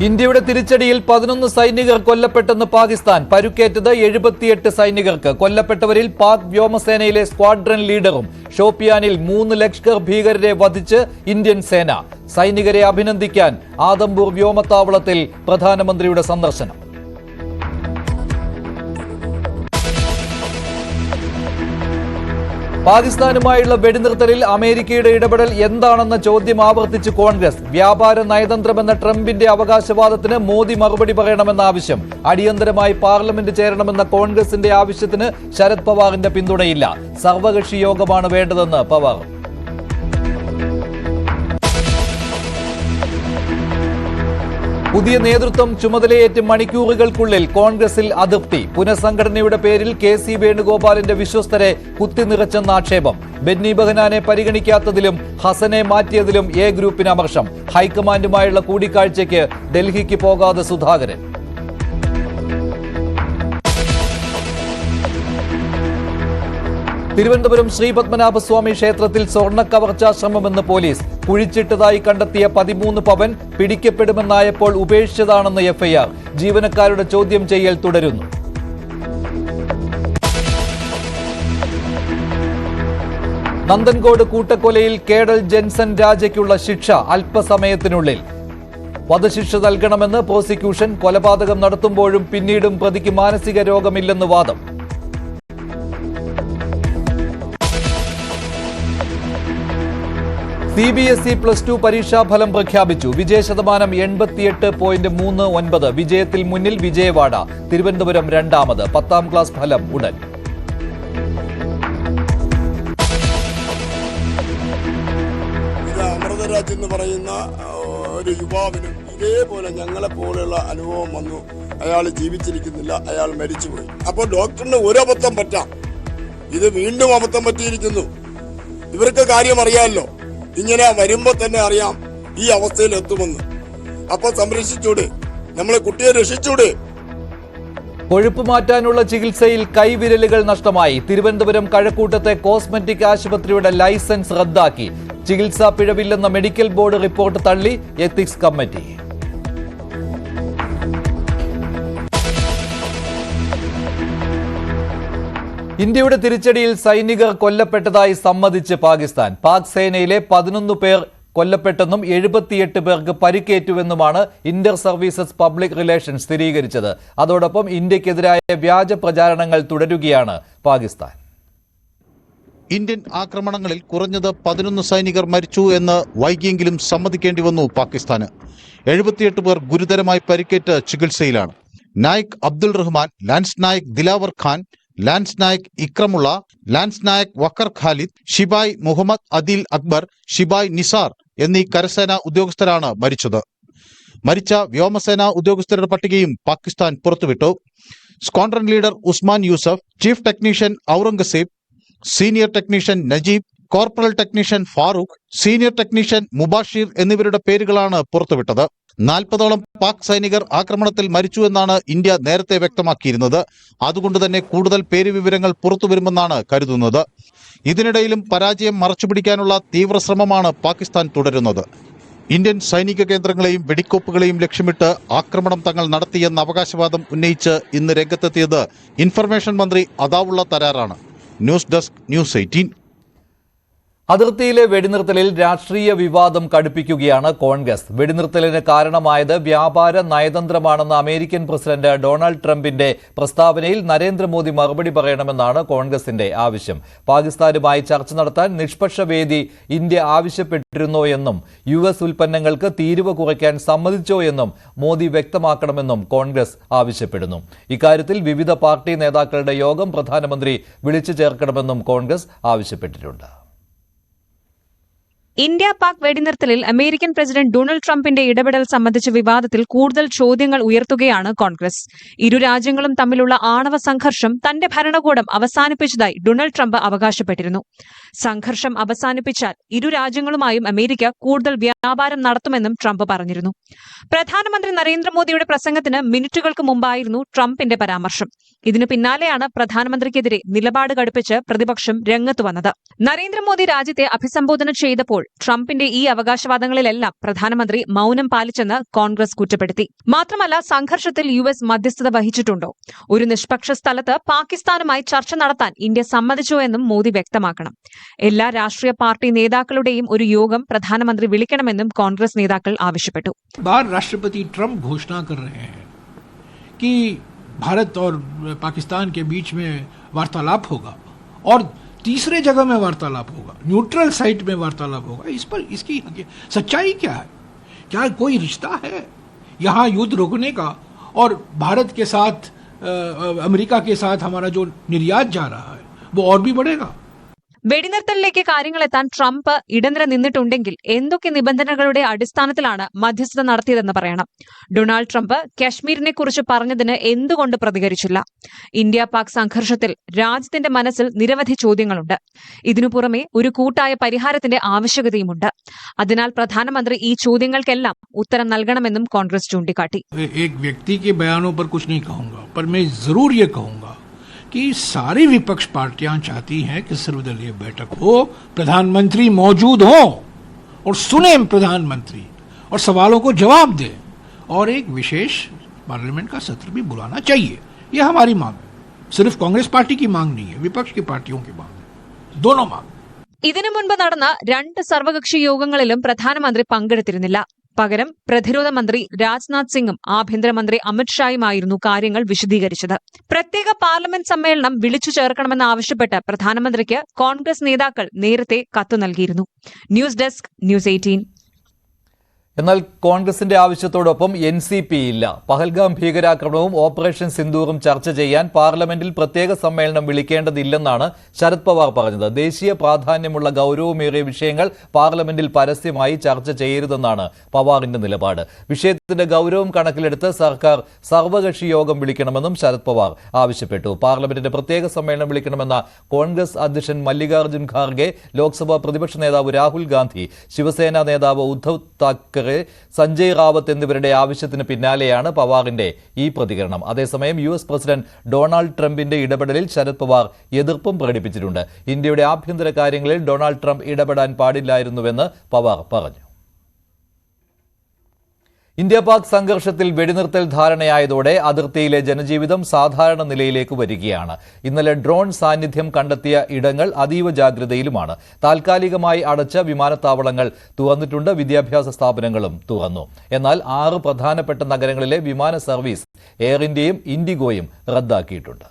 ഇന്ത്യയുടെ തിരിച്ചടിയിൽ 11 സൈനികർ കൊല്ലപ്പെട്ടെന്ന് പാകിസ്ഥാൻ. പരുക്കേറ്റത് 78 സൈനികർക്ക്. കൊല്ലപ്പെട്ടവരിൽ പാക് വ്യോമസേനയിലെ സ്ക്വാഡ്രൺ ലീഡറും ഷോപ്പിയാനിൽ 3 ലഷ്കർ ഭീകരരെ വധിച്ച് ഇന്ത്യൻ സേന. സൈനികരെ അഭിനന്ദിക്കാൻ ആദംപൂർ വ്യോമത്താവളത്തിൽ പ്രധാനമന്ത്രിയുടെ സന്ദർശനം. പാകിസ്ഥാനുമായുള്ള വെടിനിർത്തലിൽ അമേരിക്കയുടെ ഇടപെടൽ എന്താണെന്ന ചോദ്യം ആവർത്തിച്ച് കോൺഗ്രസ്. വ്യാപാര നയതന്ത്രമെന്ന ട്രംപിന്റെ അവകാശവാദത്തിന് മോദി മറുപടി പറയണമെന്ന ആവശ്യം. അടിയന്തരമായി പാർലമെന്റ് ചേരണമെന്ന കോൺഗ്രസിന്റെ ആവശ്യത്തിന് ശരത് പവാറിന്റെ പിന്തുണയില്ല. സർവകക്ഷി യോഗമാണ് വേണ്ടതെന്ന് പവാർ. പുതിയ നേതൃത്വം ചുമതലയേറ്റ് മണിക്കൂറുകൾക്കുള്ളിൽ കോൺഗ്രസിൽ അതൃപ്തി. പുനഃസംഘടനയുടെ പേരിൽ കെ.സി. വേണുഗോപാലിന്റെ വിശ്വസ്തരെ കുത്തിനിറച്ചെന്ന ആക്ഷേപം. ബെന്നി ബെഹനാനെ പരിഗണിക്കാത്തതിലും ഹസനെ മാറ്റിയതിലും എ ഗ്രൂപ്പിന് അമർഷം. ഹൈക്കമാൻഡുമായുള്ള കൂടിക്കാഴ്ചയ്ക്ക് ഡൽഹിക്ക് പോകാതെ സുധാകരൻ. തിരുവനന്തപുരം ശ്രീപത്മനാഭസ്വാമി ക്ഷേത്രത്തിൽ സ്വർണ്ണക്കവർച്ചാ ശ്രമമെന്ന് പോലീസ്. കുഴിച്ചിട്ടതായി കണ്ടെത്തിയ 13 പവൻ പിടിക്കപ്പെടുമെന്നായപ്പോൾ ഉപേക്ഷിച്ചതാണെന്ന് എഫ്ഐആർ. ജീവനക്കാരുടെ ചോദ്യം ചെയ്യൽ തുടരുന്നു. നന്ദൻകോട് കൂട്ടക്കൊലയിൽ കേഡൽ ജെൻസൺ രാജയ്ക്കുള്ള ശിക്ഷ അല്പസമയത്തിനുള്ളിൽ. വധശിക്ഷ നൽകണമെന്ന് പ്രോസിക്യൂഷൻ. കൊലപാതകം നടത്തുമ്പോഴും പിന്നീടും പ്രതിക്ക് മാനസിക രോഗമില്ലെന്ന് വാദം. CBSE +2 പരീക്ഷാഫലം പ്രഖ്യാപിച്ചു. വിജയശതമാനം 88.39. വിജയത്തിൽ മുന്നിൽ വിജയവാഡ. തിരുവനന്തപുരം രണ്ടാമത്. 10ാം ക്ലാസ് ഫലം ഉടൻ. അമൃതരാജ് എന്ന് പറയുന്ന ഒരു യുവാവിനും ഇതേപോലെ ഞങ്ങളെ പോലെയുള്ള അനുഭവം വന്നു. അയാൾ ജീവിച്ചിരിക്കുന്നില്ല, അയാൾ മരിച്ചുപോയി. അപ്പോൾ ഡോക്ടറിന് ഒരു അബദ്ധം പറ്റാം, ഇത് വീണ്ടും അബദ്ധം പറ്റിയിരിക്കുന്നു. ഇവർക്ക് കാര്യം അറിയാമല്ലോ, ഇങ്ങനെ വരുമ്പോ തന്നെ അറിയാം ഈ അവസ്ഥയിൽ എത്തുമെന്ന്. അപ്പൊ സംരക്ഷിച്ചൂടെ, നമ്മളെ കുട്ടിയെ രക്ഷിച്ചൂടെ. കൊഴുപ്പ് മാറ്റാനുള്ള ചികിത്സയിൽ കൈവിരലുകൾ നഷ്ടമായി. തിരുവനന്തപുരം കഴക്കൂട്ടത്തെ കോസ്മെറ്റിക് ആശുപത്രിയുടെ ലൈസൻസ് റദ്ദാക്കി. ചികിത്സാ പിഴവില്ലെന്ന മെഡിക്കൽ ബോർഡ് റിപ്പോർട്ട് തള്ളി എത്തിക്സ് കമ്മിറ്റി. ഇന്ത്യയുടെ തിരിച്ചടിയിൽ സൈനികർ കൊല്ലപ്പെട്ടതായി സമ്മതിച്ച് പാകിസ്ഥാൻ. പാക് സേനയിലെ 11 പേർ കൊല്ലപ്പെട്ടെന്നും 78 പേർക്ക് പരിക്കേറ്റുവെന്നുമാണ് ഇന്റർ സർവീസസ് പബ്ലിക് റിലേഷൻസ് സ്ഥിരീകരിച്ചത്. അതോടൊപ്പം ഇന്ത്യക്കെതിരായ വ്യാജ പ്രചാരണങ്ങൾ തുടരുകയാണ് പാകിസ്ഥാൻ. ഇന്ത്യൻ ആക്രമണങ്ങളിൽ കുറഞ്ഞത് 11 സൈനികർ മരിച്ചു എന്ന് വൈകിയെങ്കിലും സമ്മതിക്കേണ്ടി വന്നു പാകിസ്ഥാന്. 78 പേർ ഗുരുതരമായി പരിക്കേറ്റ് ചികിത്സയിലാണ്. Naik Abdul Rahman, lance Naik Dilawar Khan, lance Nayak Ikramullah, lance Nayak Waqar Khalid, sepoy Muhammad Adil Akbar, sepoy Nisar എന്നീ കരസേനാ ഉദ്യോഗസ്ഥരാണ് മരിച്ചത്. മരിച്ച വ്യോമസേനാ ഉദ്യോഗസ്ഥരുടെ പട്ടികയും പാകിസ്ഥാൻ പുറത്തുവിട്ടു. Squadron leader Usman Yusuf, chief technician Aurangzeb, senior technician Najeeb, corporal technician Farooq, senior technician Mubashir എന്നിവരുടെ പേരുകളാണ് പുറത്തുവിട്ടത്. 40ഓളം പാക് സൈനികർ ആക്രമണത്തിൽ മരിച്ചുവെന്നാണ് ഇന്ത്യ നേരത്തെ വ്യക്തമാക്കിയിരുന്നത്. അതുകൊണ്ട് തന്നെ കൂടുതൽ പേരുവിവരങ്ങൾ പുറത്തുവരുമെന്നാണ് കരുതുന്നത്. ഇതിനിടയിലും പരാജയം മറച്ചുപിടിക്കാനുള്ള തീവ്ര ശ്രമമാണ് പാകിസ്ഥാൻ തുടരുന്നത്. ഇന്ത്യൻ സൈനിക കേന്ദ്രങ്ങളെയും വെടിക്കോപ്പുകളെയും ലക്ഷ്യമിട്ട് ആക്രമണം തങ്ങൾ നടത്തിയെന്ന അവകാശവാദം ഉന്നയിച്ച് ഇന്ന് രംഗത്തെത്തിയത് ഇൻഫർമേഷൻ മന്ത്രി അതാവുള്ള തരാറാണ്. News desk, news 18. അതിർത്തിയിലെ വെടിനിർത്തലിൽ രാഷ്ട്രീയ വിവാദം കടുപ്പിക്കുകയാണ് കോൺഗ്രസ്. വെടിനിർത്തലിന് കാരണമായത് വ്യാപാര നയതന്ത്രമാണെന്ന അമേരിക്കൻ പ്രസിഡന്റ് ഡൊണാൾഡ് ട്രംപിന്റെ പ്രസ്താവനയിൽ നരേന്ദ്രമോദി മറുപടി പറയണമെന്നാണ് കോൺഗ്രസിന്റെ ആവശ്യം. പാകിസ്ഥാനുമായി ചർച്ച നടത്താൻ നിഷ്പക്ഷ വേദി ഇന്ത്യ ആവശ്യപ്പെട്ടിരുന്നോ എന്നും US ഉൽപ്പന്നങ്ങൾക്ക് തീരുവ കുറയ്ക്കാൻ സമ്മതിച്ചോ എന്നും മോദി വ്യക്തമാക്കണമെന്നും കോൺഗ്രസ് ആവശ്യപ്പെടുന്നു. ഇക്കാര്യത്തിൽ വിവിധ പാർട്ടി നേതാക്കളുടെ യോഗം പ്രധാനമന്ത്രി വിളിച്ചു ചേർക്കണമെന്നും കോൺഗ്രസ് ആവശ്യപ്പെട്ടിട്ടുണ്ട്. ഇന്ത്യ പാക് വെടിനിർത്തലിൽ അമേരിക്കൻ പ്രസിഡന്റ് ഡൊണാൾഡ് ട്രംപിന്റെ ഇടപെടൽ സംബന്ധിച്ച വിവാദത്തിൽ കൂടുതൽ ചോദ്യങ്ങൾ ഉയർത്തുകയാണ് കോൺഗ്രസ്. ഇരു രാജ്യങ്ങളും തമ്മിലുള്ള ആണവ സംഘർഷം തന്റെ ഭരണകൂടം അവസാനിപ്പിച്ചതായി ഡൊണാൾഡ് ട്രംപ് അവകാശപ്പെട്ടിരുന്നു. സംഘർഷം അവസാനിപ്പിച്ചാൽ ഇരു രാജ്യങ്ങളുമായും അമേരിക്ക കൂടുതൽ വ്യാപാരം നടത്തുമെന്നും ട്രംപ് പറഞ്ഞിരുന്നു. പ്രധാനമന്ത്രി നരേന്ദ്രമോദിയുടെ പ്രസംഗത്തിന് മിനിറ്റുകൾക്ക് മുമ്പായിരുന്നു ട്രംപിന്റെ പരാമർശം. ഇതിനു പിന്നാലെയാണ് പ്രധാനമന്ത്രിക്കെതിരെ നിലപാട് കടുപ്പിച്ച് പ്രതിപക്ഷം രംഗത്ത് വന്നത്. നരേന്ദ്രമോദി രാജ്യത്തെ അഭിസംബോധന ചെയ്തപ്പോൾ ട്രംപിന്റെ ഈ അവകാശവാദങ്ങളിലെല്ലാം പ്രധാനമന്ത്രി മൌനം പാലിച്ചെന്ന് കോൺഗ്രസ് കുറ്റപ്പെടുത്തി. മാത്രമല്ല, സംഘർഷത്തിൽ US മധ്യസ്ഥത വഹിച്ചിട്ടുണ്ടോ? ഒരു നിഷ്പക്ഷ സ്ഥലത്ത് പാകിസ്ഥാനുമായി ചർച്ച നടത്താൻ ഇന്ത്യ സമ്മതിച്ചോ എന്നും മോദി വ്യക്തമാക്കണം. എല്ലാ രാഷ്ട്രീയ പാർട്ടി നേതാക്കളുടെയും ഒരു യോഗം പ്രധാനമന്ത്രി വിളിക്കണമെന്നും കോൺഗ്രസ് നേതാക്കൾ ആവശ്യപ്പെട്ടു. राष्ट्रपति ट्रंप घोषणा कर रहे हैं कि भारत और पाकिस्तान के बीच में वार्तालाप होगा और तीसरे जगह में वार्तालाप होगा, न्यूट्रल साइट में वार्तालाप होगा. इस पर इसकी सच्चाई क्या है? क्या कोई रिश्ता है यहाँ युद्ध रोकने का? और भारत के साथ अमेरिका के साथ हमारा जो निर्यात जा रहा है वो और भी बढ़ेगा. വെടിനിർത്തലിലേക്ക് കാര്യങ്ങളെത്താൻ ട്രംപ് ഇടനില നിന്നിട്ടുണ്ടെങ്കിൽ എന്തൊക്കെ നിബന്ധനകളുടെ അടിസ്ഥാനത്തിലാണ് മധ്യസ്ഥത നടത്തിയതെന്ന് പറയണം. ഡൊണാൾഡ് ട്രംപ് കശ്മീരിനെ കുറിച്ച് പറഞ്ഞതിന് എന്തുകൊണ്ട് പ്രതികരിച്ചില്ല? ഇന്ത്യ പാക് സംഘർഷത്തിൽ രാജ്യത്തിന്റെ മനസ്സിൽ നിരവധി ചോദ്യങ്ങളുണ്ട്. ഇതിനു പുറമെ ഒരു കൂട്ടായ പരിഹാരത്തിന്റെ ആവശ്യകതയുമുണ്ട്. അതിനാൽ പ്രധാനമന്ത്രി ഈ ചോദ്യങ്ങൾക്കെല്ലാം ഉത്തരം നൽകണമെന്നും കോൺഗ്രസ് ചൂണ്ടിക്കാട്ടി. एक व्यक्ति के बयानों पर कुछ नहीं कहूंगा, पर मैं जरूर ये कहूंगा कि सारी विपक्ष पार्टियां चाहती हैं कि सर्वदलीय बैठक हो, प्रधानमंत्री मौजूद हो और सुने प्रधानमंत्री और सवालों को जवाब दें, और एक विशेष पार्लियामेंट का सत्र भी बुलाना चाहिए. यह हमारी मांग है. सिर्फ कांग्रेस पार्टी की मांग नहीं है, विपक्ष की पार्टियों की मांग है. दोनों मांग. ഇതിനു മുൻപ് നടന്ന 2 സർവകക്ഷി യോഗങ്ങളിലും പ്രധാനമന്ത്രി പങ്കെടുത്തിരുന്നില്ല. പകരം പ്രതിരോധ മന്ത്രി രാജ്നാഥ് സിംഗും ആഭ്യന്തരമന്ത്രി അമിത്ഷായുമായിരുന്നു കാര്യങ്ങൾ വിശദീകരിച്ചത്. പ്രത്യേക പാർലമെന്റ് സമ്മേളനം വിളിച്ചു ചേർക്കണമെന്നാവശ്യപ്പെട്ട് പ്രധാനമന്ത്രിക്ക് കോൺഗ്രസ് നേതാക്കൾ നേരത്തെ കത്ത് നൽകിയിരുന്നു. News desk, news 18. എന്നാൽ കോൺഗ്രസിന്റെ ആവശ്യത്തോടൊപ്പം NCP ഇല്ല. പഹൽഗാം ഭീകരാക്രമണവും ഓപ്പറേഷൻ സിന്ദൂറും ചർച്ച ചെയ്യാൻ പാർലമെന്റിൽ പ്രത്യേക സമ്മേളനം വിളിക്കേണ്ടതില്ലെന്നാണ് ശരത് പവാർ പറഞ്ഞത്. ദേശീയ പ്രാധാന്യമുള്ള ഗൌരവമേറിയ വിഷയങ്ങൾ പാർലമെന്റിൽ പരസ്യമായി ചർച്ച ചെയ്യരുതെന്നാണ് പവാറിന്റെ നിലപാട്. വിഷയത്തിന്റെ ഗൌരവം കണക്കിലെടുത്ത് സർക്കാർ സർവകക്ഷി യോഗം വിളിക്കണമെന്നും ശരത് പവാർ ആവശ്യപ്പെട്ടു. പാർലമെന്റിന്റെ പ്രത്യേക സമ്മേളനം വിളിക്കണമെന്ന കോൺഗ്രസ് അധ്യക്ഷൻ മല്ലികാർജ്ജുൻ ഖാർഗെ, ലോക്സഭാ പ്രതിപക്ഷ നേതാവ് രാഹുൽ ഗാന്ധി, ശിവസേന നേതാവ് ഉദ്ധവ് താക്കറെ, സഞ്ജയ് റാവത്ത് എന്നിവരുടെ ആവശ്യത്തിന് പിന്നാലെയാണ് പവാറിന്റെ ഈ പ്രതികരണം. അതേസമയം US പ്രസിഡന്റ് ഡൊണാൾഡ് ട്രംപിന്റെ ഇടപെടലിൽ ശരത് പവാർ എതിർപ്പും പ്രകടിപ്പിച്ചിട്ടുണ്ട്. ഇന്ത്യയുടെ ആഭ്യന്തര കാര്യങ്ങളിൽ ഡൊണാൾഡ് ട്രംപ് ഇടപെടാൻ പാടില്ലായിരുന്നുവെന്ന് പവാർ പറഞ്ഞു. ഇന്ത്യ പാക് സംഘർഷത്തിൽ വെടിനിർത്തൽ ധാരണയായതോടെ അതിർത്തിയിലെ ജനജീവിതം സാധാരണ നിലയിലേക്ക് വരികയാണ്. ഇന്നലെ ഡ്രോൺ സാന്നിധ്യം കണ്ടെത്തിയ ഇടങ്ങൾ അതീവ ജാഗ്രതയിലുമാണ്. താൽക്കാലികമായി അടച്ച വിമാനത്താവളങ്ങൾ തുറന്നിട്ടുണ്ട്. വിദ്യാഭ്യാസ സ്ഥാപനങ്ങളും തുറന്നു. എന്നാൽ 6 പ്രധാനപ്പെട്ട നഗരങ്ങളിലെ വിമാന സർവീസ് എയർ ഇന്ത്യയും ഇൻഡിഗോയും റദ്ദാക്കിയിട്ടുണ്ട്.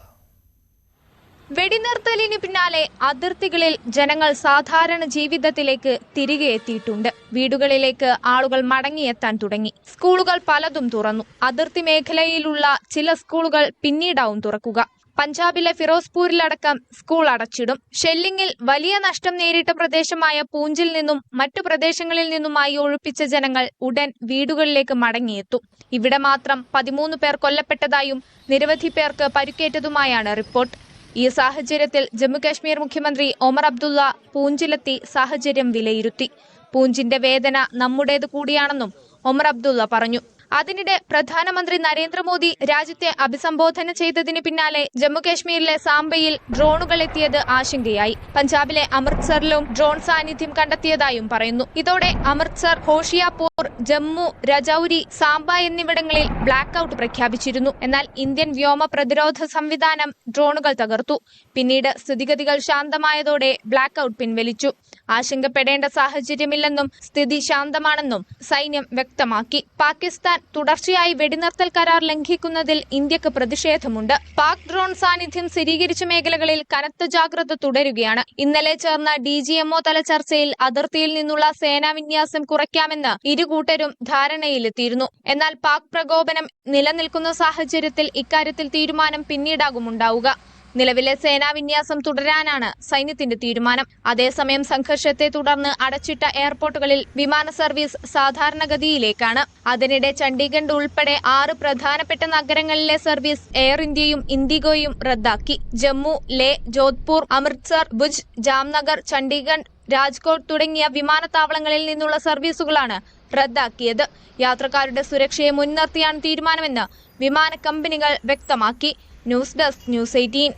വെടിനിർത്തലിന് പിന്നാലെ അതിർത്തികളിൽ ജനങ്ങൾ സാധാരണ ജീവിതത്തിലേക്ക് തിരികെ എത്തിയിട്ടുണ്ട്. വീടുകളിലേക്ക് ആളുകൾ മടങ്ങിയെത്താൻ തുടങ്ങി. സ്കൂളുകൾ പലതും തുറന്നു. അതിർത്തി മേഖലയിലുള്ള ചില സ്കൂളുകൾ പിന്നീടാവും തുറക്കുക. പഞ്ചാബിലെ ഫിറോസ്പൂരിലടക്കം സ്കൂൾ അടച്ചിടും. ഷെല്ലിംഗിൽ വലിയ നഷ്ടം നേരിട്ട പ്രദേശമായ പൂഞ്ചിൽ നിന്നും മറ്റു പ്രദേശങ്ങളിൽ നിന്നുമായി ഒഴിപ്പിച്ച ജനങ്ങൾ ഉടൻ വീടുകളിലേക്ക് മടങ്ങിയെത്തും. ഇവിടെ മാത്രം 13 പേർ കൊല്ലപ്പെട്ടതായും നിരവധി പേർക്ക് പരിക്കേറ്റതുമായാണ് റിപ്പോർട്ട്. ഈ സാഹചര്യത്തിൽ ജമ്മുകാശ്മീർ മുഖ്യമന്ത്രി ഒമർ അബ്ദുള്ള പൂഞ്ചിലെത്തി സാഹചര്യം വിലയിരുത്തി. പൂഞ്ചിന്റെ വേദന നമ്മുടേത് കൂടിയാണെന്നും ഒമർ അബ്ദുള്ള പറഞ്ഞു. അതിനിടെ പ്രധാനമന്ത്രി നരേന്ദ്രമോദി രാജ്യത്തെ അഭിസംബോധന ചെയ്തതിന് പിന്നാലെ ജമ്മുകാശ്മീരിലെ സാംബയിൽ ഡ്രോണുകൾ എത്തിയത് ആശങ്കയായി. പഞ്ചാബിലെ അമൃത്സറിലും ഡ്രോൺ സാന്നിധ്യം കണ്ടെത്തിയതായും പറയുന്നു. ഇതോടെ അമൃത്സർ, ഹോഷിയാപൂർ, ജമ്മു, രജൌരി, സാംബ എന്നിവിടങ്ങളിൽ ബ്ലാക്ക് ഔട്ട് പ്രഖ്യാപിച്ചിരുന്നു. എന്നാൽ ഇന്ത്യൻ വ്യോമ പ്രതിരോധ സംവിധാനം ഡ്രോണുകൾ തകർത്തു. പിന്നീട് സ്ഥിതിഗതികൾ ശാന്തമായതോടെ ബ്ലാക്ക് ഔട്ട് പിൻവലിച്ചു. ആശങ്കപ്പെടേണ്ട സാഹചര്യമില്ലെന്നും സ്ഥിതി ശാന്തമാണെന്നും സൈന്യം വ്യക്തമാക്കി. പാകിസ്ഥാൻ തുടർച്ചയായി വെടിനിർത്തൽ കരാർ ലംഘിക്കുന്നതിൽ ഇന്ത്യക്ക് പ്രതിഷേധമുണ്ട്. പാക് ഡ്രോൺ സാന്നിധ്യം സ്ഥിരീകരിച്ച മേഖലകളിൽ കനത്ത ജാഗ്രത തുടരുകയാണ്. ഇന്നലെ ചേർന്ന DGMO തല ചർച്ചയിൽ അതിർത്തിയിൽ നിന്നുള്ള സേനാ വിന്യാസം കുറയ്ക്കാമെന്ന് ഇരുകൂട്ടരും ധാരണയിലെത്തിയിരുന്നു. എന്നാൽ പാക് പ്രകോപനം നിലനിൽക്കുന്ന സാഹചര്യത്തിൽ ഇക്കാര്യത്തിൽ തീരുമാനം പിന്നീടാകും ഉണ്ടാവുക. നിലവിലെ സേനാവിന്യാസം തുടരാനാണ് സൈന്യത്തിന്റെ തീരുമാനം. അതേസമയം സംഘർഷത്തെ തുടർന്ന് അടച്ചിട്ട എയർപോർട്ടുകളിൽ വിമാന സർവീസ് സാധാരണഗതിയിലേക്കാണ്. അതിനിടെ ചണ്ഡീഗഡ് ഉൾപ്പെടെ 6 പ്രധാനപ്പെട്ട നഗരങ്ങളിലെ സർവീസ് എയർ ഇന്ത്യയും ഇൻഡിഗോയും റദ്ദാക്കി. ജമ്മു, ലേ, ജോധ്പൂർ, അമൃത്സർ, ഭുജ്, ജാംനഗർ, ചണ്ഡീഗഡ്, രാജ്കോട്ട് തുടങ്ങിയ വിമാനത്താവളങ്ങളിൽ നിന്നുള്ള സർവീസുകളാണ് റദ്ദാക്കിയത്. യാത്രക്കാരുടെ സുരക്ഷയെ മുൻനിർത്തിയാണ് തീരുമാനമെന്ന് വിമാന കമ്പനികൾ വ്യക്തമാക്കി. News desk, news 18.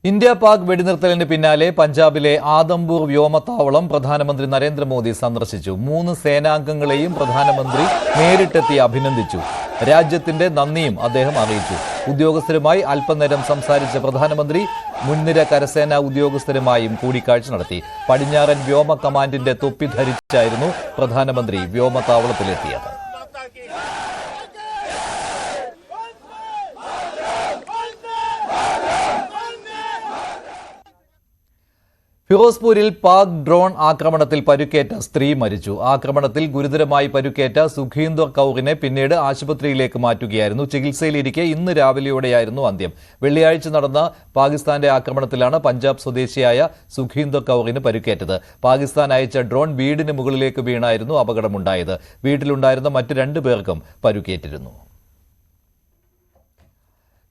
India Pak വെടിനിർത്തലിന് പിന്നാലെ പഞ്ചാബിലെ ആദംപൂർ വ്യോമത്താവളം പ്രധാനമന്ത്രി നരേന്ദ്രമോദി സന്ദർശിച്ചു. 3 സേനാംഗങ്ങളെയും പ്രധാനമന്ത്രി നേരിട്ടെത്തി അഭിനന്ദിച്ചു. രാജ്യത്തിന്റെ നന്ദിയും അദ്ദേഹം അറിയിച്ചു. ഉദ്യോഗസ്ഥരുമായി അല്പനേരം സംസാരിച്ച പ്രധാനമന്ത്രി മുൻനിര കരസേനാ ഉദ്യോഗസ്ഥരുമായും കൂടിക്കാഴ്ച നടത്തി. പടിഞ്ഞാറൻ വ്യോമ കമാൻഡിന്റെ തൊപ്പി ധരിച്ചായിരുന്നു പ്രധാനമന്ത്രി വ്യോമത്താവളത്തിലെത്തിയത്. ഫിറോസ്പൂരിൽ പാക് ഡ്രോൺ ആക്രമണത്തിൽ പരുക്കേറ്റ സ്ത്രീ മരിച്ചു. ആക്രമണത്തിൽ ഗുരുതരമായി പരുക്കേറ്റ സുഖീന്ദർ കൌറിനെ പിന്നീട് ആശുപത്രിയിലേക്ക് മാറ്റുകയായിരുന്നു. ചികിത്സയിലിരിക്കെ ഇന്ന് രാവിലെയോടെയായിരുന്നു അന്ത്യം. വെള്ളിയാഴ്ച നടന്ന പാകിസ്ഥാന്റെ ആക്രമണത്തിലാണ് പഞ്ചാബ് സ്വദേശിയായ സുഖീന്ദർ കൌറിന് പരുക്കേറ്റത്. പാകിസ്ഥാൻ അയച്ച ഡ്രോൺ വീടിന് മുകളിലേക്ക് വീണായിരുന്നു അപകടമുണ്ടായത്. വീട്ടിലുണ്ടായിരുന്ന മറ്റ് 2 പേർക്കും പരുക്കേറ്റിരുന്നു.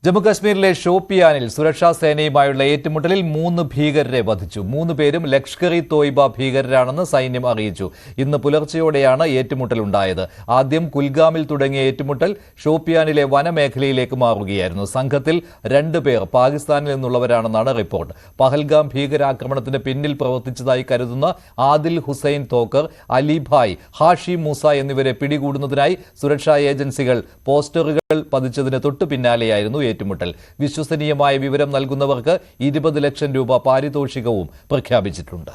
ജമ്മുകശ്മീരിലെ ഷോപ്പിയാനിൽ സുരക്ഷാ സേനയുമായുള്ള ഏറ്റുമുട്ടലിൽ 3 ഭീകരരെ വധിച്ചു. 3 പേരും ലഷ്കർ ഇ തോയ്ബ ഭീകരരാണെന്ന് സൈന്യം അറിയിച്ചു. ഇന്ന് പുലർച്ചെയോടെയാണ് ഏറ്റുമുട്ടലുണ്ടായത്. ആദ്യം കുൽഗാമിൽ തുടങ്ങിയ ഏറ്റുമുട്ടൽ ഷോപ്പിയാനിലെ വനമേഖലയിലേക്ക് മാറുകയായിരുന്നു. സംഘത്തിൽ 2 പേർ പാകിസ്ഥാനിൽ നിന്നുള്ളവരാണെന്നാണ് റിപ്പോർട്ട്. പഹൽഗാം ഭീകരാക്രമണത്തിന് പിന്നിൽ പ്രവർത്തിച്ചതായി കരുതുന്ന ആദിൽ ഹുസൈൻ തോക്കർ, അലിഭായ്, ഹാഷി മൂസ എന്നിവരെ പിടികൂടുന്നതിനായി സുരക്ഷാ ഏജൻസികൾ പോസ്റ്ററുകൾ പതിച്ചതിന് തൊട്ടു പിന്നാലെയായിരുന്നു ഏറ്റുമുട്ടൽ. വിശ്വസനീയമായ വിവരം നൽകുന്നവർക്ക് 20 ലക്ഷം രൂപ പാരിതോഷികവും പ്രഖ്യാപിച്ചിട്ടുണ്ട്.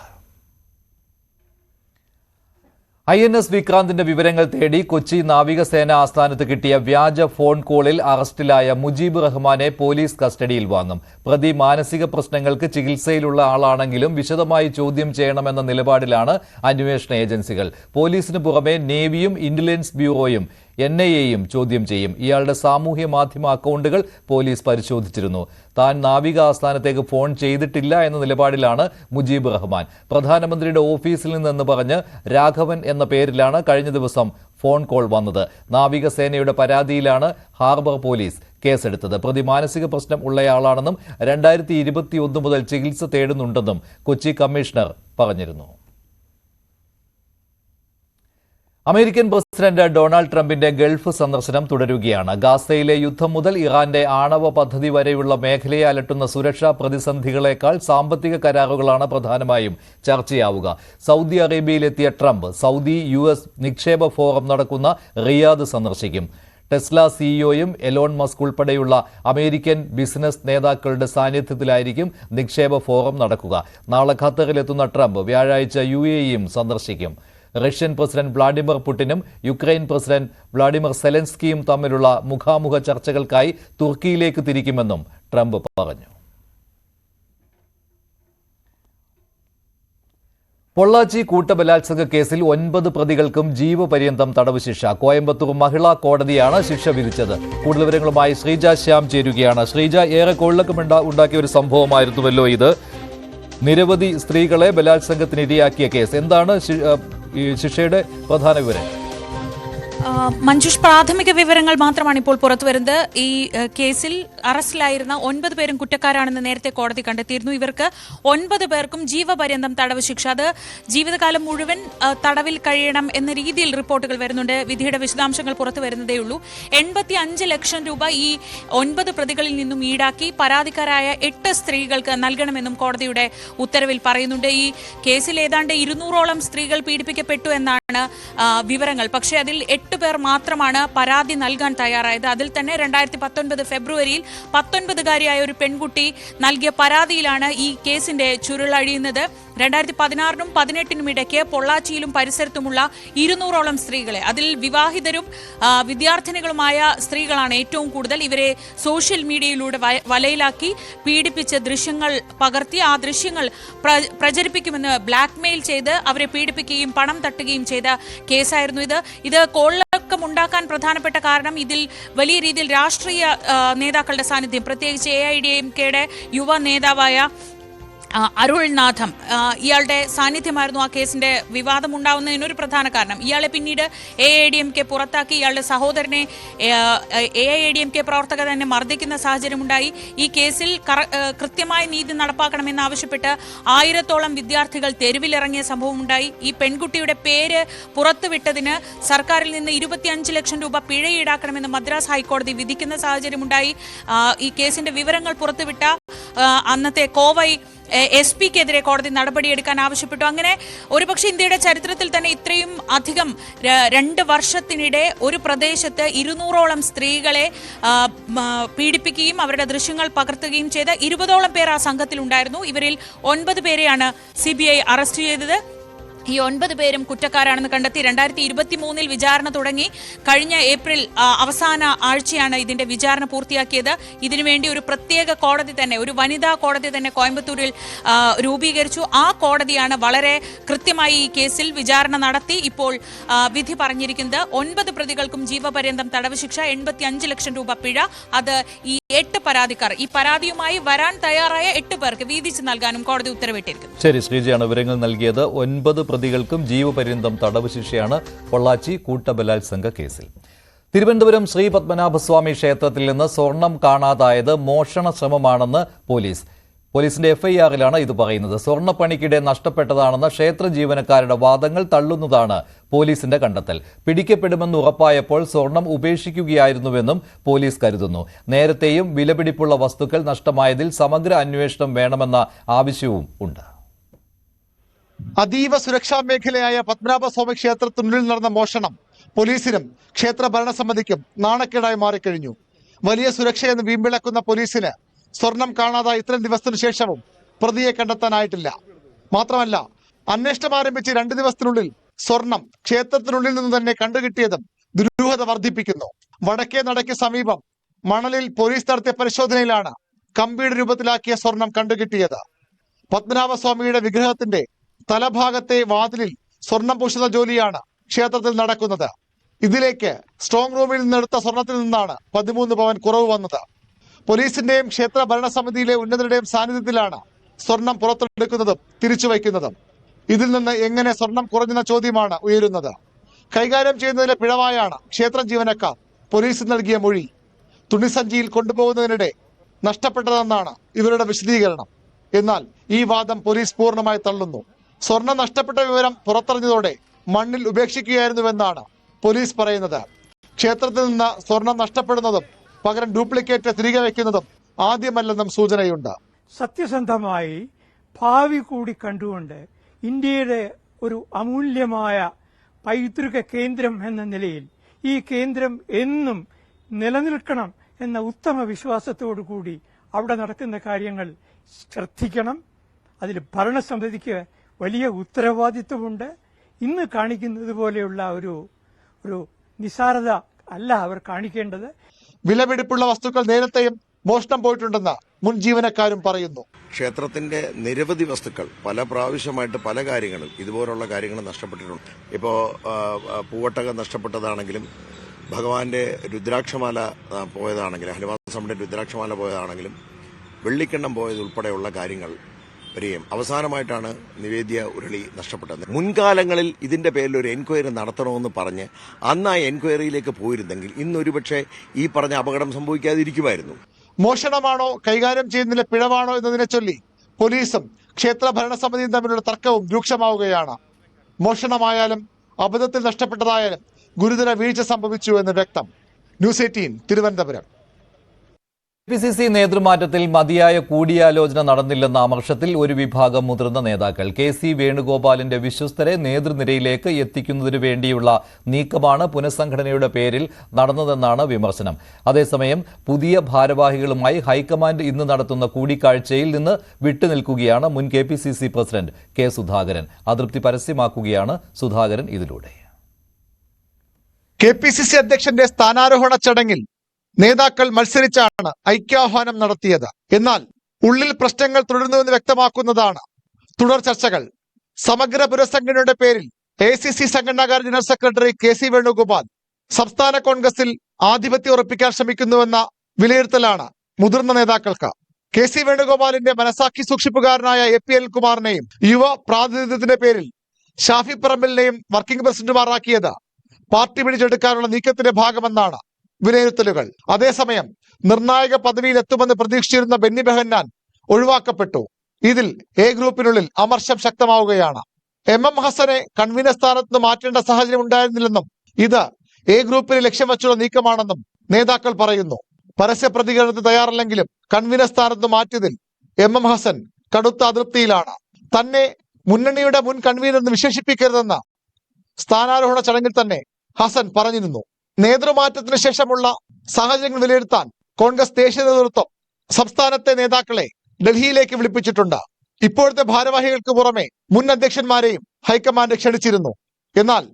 INS വിക്രാന്തിന്റെ വിവരങ്ങൾ തേടി കൊച്ചി നാവികസേന ആസ്ഥാനത്ത് കിട്ടിയ വ്യാജ ഫോൺ കോളിൽ അറസ്റ്റിലായ മുജീബ് റഹ്മാനെ പോലീസ് കസ്റ്റഡിയിൽ വാങ്ങും. പ്രതി മാനസിക പ്രശ്നങ്ങൾക്ക് ചികിത്സയിലുള്ള ആളാണെങ്കിലും വിശദമായി ചോദ്യം ചെയ്യണമെന്ന നിലപാടിലാണ് അന്വേഷണ ഏജൻസികൾ. പോലീസിന് പുറമെ നേവിയും ഇന്റലിജൻസ് ബ്യൂറോയും NIAയും ചോദ്യം ചെയ്യും. ഇയാളുടെ സാമൂഹ്യ മാധ്യമ അക്കൗണ്ടുകൾ പോലീസ് പരിശോധിച്ചിരുന്നു. താൻ നാവിക ആസ്ഥാനത്തേക്ക് ഫോൺ ചെയ്തിട്ടില്ല എന്ന നിലപാടിലാണ് മുജീബ് റഹ്മാൻ. പ്രധാനമന്ത്രിയുടെ ഓഫീസിൽ നിന്നെന്ന് പറഞ്ഞ് രാഘവൻ എന്ന പേരിലാണ് കഴിഞ്ഞ ദിവസം ഫോൺ കോൾ വന്നത്. നാവികസേനയുടെ പരാതിയിലാണ് ഹാർബർ പോലീസ് കേസെടുത്തത്. പ്രതി മാനസിക പ്രശ്നം ഉള്ളയാളാണെന്നും 2021 മുതൽ ചികിത്സ തേടുന്നുണ്ടെന്നും കൊച്ചി കമ്മീഷണർ പറഞ്ഞിരുന്നു. അമേരിക്കൻ പ്രസിഡന്റ് ഡൊണാൾഡ് ട്രംപിന്റെ ഗൾഫ് സന്ദർശനം തുടരുകയാണ്. ഗാസയിലെ യുദ്ധം മുതൽ ഇറാന്റെ ആണവ പദ്ധതി വരെയുള്ള മേഖലയെ അലട്ടുന്ന സുരക്ഷാ പ്രതിസന്ധികളെക്കാൾ സാമ്പത്തിക കരാറുകളാണ് പ്രധാനമായും ചർച്ചയാവുക. സൗദി അറേബ്യയിലെത്തിയ ട്രംപ് സൗദി US നിക്ഷേപ ഫോറം നടക്കുന്ന റിയാദ് സന്ദർശിക്കും. ടെസ്ല സിഇഒയും എലോൺ മസ്ക് ഉൾപ്പെടെയുള്ള അമേരിക്കൻ ബിസിനസ് നേതാക്കളുടെ സാന്നിധ്യത്തിലായിരിക്കും നിക്ഷേപ ഫോറം നടക്കുക. നാളെ ഖത്തറിലെത്തുന്ന ട്രംപ് വ്യാഴാഴ്ച UAEയും സന്ദർശിക്കും. റഷ്യൻ പ്രസിഡന്റ് വ്ളാഡിമിർ പുടിനും യുക്രൈൻ പ്രസിഡന്റ് വ്ളാഡിമിർ സെലൻസ്കിയും തമ്മിലുള്ള മുഖാമുഖ ചർച്ചകൾക്കായി തുർക്കിയിലേക്ക് തിരിക്കുമെന്നും ട്രംപ് പറഞ്ഞു. പൊള്ളാച്ചി കൂട്ടബലാത്സംഗ കേസിൽ 9 പ്രതികൾക്കും ജീവപര്യന്തം തടവ് ശിക്ഷ. കോയമ്പത്തൂർ മഹിളാ കോടതിയാണ് ശിക്ഷ വിധിച്ചത്. കൂടുതൽ വിവരങ്ങളുമായി ശ്രീജ ശ്യാം ചേരുകയാണ്. ശ്രീജ, ഏറെ കൊള്ളക്കമുണ്ടാക്കിയ ഒരു സംഭവമായിരുന്നുവല്ലോ ഇത്. നിരവധി സ്ത്രീകളെ ബലാത്സംഗത്തിന് ഇരയാക്കിയ കേസ്. എന്താണ് ഈ ശിക്ഷയുടെ പ്രധാന വിവരം? മഞ്ജുഷ്, പ്രാഥമിക വിവരങ്ങൾ മാത്രമാണ് ഇപ്പോൾ പുറത്തുവരുന്നത്. ഈ കേസിൽ അറസ്റ്റിലായിരുന്ന 9 പേരും കുറ്റക്കാരാണെന്ന് നേരത്തെ കോടതി കണ്ടെത്തിയിരുന്നു. ഇവർക്ക് 9 പേർക്കും ജീവപര്യന്തം തടവ് ശിക്ഷ, അത് ജീവിതകാലം മുഴുവൻ തടവിൽ കഴിയണം എന്ന രീതിയിൽ റിപ്പോർട്ടുകൾ വരുന്നുണ്ട്. വിധിയുടെ വിശദാംശങ്ങൾ പുറത്തു വരുന്നതേയുള്ളൂ. 85 ലക്ഷം രൂപ ഈ 9 പ്രതികളിൽ നിന്നും ഈടാക്കി പരാതിക്കാരായ 8 സ്ത്രീകൾക്ക് നൽകണമെന്നും കോടതിയുടെ ഉത്തരവിൽ പറയുന്നുണ്ട്. ഈ കേസിൽ ഏതാണ്ട് 200ഓളം സ്ത്രീകൾ പീഡിപ്പിക്കപ്പെട്ടു എന്നാണ് വിവരങ്ങൾ. പക്ഷേ അതിൽ 8 പേർ മാത്രമാണ് പരാതി നൽകാൻ തയ്യാറായത്. അതിൽ തന്നെ 2019 ഫെബ്രുവരിയിൽ 19-കാരിയായ ഒരു പെൺകുട്ടി നൽകിയ പരാതിയിലാണ് ഈ കേസിന്റെ ചുരുളഴിയുന്നത്. 2016-നും 2018-നും ഇടയ്ക്ക് പൊള്ളാച്ചിയിലും പരിസരത്തുമുള്ള 200ഓളം സ്ത്രീകളെ, അതിൽ വിവാഹിതരും വിദ്യാർത്ഥിനികളുമായ സ്ത്രീകളാണ് ഏറ്റവും കൂടുതൽ. ഇവരെ സോഷ്യൽ മീഡിയയിലൂടെ വലയിലാക്കി പീഡിപ്പിച്ച ദൃശ്യങ്ങൾ പകർത്തി ആ ദൃശ്യങ്ങൾ പ്രചരിപ്പിക്കുമെന്ന് ബ്ലാക്ക്മെയിൽ ചെയ്ത് അവരെ പീഡിപ്പിക്കുകയും പണം തട്ടുകയും ചെയ്ത കേസായിരുന്നു ഇത്. ഇത് ഉണ്ടാക്കാൻ പ്രധാനപ്പെട്ട കാരണം ഇതിൽ വലിയ രീതിയിൽ രാഷ്ട്രീയ നേതാക്കളുടെ സാന്നിധ്യം, പ്രത്യേകിച്ച് AIADMKയുടെ യുവ നേതാവായ അരുൾനാഥം, ഇയാളുടെ സാന്നിധ്യമായിരുന്നു ആ കേസിന്റെ വിവാദം ഉണ്ടാവുന്നതിനൊരു പ്രധാന കാരണം. ഇയാളെ പിന്നീട് AIADMK പുറത്താക്കി. ഇയാളുടെ സഹോദരനെ AIADMK പ്രവർത്തകർ തന്നെ മർദ്ദിക്കുന്ന സാഹചര്യമുണ്ടായി. ഈ കേസിൽ കൃത്യമായ നീതി നടപ്പാക്കണമെന്നാവശ്യപ്പെട്ട് 1000-ഓളം വിദ്യാർത്ഥികൾ തെരുവിലിറങ്ങിയ സംഭവമുണ്ടായി. ഈ പെൺകുട്ടിയുടെ പേര് പുറത്തുവിട്ടതിന് സർക്കാരിൽ നിന്ന് 25 ലക്ഷം രൂപ പിഴ ഈടാക്കണമെന്ന് മദ്രാസ് ഹൈക്കോടതി വിധിക്കുന്ന സാഹചര്യമുണ്ടായി. ഈ കേസിന്റെ വിവരങ്ങൾ പുറത്തുവിട്ട അന്നത്തെ കോവൈ SP-ക്കെതിരെ കോടതി നടപടിയെടുക്കാൻ ആവശ്യപ്പെട്ടു. അങ്ങനെ ഒരുപക്ഷെ ഇന്ത്യയുടെ ചരിത്രത്തിൽ തന്നെ ഇത്രയും അധികം 2 വർഷത്തിനിടെ ഒരു പ്രദേശത്ത് 200-ഓളം സ്ത്രീകളെ പീഡിപ്പിക്കുകയും അവരുടെ ദൃശ്യങ്ങൾ പകർത്തുകയും ചെയ്ത 20ഓളം പേർ ആ സംഘത്തിലുണ്ടായിരുന്നു. ഇവരിൽ 9 പേരെയാണ് CBI അറസ്റ്റ് ചെയ്തത്. ഈ 9 പേരും കുറ്റക്കാരാണെന്ന് കണ്ടെത്തി. 2023 വിചാരണ തുടങ്ങി. കഴിഞ്ഞ ഏപ്രിൽ അവസാന ആഴ്ചയാണ് ഇതിന്റെ വിചാരണ പൂർത്തിയാക്കിയത്. ഇതിനുവേണ്ടി ഒരു പ്രത്യേക കോടതി തന്നെ, ഒരു വനിതാ കോടതി തന്നെ കോയമ്പത്തൂരിൽ രൂപീകരിച്ചു. ആ കോടതിയാണ് വളരെ കൃത്യമായി ഈ കേസിൽ വിചാരണ നടത്തി ഇപ്പോൾ വിധി പറഞ്ഞിരിക്കുന്നത്. 9 പ്രതികൾക്കും ജീവപര്യന്തം തടവ് ശിക്ഷ, 85 ലക്ഷം രൂപ പിഴ. അത് ഈ 8 പരാതിക്കാർ, ഈ പരാതിയുമായി വരാൻ തയ്യാറായ 8 പേർക്ക് വീതിച്ച് നൽകാനും കോടതി ഉത്തരവിട്ടിരിക്കുന്നു. ശരി, ശ്രീജയാണ് വിവരങ്ങൾ നൽകിയത്. 9 പ്രതികൾക്കും ജീവപര്യന്തം തടവ് ശിക്ഷയാണ് പൊള്ളാച്ചി കൂട്ടബലാത്സംഗ കേസിൽ. തിരുവനന്തപുരം ശ്രീ പത്മനാഭസ്വാമി ക്ഷേത്രത്തിൽ നിന്ന് സ്വർണം കാണാതായത് മോഷണ ശ്രമമാണെന്ന് പോലീസിന്റെ FIR-ലാണ് ഇത് പറയുന്നത്. സ്വർണ്ണപ്പണിക്കിടെ നഷ്ടപ്പെട്ടതാണെന്ന ക്ഷേത്ര ജീവനക്കാരുടെ വാദങ്ങൾ തള്ളുന്നതാണ് പോലീസിന്റെ കണ്ടെത്തൽ. പിടിക്കപ്പെടുമെന്ന് ഉറപ്പായപ്പോൾ സ്വർണം ഉപേക്ഷിക്കുകയായിരുന്നുവെന്നും പോലീസ് കരുതുന്നു. നേരത്തെയും വിലപിടിപ്പുള്ള വസ്തുക്കൾ നഷ്ടമായതിൽ സമഗ്ര അന്വേഷണം വേണമെന്ന ആവശ്യവും ഉണ്ട്. അതീവ സുരക്ഷാ മേഖലയായ പത്മനാഭസ്വാമി ക്ഷേത്രത്തിനുള്ളിൽ നടന്ന മോഷണം പോലീസിനും ക്ഷേത്ര ഭരണസമിതിക്കും നാണക്കേടായി മാറിക്കഴിഞ്ഞു. വലിയ സുരക്ഷയെന്ന് വീമ്പിളക്കുന്ന പോലീസിന് സ്വർണം കാണാതായ ഇത്രയും ദിവസത്തിനു ശേഷവും പ്രതിയെ കണ്ടെത്താനായിട്ടില്ല. മാത്രമല്ല, അന്വേഷണം ആരംഭിച്ച് 2 ദിവസത്തിനുള്ളിൽ സ്വർണം ക്ഷേത്രത്തിനുള്ളിൽ നിന്ന് തന്നെ കണ്ടുകിട്ടിയതും ദുരൂഹത വർദ്ധിപ്പിക്കുന്നു. വടക്കേ നടയ്ക്ക് സമീപം മണലിൽ പോലീസ് നടത്തിയ പരിശോധനയിലാണ് കമ്പിയുടെ രൂപത്തിലാക്കിയ സ്വർണം കണ്ടുകിട്ടിയത്. പത്മനാഭസ്വാമിയുടെ വിഗ്രഹത്തിന്റെ തലഭാഗത്തെ വാതിലിൽ സ്വർണം പൂശുന്ന ജോലിയാണ് ക്ഷേത്രത്തിൽ നടക്കുന്നത്. ഇതിലേക്ക് സ്ട്രോങ് റൂമിൽ നിന്നെടുത്ത സ്വർണത്തിൽ നിന്നാണ് 13 പവൻ കുറവ് വന്നത്. പോലീസിന്റെയും ക്ഷേത്ര ഭരണസമിതിയിലെ ഉന്നതരുടെയും സാന്നിധ്യത്തിലാണ് സ്വർണം പുറത്തെടുക്കുന്നതും തിരിച്ചുവയ്ക്കുന്നതും. ഇതിൽ നിന്ന് എങ്ങനെ സ്വർണം കുറഞ്ഞെന്ന ചോദ്യമാണ് ഉയരുന്നത്. കൈകാര്യം ചെയ്യുന്നതിലെ പിഴവായാണ് ക്ഷേത്ര ജീവനക്കാർ പോലീസിന് നൽകിയ മൊഴി. തുണിസഞ്ചിയിൽ കൊണ്ടുപോകുന്നതിനിടെ നഷ്ടപ്പെട്ടതെന്നാണ് ഇവരുടെ വിശദീകരണം. എന്നാൽ ഈ വാദം പോലീസ് പൂർണ്ണമായി തള്ളുന്നു. സ്വർണം നഷ്ടപ്പെട്ട വിവരം പുറത്തറിഞ്ഞതോടെ മണ്ണിൽ ഉപേക്ഷിക്കുകയായിരുന്നുവെന്നാണ് പോലീസ് പറയുന്നത്. ക്ഷേത്രത്തിൽ നിന്ന് സ്വർണം നഷ്ടപ്പെടുന്നതും പകരം ഡ്യൂപ്ലിക്കേറ്റ് തിരികെ വയ്ക്കുന്നതും ആദ്യമല്ലെന്നും സൂചനയുണ്ട്. സത്യസന്ധമായി ഭാവി കൂടി കണ്ടുകൊണ്ട് ഇന്ത്യയുടെ ഒരു അമൂല്യമായ പൈതൃക കേന്ദ്രം എന്ന നിലയിൽ ഈ കേന്ദ്രം എന്നും നിലനിൽക്കണം എന്ന ഉത്തമ വിശ്വാസത്തോടു കൂടി അവിടെ നടക്കുന്ന കാര്യങ്ങൾ ശ്രദ്ധിക്കണം. അതിൽ ഭരണസമിതിക്ക് വലിയ ഉത്തരവാദിത്വമുണ്ട്. ഇന്ന് കാണിക്കുന്നത് പോലെയുള്ള ഒരു നിസ്സാരത അല്ല അവർ കാണിക്കേണ്ടത്. വിലപിടിപ്പുള്ള വസ്തുക്കൾ നേരത്തെയും മോഷണം പോയിട്ടുണ്ടെന്ന് മുൻ ജീവനക്കാരും പറയുന്നു. ക്ഷേത്രത്തിന്റെ നിരവധി വസ്തുക്കൾ പല പ്രാവശ്യമായിട്ട് പല കാര്യങ്ങളും ഇതുപോലുള്ള കാര്യങ്ങൾ നഷ്ടപ്പെട്ടിട്ടുണ്ട്. ഇപ്പോൾ പൂവട്ടകം നഷ്ടപ്പെട്ടതാണെങ്കിലും ഭഗവാന്റെ രുദ്രാക്ഷമാല പോയതാണെങ്കിലും ഹനുമാൻ സ്വാമിയുടെ രുദ്രാക്ഷമാല പോയതാണെങ്കിലും വെള്ളിക്കണ്ണം പോയതുൾപ്പെടെയുള്ള കാര്യങ്ങൾ വരികയും അവസാനമായിട്ടാണ് നിവേദ്യ ഉരുളി നഷ്ടപ്പെട്ടത്. മുൻകാലങ്ങളിൽ ഇതിന്റെ പേരിൽ ഒരു എൻക്വയറി നടത്തണമെന്ന് പറഞ്ഞ് അന്ന് ആ എൻക്വയറിയിലേക്ക് പോയിരുന്നെങ്കിൽ ഇന്നൊരുപക്ഷെ ഈ പറഞ്ഞ അപകടം സംഭവിക്കാതിരിക്കുമായിരുന്നു. മോഷണമാണോ കൈകാര്യം ചെയ്യുന്നതിലെ പിഴവാണോ എന്നതിനെ ചൊല്ലി പോലീസും ക്ഷേത്ര ഭരണസമിതിയും തമ്മിലുള്ള തർക്കവും രൂക്ഷമാവുകയാണ്. മോഷണമായാലും അബദ്ധത്തിൽ നഷ്ടപ്പെട്ടതായാലും ഗുരുതര വീഴ്ച സംഭവിച്ചു എന്ന് വ്യക്തം. ന്യൂസ് 18 തിരുവനന്തപുരം. PCC നേതൃമാറ്റത്തിൽ മതിയായ കൂടിയാലോചന നടന്നില്ലെന്ന അമർഷത്തിൽ ഒരു വിഭാഗം മുതിർന്ന നേതാക്കൾ KC വേണുഗോപാലിന്റെ വിശ്വസ്തരെ നേതൃനിരയിലേക്ക് എത്തിക്കുന്നതിനു വേണ്ടിയുള്ള നീക്കമാണ് പുനഃസംഘടനയുടെ പേരിൽ നടന്നതെന്നാണ് വിമർശനം. അതേസമയം പുതിയ ഭാരവാഹികളുമായി ഹൈക്കമാൻഡ് ഇന്ന് നടത്തുന്ന കൂടിക്കാഴ്ചയിൽ നിന്ന് വിട്ടുനിൽക്കുകയാണ് മുൻ KPCC പ്രസിഡന്റ് K സുധാകരൻ. അതൃപ്തി പരസ്യമാക്കുകയാണ് സുധാകരൻ ഇതിലൂടെ. KPCC അധ്യക്ഷന്റെ സ്ഥാനാരോഹണ ചടങ്ങിൽ നേതാക്കൾ മത്സരിച്ചാണ് ഐക്യാഹ്വാനം നടത്തിയത്. എന്നാൽ ഉള്ളിൽ പ്രശ്നങ്ങൾ തുടരുന്നുവെന്ന് വ്യക്തമാക്കുന്നതാണ് തുടർ ചർച്ചകൾ. സമഗ്ര പുനഃസംഘടനയുടെ പേരിൽ ACC സംഘടനാകാര്യ ജനറൽ സെക്രട്ടറി KC വേണുഗോപാൽ സംസ്ഥാന കോൺഗ്രസിൽ ആധിപത്യം ഉറപ്പിക്കാൻ ശ്രമിക്കുന്നുവെന്ന വിലയിരുത്തലാണ് മുതിർന്ന നേതാക്കൾക്ക്. KC വേണുഗോപാലിന്റെ മനസാക്ഷി സൂക്ഷിപ്പുകാരനായ AP അനിൽകുമാറിനെയും യുവ പ്രാതിനിധ്യത്തിന്റെ പേരിൽ ഷാഫി പറമ്പലിനെയും വർക്കിംഗ് പ്രസിഡന്റുമാരാക്കിയത് പാർട്ടി പിടിച്ചെടുക്കാനുള്ള നീക്കത്തിന്റെ ഭാഗമെന്നാണ് വിലയിരുത്തലുകൾ. അതേസമയം നിർണായക പദവിയിൽ എത്തുമെന്ന് പ്രതീക്ഷിച്ചിരുന്ന ബെന്നി ബെഹന്നാൻ ഒഴിവാക്കപ്പെട്ടു. ഇതിൽ A ഗ്രൂപ്പിനുള്ളിൽ അമർഷം ശക്തമാവുകയാണ്. MM ഹസനെ കൺവീനർ സ്ഥാനത്ത് മാറ്റേണ്ട സാഹചര്യം ഉണ്ടായിരുന്നില്ലെന്നും ഇത് A ഗ്രൂപ്പിനെ ലക്ഷ്യം വെച്ചുള്ള നീക്കമാണെന്നും നേതാക്കൾ പറയുന്നു. പരസ്യ പ്രതികരണത്തിന് തയ്യാറല്ലെങ്കിലും കൺവീനർ സ്ഥാനത്ത് മാറ്റിയതിൽ MM ഹസൻ കടുത്ത അതൃപ്തിയിലാണ്. തന്നെ മുന്നണിയുടെ മുൻ കൺവീനർ എന്ന് വിശേഷിപ്പിക്കരുതെന്ന് സ്ഥാനാരോഹണ ചടങ്ങിൽ തന്നെ ഹസൻ പറഞ്ഞിരുന്നു. നേതൃമാറ്റത്തിന് ശേഷമുള്ള സാഹചര്യങ്ങൾ വിലയിരുത്താൻ കോൺഗ്രസ് ദേശീയ നേതൃത്വം സംസ്ഥാനത്തെ നേതാക്കളെ ഡൽഹിയിലേക്ക് വിളിപ്പിച്ചിട്ടുണ്ട്. ഇപ്പോഴത്തെ ഭാരവാഹികൾക്ക് പുറമെ മുൻ അധ്യക്ഷന്മാരെയും ഹൈക്കമാൻഡ് ക്ഷണിച്ചിരുന്നു. എന്നാൽ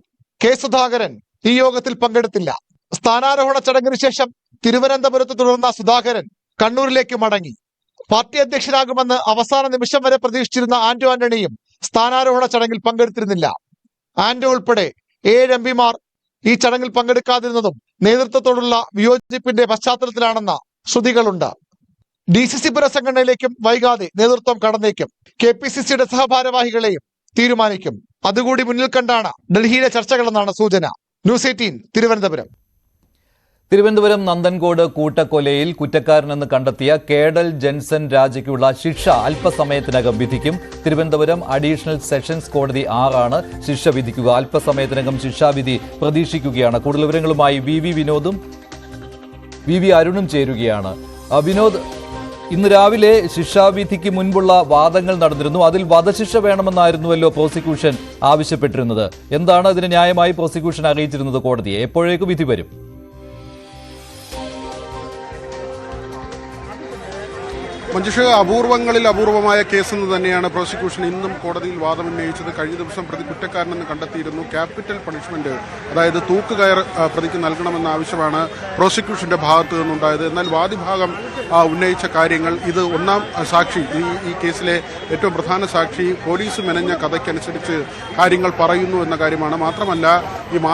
K സുധാകരൻ ഈ യോഗത്തിൽ പങ്കെടുത്തില്ല. സ്ഥാനാരോഹണ ചടങ്ങിന് ശേഷം തിരുവനന്തപുരത്ത് തുടർന്ന സുധാകരൻ കണ്ണൂരിലേക്ക് മടങ്ങി. പാർട്ടി അധ്യക്ഷനാകുമെന്ന് അവസാന നിമിഷം വരെ പ്രതീക്ഷിച്ചിരുന്ന ആന്റോ ആന്റണിയും സ്ഥാനാരോഹണ ചടങ്ങിൽ പങ്കെടുത്തിരുന്നില്ല. ആന്റോ ഉൾപ്പെടെ 7 MPമാർ ഈ ചടങ്ങിൽ പങ്കെടുക്കാതിരുന്നതും നേതൃത്വത്തോടുള്ള വിയോജിപ്പിന്റെ പശ്ചാത്തലത്തിലാണെന്ന ശ്രുതികളുണ്ട്. DCC പുനഃസംഘടനയിലേക്കും വൈകാതെ നേതൃത്വം കടന്നേക്കും. KPCCയുടെ സഹഭാരവാഹികളെയും തീരുമാനിക്കും. അതുകൂടി മുന്നിൽ കണ്ടാണ് ഡൽഹിയിലെ ചർച്ചകളെന്നാണ് സൂചന. ന്യൂസ് 18 തിരുവനന്തപുരം. തിരുവനന്തപുരം നന്ദൻകോട് കൂട്ടക്കൊലയിൽ കുറ്റക്കാരനെന്ന് കണ്ടെത്തിയ കേഡൽ ജെൻസൺ രാജയ്ക്കുള്ള ശിക്ഷ അല്പസമയത്തിനകം വിധിക്കും. തിരുവനന്തപുരം അഡീഷണൽ സെഷൻസ് കോടതി 6 ആണ് ശിക്ഷ വിധിക്കുക. അല്പസമയത്തിനകം ശിക്ഷാവിധി പ്രതീക്ഷിക്കുകയാണ്. കൂടുതൽ വിവരങ്ങളുമായി VV വിനോദും VV അരുണും ചേരുകയാണ്. വിനോദ്, ഇന്ന് രാവിലെ ശിക്ഷാവിധിക്ക് മുൻപുള്ള വാദങ്ങൾ നടന്നിരുന്നു. അതിൽ വധശിക്ഷ വേണമെന്നായിരുന്നുവല്ലോ പ്രോസിക്യൂഷൻ ആവശ്യപ്പെട്ടിരുന്നത്. എന്താണ് അതിന് ന്യായമായി പ്രോസിക്യൂഷൻ അറിയിച്ചിരുന്നത് കോടതിയെ? എപ്പോഴേക്ക് വിധി വരും? മഞ്ജുഷ, അപൂർവങ്ങളിൽ അപൂർവമായ കേസെന്ന് തന്നെയാണ് പ്രോസിക്യൂഷൻ ഇന്നും കോടതിയിൽ വാദമുന്നയിച്ചത്. കഴിഞ്ഞ ദിവസം പ്രതി കുറ്റക്കാരനെന്ന് കണ്ടെത്തിയിരുന്നു. ക്യാപിറ്റൽ പണിഷ്മെന്റ്, അതായത് തൂക്കുകയർ പ്രതിക്ക് നൽകണമെന്ന ആവശ്യമാണ് പ്രോസിക്യൂഷന്റെ ഭാഗത്തു നിന്നുണ്ടായത്. എന്നാൽ വാദിഭാഗം ഉന്നയിച്ച കാര്യങ്ങൾ, ഇത് ഒന്നാം സാക്ഷി, ഈ കേസിലെ ഏറ്റവും പ്രധാന സാക്ഷി പോലീസ് മെനഞ്ഞ കഥയ്ക്കനുസരിച്ച് കാര്യങ്ങൾ പറയുന്നു എന്ന കാര്യമാണ്. മാത്രമല്ല, ഈ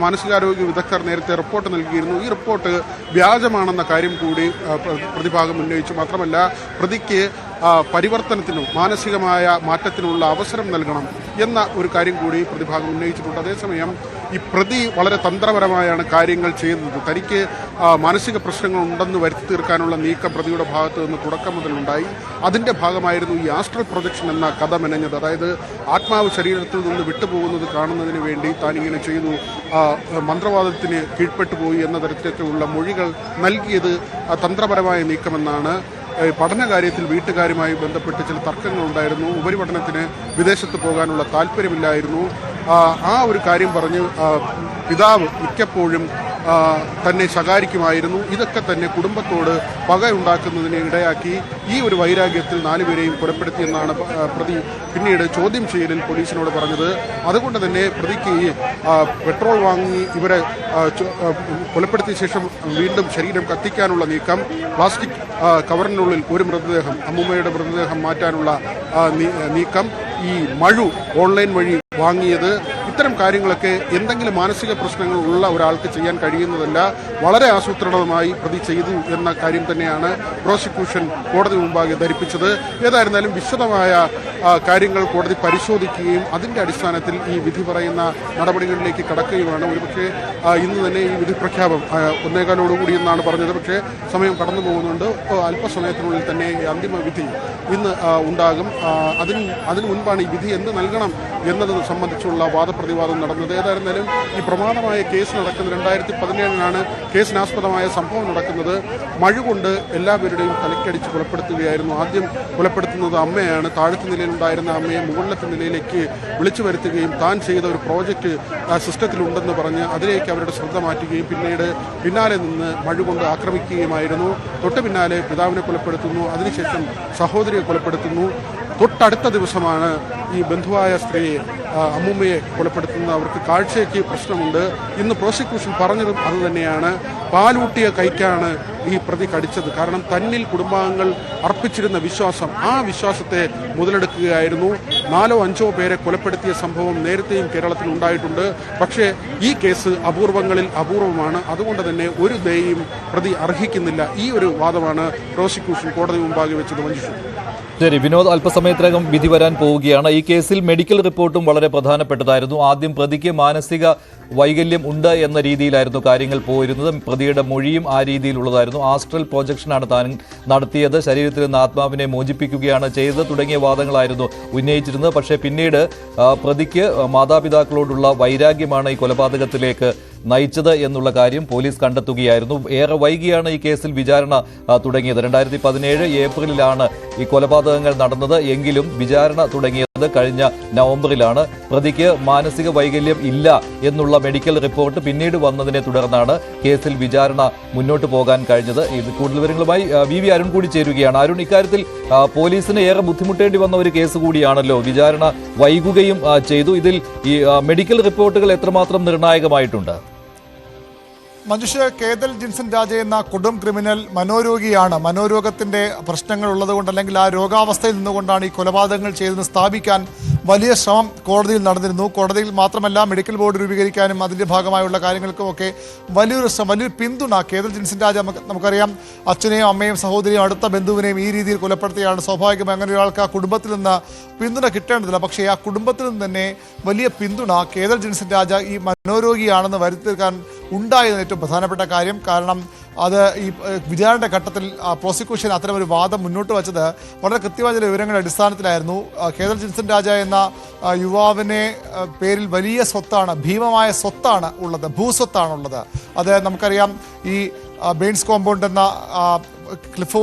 മാനസികാരോഗ്യ വിദഗ്ധർ നേരത്തെ റിപ്പോർട്ട് നൽകിയിരുന്നു. ഈ റിപ്പോർട്ട് വ്യാജമാണെന്ന കാര്യം കൂടി പ്രതിഭാഗം ഉന്നയിച്ചു. മാത്രമല്ല, പ്രതിക്ക് പരിവർത്തനത്തിനും മാനസികമായ മാറ്റത്തിനുള്ള അവസരം നൽകണം എന്ന ഒരു കാര്യം കൂടി പ്രതിഭാഗം ഉന്നയിച്ചിട്ടുണ്ട്. അതേസമയം ഈ പ്രതി വളരെ തന്ത്രപരമായാണ് കാര്യങ്ങൾ ചെയ്യുന്നത്. തനിക്ക് മാനസിക പ്രശ്നങ്ങൾ ഉണ്ടെന്ന് വരുത്തി തീർക്കാനുള്ള നീക്കം പ്രതിയുടെ ഭാഗത്ത് നിന്ന് തുടക്കം മുതലുണ്ടായി. അതിന്റെ ഭാഗമായിരുന്നു ഈ ആസ്ട്രൽ പ്രൊജക്ഷൻ എന്ന കഥ മെനഞ്ഞത്. അതായത് ആത്മാവ് ശരീരത്തിൽ നിന്ന് വിട്ടുപോകുന്നത് കാണുന്നതിന് വേണ്ടി താൻ ഇങ്ങനെ ചെയ്തു, മന്ത്രവാദത്തിന് കീഴ്പ്പെട്ടുപോയി എന്ന തരത്തിലുള്ള മൊഴികൾ നൽകിയത് തന്ത്രപരമായ നീക്കമെന്നാണ്. പഠനകാര്യത്തിൽ വീട്ടുകാരുമായി ബന്ധപ്പെട്ട് ചില തർക്കങ്ങളുണ്ടായിരുന്നു. ഉപരിപഠനത്തിന് വിദേശത്ത് പോകാനുള്ള താല്പര്യമില്ലായിരുന്നു. ആ ഒരു കാര്യം പറഞ്ഞ് പിതാവ് മിക്കപ്പോഴും തന്നെ ശകാരിക്കുമായിരുന്നു. ഇതൊക്കെ തന്നെ കുടുംബത്തോട് പകയുണ്ടാക്കുന്നതിന് ഇടയാക്കി. ഈ ഒരു വൈരാഗ്യത്തിൽ 4 പേരെയും കൊലപ്പെടുത്തിയെന്നാണ് പ്രതി പിന്നീട് ചോദ്യം ചെയ്യലിൽ പോലീസിനോട് പറഞ്ഞത്. അതുകൊണ്ട് തന്നെ പ്രതിക്ക് പെട്രോൾ വാങ്ങി ഇവരെ കൊലപ്പെടുത്തിയ ശേഷം വീണ്ടും ശരീരം കത്തിക്കാനുള്ള നീക്കം, പ്ലാസ്റ്റിക് കവറിനുള്ളിൽ ഒരു മൃതദേഹം, അമ്മൂമ്മയുടെ മൃതദേഹം മാറ്റാനുള്ള നീക്കം, ഈ മഴു ഓൺലൈൻ വഴി വാങ്ങിയത്, ഇത്തരം കാര്യങ്ങളൊക്കെ എന്തെങ്കിലും മാനസിക പ്രശ്നങ്ങൾ ഉള്ള ഒരാൾക്ക് ചെയ്യാൻ കഴിയുന്നതല്ല. വളരെ ആസൂത്രിതമായി പ്രതി ചെയ്തു എന്ന കാര്യം തന്നെയാണ് പ്രോസിക്യൂഷൻ കോടതി മുമ്പാകെ ധരിപ്പിച്ചത്. ഏതായിരുന്നാലും വിശദമായ കാര്യങ്ങൾ കോടതി പരിശോധിക്കുകയും അതിന്റെ അടിസ്ഥാനത്തിൽ ഈ വിധി പറയുന്ന നടപടികളിലേക്ക് കടക്കുകയുമാണ്. ഒരുപക്ഷെ ഇന്ന് തന്നെ ഈ വിധി പ്രഖ്യാപനം 1:15 എന്നാണ് പറഞ്ഞത്. പക്ഷേ സമയം കടന്നു പോകുന്നുണ്ട്. അല്പസമയത്തിനുള്ളിൽ തന്നെ ഈ അന്തിമ വിധി ഇന്ന് ഉണ്ടാകും. അതിനു മുൻപാണ് ഈ വിധി എന്ത് നൽകണം എന്നത് സംബന്ധിച്ചുള്ള വാദപ്രതിവാദം നടന്നത്. ഏതായിരുന്നാലും ഈ പ്രമാദമായ കേസ് നടക്കുന്നത് 2017 കേസിനാസ്പദമായ സംഭവം നടക്കുന്നത്. മഴ കൊണ്ട് എല്ലാവരുടെയും തലക്കടിച്ച് കൊലപ്പെടുത്തുകയായിരുന്നു. ആദ്യം കൊലപ്പെടുത്തുന്നത് അമ്മയാണ്. താഴത്തെ നിലയിലുണ്ടായിരുന്ന അമ്മയെ മുകളിലത്തെ നിലയിലേക്ക് വിളിച്ചു വരുത്തുകയും താൻ ചെയ്ത ഒരു പ്രോജക്റ്റ് സിസ്റ്റത്തിലുണ്ടെന്ന് പറഞ്ഞ് അതിലേക്ക് അവരുടെ ശ്രദ്ധ മാറ്റുകയും പിന്നാലെ നിന്ന് മഴ കൊണ്ട് ആക്രമിക്കുകയുമായിരുന്നു. തൊട്ട് പിന്നാലെ പിതാവിനെ കൊലപ്പെടുത്തുന്നു. അതിനുശേഷം സഹോദരിയെ കൊലപ്പെടുത്തുന്നു. തൊട്ടടുത്ത ദിവസമാണ് ഈ ബന്ധുവായ സ്ത്രീയെ, അമ്മൂമ്മയെ കൊലപ്പെടുത്തുന്നത്. അവർക്ക് കാഴ്ചയ്ക്ക് പ്രശ്നമുണ്ട്. ഇന്ന് പ്രോസിക്യൂഷൻ പറഞ്ഞതും അതുതന്നെയാണ്. പാലൂട്ടിയ കൈക്കാണ് ഈ പ്രതി കടിച്ചത്. കാരണം തന്നിൽ കുടുംബാംഗങ്ങൾ അർപ്പിച്ചിരുന്ന വിശ്വാസം, ആ വിശ്വാസത്തെ മുതലെടുക്കുകയായിരുന്നു. 4 or 5 പേരെ കൊലപ്പെടുത്തിയ സംഭവം നേരത്തെയും കേരളത്തിൽ ഉണ്ടായിട്ടുണ്ട്. പക്ഷേ ഈ കേസ് അപൂർവങ്ങളിൽ അപൂർവമാണ്. അതുകൊണ്ട് തന്നെ ഒരു ദയയും പ്രതി അർഹിക്കുന്നില്ല. ഈ ഒരു വാദമാണ് പ്രോസിക്യൂഷൻ കോടതി മുമ്പാകെ വെച്ചത്. മഞ്ജുഷ. ശരി വിനോദ്, അല്പസമയത്തിനകം വിധി വരാൻ പോവുകയാണ്. ഈ കേസിൽ മെഡിക്കൽ റിപ്പോർട്ടും വളരെ പ്രധാനപ്പെട്ടതായിരുന്നു. ആദ്യം പ്രതിക്ക് മാനസിക വൈകല്യം ഉണ്ട് എന്ന രീതിയിലായിരുന്നു കാര്യങ്ങൾ പോയിരുന്നത്. പ്രതിയുടെ മൊഴിയും ആ രീതിയിലുള്ളതായിരുന്നു. ആസ്ട്രൽ പ്രൊജക്ഷനാണ് താൻ നടത്തിയത്, ശരീരത്തിൽ നിന്ന് ആത്മാവിനെ മോചിപ്പിക്കുകയാണ് ചെയ്തത് തുടങ്ങിയ വാദങ്ങളായിരുന്നു ഉന്നയിച്ചിരുന്നത്. പക്ഷേ പിന്നീട് പ്രതിക്ക് മാതാപിതാക്കളോടുള്ള വൈരാഗ്യമാണ് ഈ കൊലപാതകത്തിലേക്ക് നയിച്ചത് എന്നുള്ള കാര്യം പോലീസ് കണ്ടെത്തുകയായിരുന്നു. ഏറെ വൈകിയാണ് ഈ കേസിൽ വിചാരണ തുടങ്ങിയത്. 2017 ഏപ്രിലിലാണ് ഈ കൊലപാതകങ്ങൾ നടന്നത്. എങ്കിലും വിചാരണ തുടങ്ങിയത് കഴിഞ്ഞ നവംബറിലാണ്. പ്രതിക്ക് മാനസിക വൈകല്യം ഇല്ല എന്നുള്ള മെഡിക്കൽ റിപ്പോർട്ട് പിന്നീട് വന്നതിനെ തുടർന്നാണ് കേസിൽ വിചാരണ മുന്നോട്ട് പോകാൻ കഴിഞ്ഞത്. ഇത് കൂടുതൽ വിവരങ്ങളുമായി വി അരുൺ കൂടി ചേരുകയാണ്. അരുൺ, ഇക്കാര്യത്തിൽ പോലീസിന് ഏറെ ബുദ്ധിമുട്ടേണ്ടി വന്ന ഒരു കേസ് കൂടിയാണല്ലോ. വിചാരണ വൈകുകയും ചെയ്തു. ഇതിൽ ഈ മെഡിക്കൽ റിപ്പോർട്ടുകൾ എത്രമാത്രം നിർണായകമായിട്ടുണ്ട്? മഞ്ജുഷ, കേതൽ ജിൻസൺ രാജ എന്ന കൊടും ക്രിമിനൽ മനോരോഗിയാണ്. മനോരോഗത്തിന്റെ പ്രശ്നങ്ങൾ ഉള്ളതുകൊണ്ട്, അല്ലെങ്കിൽ ആ രോഗാവസ്ഥയിൽ നിന്നുകൊണ്ടാണ് ഈ കൊലപാതകങ്ങൾ ചെയ്തതെന്ന് സ്ഥാപിക്കാൻ വലിയ ശ്രമം കോടതിയിൽ നടന്നിരുന്നു. കോടതിയിൽ മാത്രമല്ല, മെഡിക്കൽ ബോർഡ് രൂപീകരിക്കാനും അതിന്റെ ഭാഗമായുള്ള കാര്യങ്ങൾക്കുമൊക്കെ വലിയൊരു പിന്തുണ കേതൽ ജിൻസൺ രാജ, നമുക്കറിയാം, അച്ഛനെയും അമ്മയും സഹോദരിയും അടുത്ത ബന്ധുവിനെയും ഈ രീതിയിൽ കൊലപ്പെടുത്തിയാണ്. സ്വാഭാവികമായി അങ്ങനെ ഒരാൾക്ക് ആ കുടുംബത്തിൽ നിന്ന് പിന്തുണ കിട്ടേണ്ടതില്ല. പക്ഷേ ആ കുടുംബത്തിൽ നിന്ന് തന്നെ വലിയ പിന്തുണ കേതൽ ജിൻസൺ രാജ ഈ മനോരോഗിയാണെന്ന് വരുത്തിക്കാൻ ഉണ്ടായതിന് ഏറ്റവും പ്രധാനപ്പെട്ട കാര്യം. കാരണം അത് ഈ വിചാരണ ഘട്ടത്തിൽ പ്രോസിക്യൂഷൻ അത്തരമൊരു വാദം മുന്നോട്ട് വച്ചത് വളരെ കൃത്യമായ ചില വിവരങ്ങളുടെ അടിസ്ഥാനത്തിലായിരുന്നു. കേതൽ ജിൻസൺ രാജ എന്ന യുവാവിനെ പേരിൽ വലിയ സ്വത്താണ്, ഭീമമായ സ്വത്താണ് ഉള്ളത്, ഭൂസ്വത്താണുള്ളത്. അത് നമുക്കറിയാം. ഈ ബെയിൻസ് കോമ്പൗണ്ട് എന്ന ക്ലിഫ്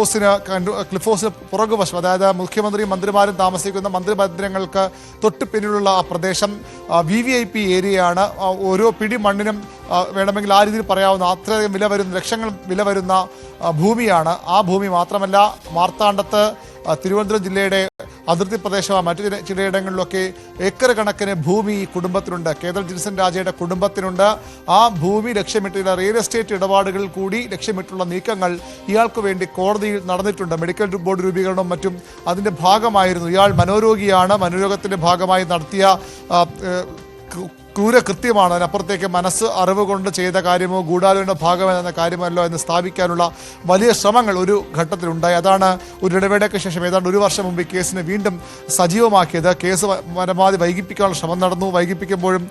ഹൗസിന് പുറകുവശം, അതായത് മുഖ്യമന്ത്രിയും മന്ത്രിമാരും താമസിക്കുന്ന മന്ത്രിമന്ദിരങ്ങൾക്ക് തൊട്ട് പിന്നിലുള്ള ആ പ്രദേശം VVIP ഏരിയയാണ്. ഓരോ പിടി മണ്ണിനും വേണമെങ്കിൽ ആ രീതിയിൽ പറയാവുന്ന അത്രയധികം വില വരുന്ന, ലക്ഷങ്ങൾ വില വരുന്ന ഭൂമിയാണ്. ആ ഭൂമി മാത്രമല്ല, മാർത്താണ്ഡത്ത് തിരുവനന്തപുരം ജില്ലയുടെ അതിർത്തി പ്രദേശമായ മറ്റു ചിലയിടങ്ങളിലൊക്കെ ഏക്കർ കണക്കിന് ഭൂമി ഈ കുടുംബത്തിനുണ്ട്, കേതൽ ജിൻസൺ രാജയുടെ കുടുംബത്തിനുണ്ട്. ആ ഭൂമി ലക്ഷ്യമിട്ടുള്ള റിയൽ എസ്റ്റേറ്റ് ഇടപാടുകളിൽ കൂടി ലക്ഷ്യമിട്ടുള്ള നീക്കങ്ങൾ ഇയാൾക്ക് വേണ്ടി കോടതിയിൽ നടന്നിട്ടുണ്ട്. മെഡിക്കൽ ബോർഡ് രൂപീകരണവും മറ്റും അതിൻ്റെ ഭാഗമായിരുന്നു. ഇയാൾ മനോരോഗിയാണ്. മനോരോഗത്തിൻ്റെ ഭാഗമായി നടത്തിയ ക്രൂരകൃത്യമാണ്. അതിനപ്പുറത്തേക്ക് മനസ്സ് അറിവ് കൊണ്ട് ചെയ്ത കാര്യമോ ഗൂഢാലോചനയുടെ ഭാഗമെന്ന കാര്യമല്ലോ എന്ന് സ്ഥാപിക്കാനുള്ള വലിയ ശ്രമങ്ങൾ ഒരു ഘട്ടത്തിലുണ്ടായി. അതാണ് ഒരു ഇടവേളയ്ക്ക് ശേഷം ഏതാണ്ട് 1 വർഷം മുമ്പ് ഈ കേസിനെ വീണ്ടും സജീവമാക്കിയത്. കേസ് പരമാവധി വൈകിപ്പിക്കാനുള്ള ശ്രമം നടന്നു. വൈകിപ്പിക്കുമ്പോഴും